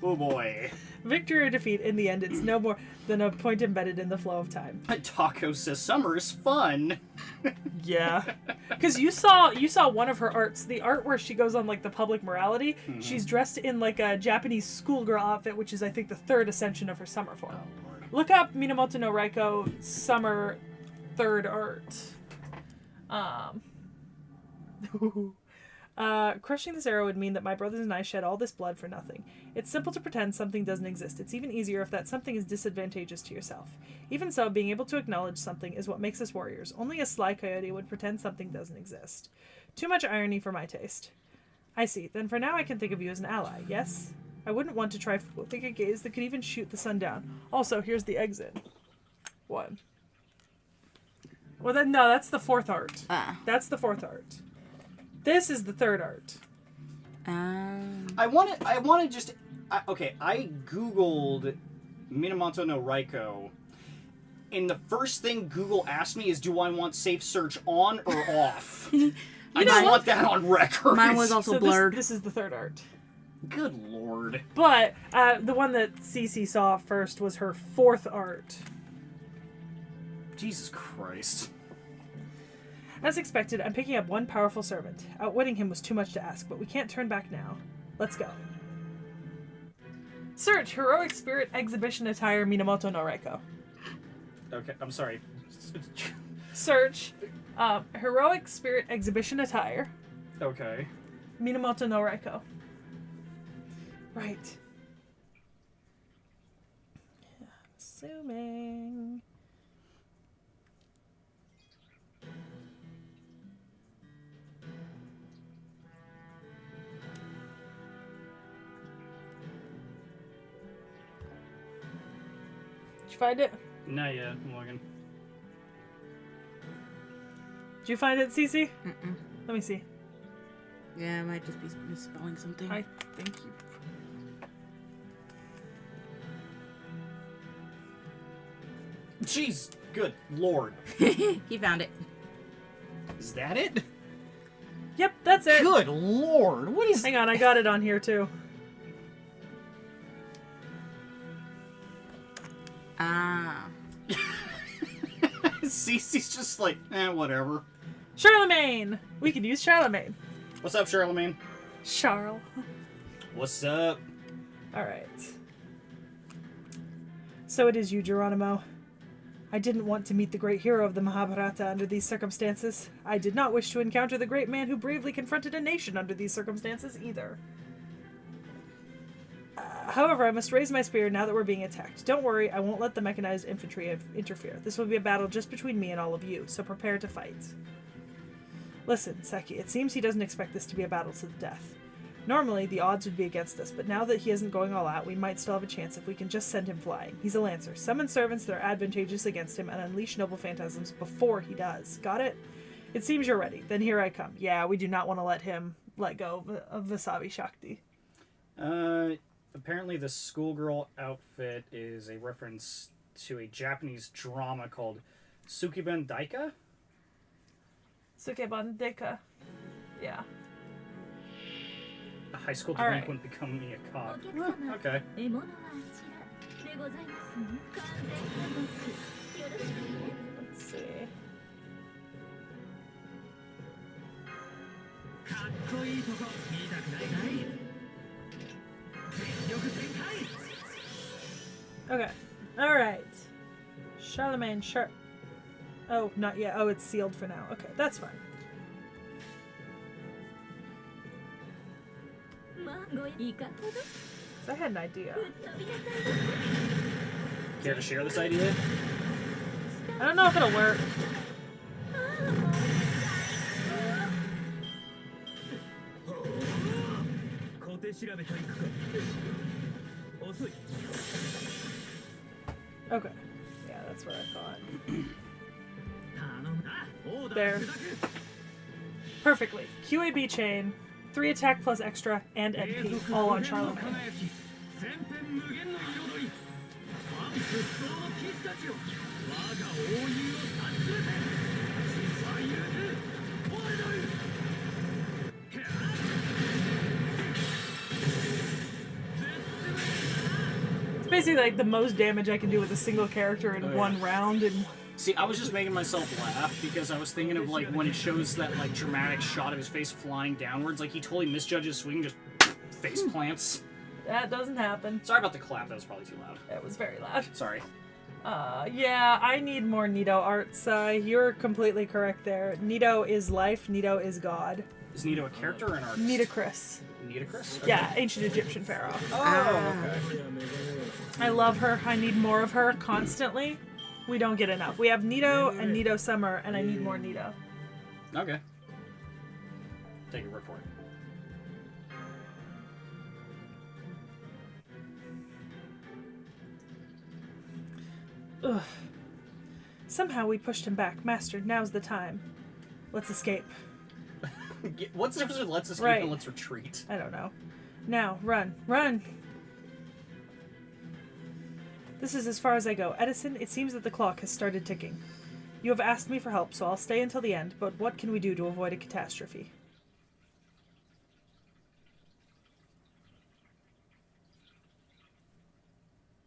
Oh boy. Victory or defeat, in the end, it's no more than a point embedded in the flow of time. Taco says summer is fun. Yeah. Because you saw one of her arts, the art where she goes on, like, the public morality. Mm-hmm. She's dressed in, like, a Japanese schoolgirl outfit, which is, I think, the third ascension of her summer form. Oh, Lord. Look up Minamoto no Raiko summer third art. Crushing this arrow would mean that my brothers and I shed all this blood for nothing. It's simple to pretend something doesn't exist. It's even easier if that something is disadvantageous to yourself. Even so, being able to acknowledge something is what makes us warriors. Only a sly coyote would pretend something doesn't exist. Too much irony for my taste. I see. Then for now I can think of you as an ally, yes? I wouldn't want to try think a gaze that could even shoot the sun down. Also, here's the exit. What? Well, then, no, that's the fourth art. That's the fourth art. This is the third art. I want to just... okay, I googled Minamoto no Raiko, and the first thing Google asked me is, do I want safe search on or off? I just want that on record. Mine was also blurred. This is the third art. Good lord. But the one that Cece saw first was her fourth art. Jesus Christ. As expected, I'm picking up one powerful servant. Outwitting him was too much to ask, but we can't turn back now. Let's go. Search Heroic Spirit Exhibition Attire Minamoto no Raiko. Okay, I'm sorry. Search Heroic Spirit Exhibition Attire Okay. Minamoto no Raiko. Right. Assuming... Did you find it? Not yet. I'm looking. Did you find it, Cece? Mm-mm. Let me see. Yeah, I might just be misspelling something. I think you... Jeez, good lord. He found it. Is that it? Yep, that's it. Good lord. What is... Hang on, I got it on here too. Cece's just like, whatever. Charlemagne! We could use Charlemagne. What's up, Charlemagne? Charles. What's up? Alright. So it is you, Geronimo. I didn't want to meet the great hero of the Mahabharata under these circumstances. I did not wish to encounter the great man who bravely confronted a nation under these circumstances either. However, I must raise my spear now that we're being attacked. Don't worry, I won't let the mechanized infantry interfere. This will be a battle just between me and all of you, so prepare to fight. Listen, Seki, it seems he doesn't expect this to be a battle to the death. Normally, the odds would be against us, but now that he isn't going all out, we might still have a chance if we can just send him flying. He's a lancer. Summon servants that are advantageous against him and unleash noble phantasms before he does. Got it? It seems you're ready. Then here I come. Yeah, we do not want to let him let go of Vasavi Shakti. Apparently the schoolgirl outfit is a reference to a Japanese drama called Sukiban Daika? Sukeban Deka. Yeah. A high school All right. delinquent becoming a cop. お客様 Okay. 獲物はあちらでございますね完全反復よろしくね Let's see. かっこいいとこ見たくないかい全力全開 Okay. Alright. Charlemagne, Oh, not yet. Oh, it's sealed for now. Okay, that's fine. まあごいいかほど So I had an idea. 飛びなさい Care to share this idea? I don't know if it'll work. 小手調べ隊行くか。遅い。 Okay. Yeah, that's what I thought. 頼むな。オーダ There. ー砕く。 Perfectly. QAB chain, 3 attack plus extra, and NP, all on Charlemagne. 千変無限の彩り。万物不動の騎士たちよ。我が王友を助けて。失敗許す。俺の言う。 It's basically like the most damage I can do with a single character in one round, and See, I was just making myself laugh because I was thinking of like when it shows that like dramatic shot of his face flying downwards, like he totally misjudges swing, just face plants. that doesn't happen. Sorry about the clap, that was probably too loud. That was very loud. Sorry. Yeah, I need more Nito art, Sai. You're completely correct there. Nito is life, Nito is God. Is Nito a character or an artist? Nitocris. Nitocris? Okay. Yeah, ancient Egyptian pharaoh. Oh, okay. I love her. I need more of her constantly. We don't get enough. We have Nito and Nito Summer, and I need more Nito. Okay. Take your word for it. Ugh. Somehow we pushed him back. Master, now's the time. Let's escape. What's the difference with let's escape Right. and let's retreat? I don't know. Now, run. Run! This is as far as I go. Edison, it seems that the clock has started ticking. You have asked me for help, so I'll stay until the end, but what can we do to avoid a catastrophe?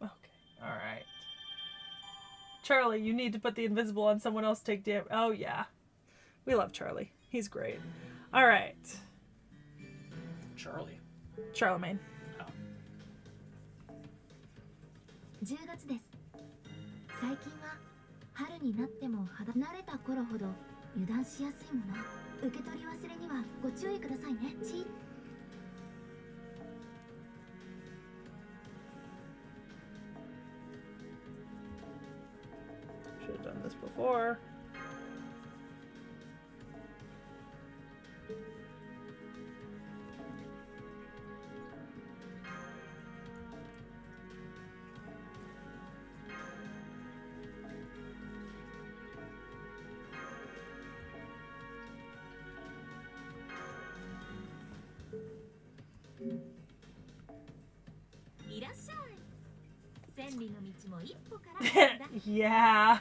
Okay, alright. Charlie, you need to put the invisible on someone else, take damage. Oh, yeah. We love Charlie. He's great. Alright. Charlie. Charlemagne. 10月です最近は春になっても肌慣れた頃ほど油断しやすいもの受け取り忘れにはご注意くださいねチ Should have done this before. Yeah.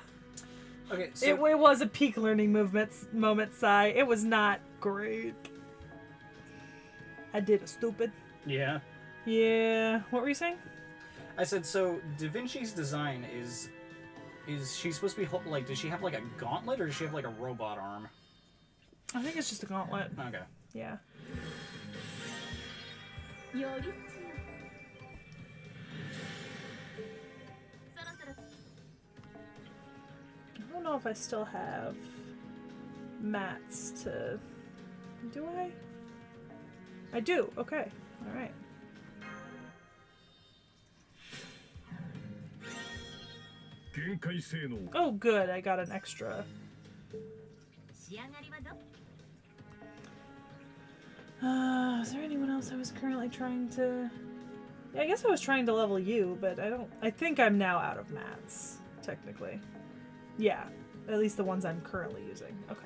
Okay, so It was a peak learning moment, Sai. It was not great. I did a stupid. yeah. Yeah. What were you saying? I said so. Da Vinci's design is she supposed to be like? Does she have like a gauntlet or does she have like a robot arm? I think it's just a gauntlet. Okay. Yeah. より強くそろそろ I don't know if I still have mats to. Do I? I do. Okay. All right. Oh, good. I got an extra. 仕上がりはど Is there anyone else I was currently trying to... Yeah, I guess I was trying to level you, but I think I'm now out of mats, technically. Yeah, at least the ones I'm currently using. Okay.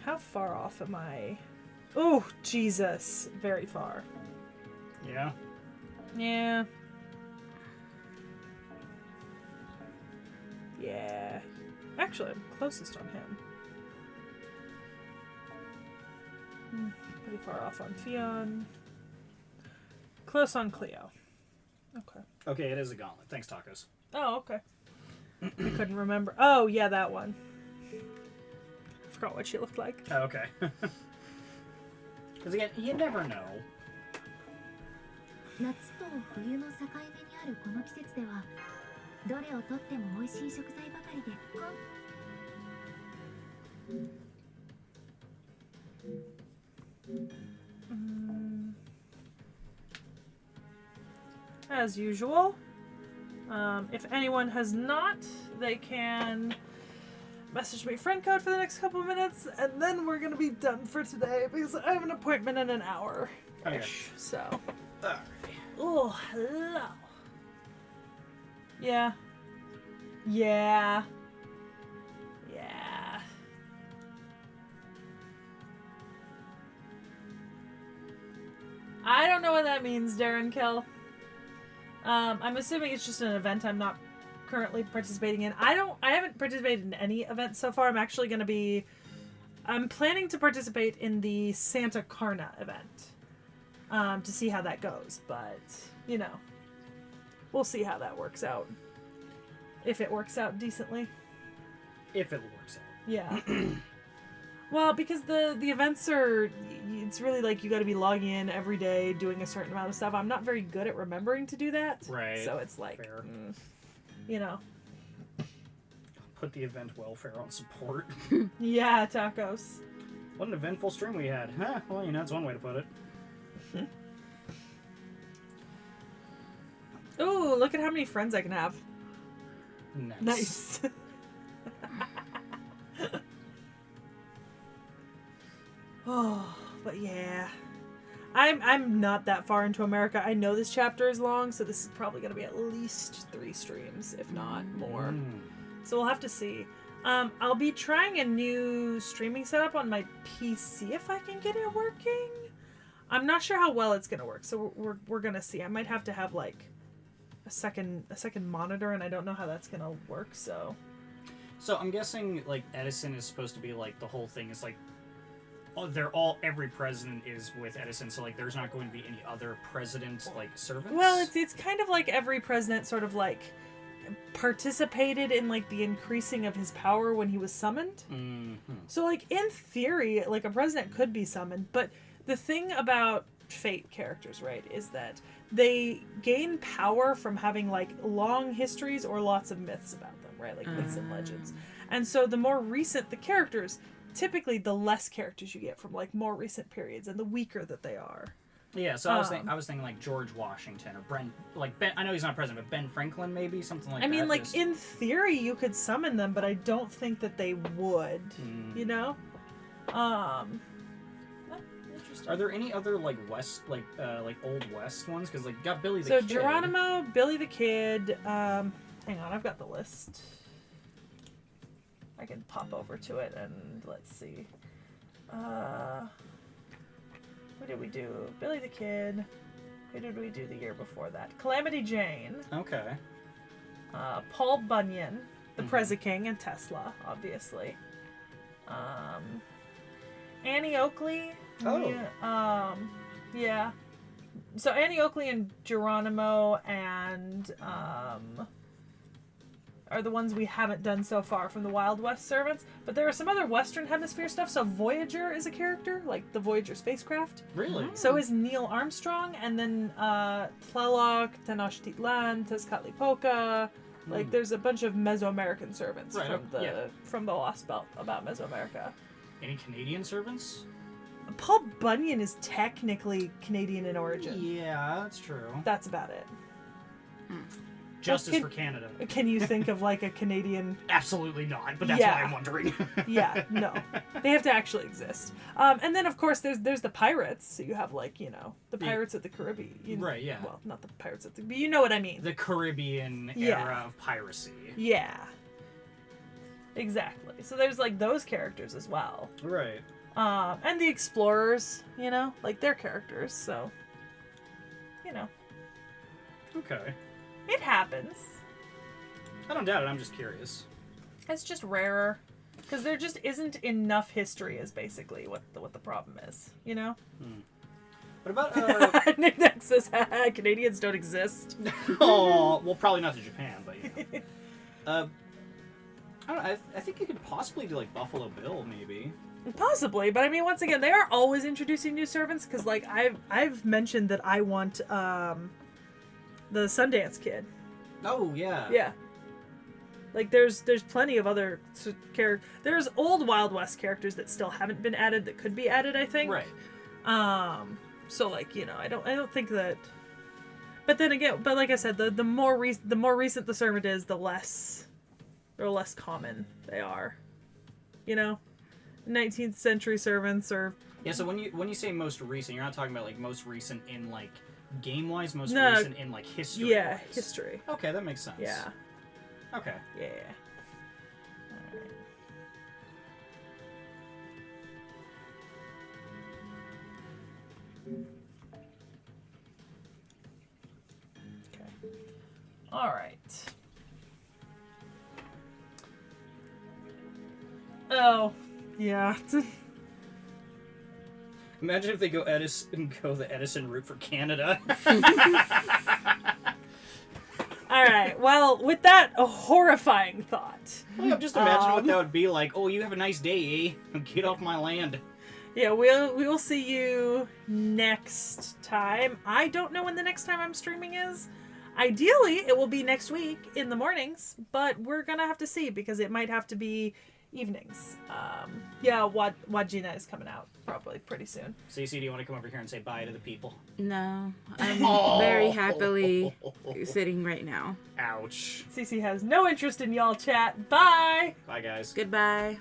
How far off am I? Oh, Jesus. Very far. Yeah. Yeah. Yeah. Actually, I'm closest on him. Pretty far off on Fion. Close on Cleo. Okay. Okay, it is a gauntlet. Thanks, tacos. Oh, okay. I couldn't remember. Oh, yeah, that one. I forgot what she looked like. Oh, okay. Because again, you never know. 夏と冬の境目にあるこの季節ではどれをとっても美味しい食材ばかりでAs usual, if anyone has not, they can message me friend code for the next couple of minutes, and then we're gonna be done for today because I have an appointment in an hour. Okay. So. Alright. Oh, hello. Yeah. Yeah. Yeah. I don't know what that means, Darren Kill. I'm assuming it's just an event I'm not currently participating in. I haven't participated in any events so far. I'm planning to participate in the Santa Carna event. To see how that goes, but you know, we'll see how that works out. If it works out decently. If it works out. Yeah. Well, because the events are, it's really like you got to be logging in every day, doing a certain amount of stuff. I'm not very good at remembering to do that. Right. So it's like, Fair. You know. Put the event welfare on support. Yeah, tacos. What an eventful stream we had. Huh, well, you know, that's one way to put it. Ooh, look at how many friends I can have. Nice. Nice. Oh, but yeah. I'm not that far into America. I know this chapter is long, so this is probably going to be at least 3 streams, if not more. So we'll have to see. I'll be trying a new streaming setup on my PC if I can get it working. I'm not sure how well it's going to work, so we're going to see. I might have to have like a second monitor, and I don't know how that's going to work, so. So I'm guessing like Edison is supposed to be like the whole thing is like every president is with Edison, so like there's not going to be any other president like servants. Well, it's kind of like every president sort of like participated in like the increasing of his power when he was summoned. Mm-hmm. So like in theory, like a president could be summoned, but the thing about Fate characters, right, is that they gain power from having like long histories or lots of myths about them, right? Like myths and legends. And so the more recent the characters, typically the less characters you get from like more recent periods and the weaker that they are. Yeah, so I was thinking like George Washington or Ben, I know he's not president, but Ben Franklin maybe, something like that. I mean, like in theory you could summon them, but I don't think that they would, you know? Interesting. Are there any other like West, like Old West ones? Because like got Billy the So Kid. Geronimo, Billy the Kid, hang on, I've got the list. I can pop over to it and let's see. Who did we do? Billy the Kid. Who did we do the year before that? Calamity Jane. Okay. Paul Bunyan, the Prezi King, and Tesla, obviously. Annie Oakley. Oh. Yeah. So Annie Oakley and Geronimo and are the ones we haven't done so far from the Wild West servants. But there are some other Western Hemisphere stuff. So Voyager is a character, like the Voyager spacecraft. Really? So is Neil Armstrong, and then Tlaloc, Tenochtitlan, Tezcatlipoca. Like there's a bunch of Mesoamerican servants from the Lost Belt about Mesoamerica. Any Canadian servants? Paul Bunyan is technically Canadian in origin. Yeah, that's true. That's about it. Justice for Canada. Can you think of like a Canadian? Absolutely not, but that's why I'm wondering. Yeah, no. They have to actually exist. And then of course there's the pirates. So you have like, you know, the Pirates of the Caribbean. Right, yeah. Well, not the Pirates of the, but you know what I mean. The Caribbean era of piracy. Yeah. Exactly. So there's like those characters as well. Right. And the explorers, you know, like their characters, so you know. Okay. It happens. I don't doubt it, I'm just curious. It's just rarer. Because there just isn't enough history is basically what the problem is, you know? What about, Nick Neck says, Canadians don't exist. oh, well, probably not to Japan, but you know. I don't know, I think you could possibly do, like, Buffalo Bill, maybe. Possibly, but I mean, once again, they are always introducing new servants, because, like, I've mentioned that I want, the Sundance Kid. Oh, yeah. Yeah. Like there's plenty of other there's old Wild West characters that still haven't been added that could be added, I think. Right. So like, you know, I don't think that. But then again, but like I said, the more recent the servant is, the less common they are. You know, 19th century servants or. Yeah. So when you say most recent, you're not talking about like most recent in like game wise, most recent in like history. Yeah, wise. history. Okay, that makes sense. Yeah. Okay. Yeah. Alright. Okay. Alright. Oh, yeah. Imagine if they go the Edison route for Canada. Alright, well, with that horrifying thought. Well, just imagine what that would be like. Oh, you have a nice day, eh? Get off my land. Yeah, we will see you next time. I don't know when the next time I'm streaming is. Ideally, it will be next week in the mornings, but we're gonna have to see because it might have to be evenings. Yeah, Wajina is coming out probably pretty soon. CC, do you want to come over here and say bye to the people? No, I'm very happily sitting right now. Ouch. Cece has no interest in y'all chat. Bye! Bye, guys. Goodbye.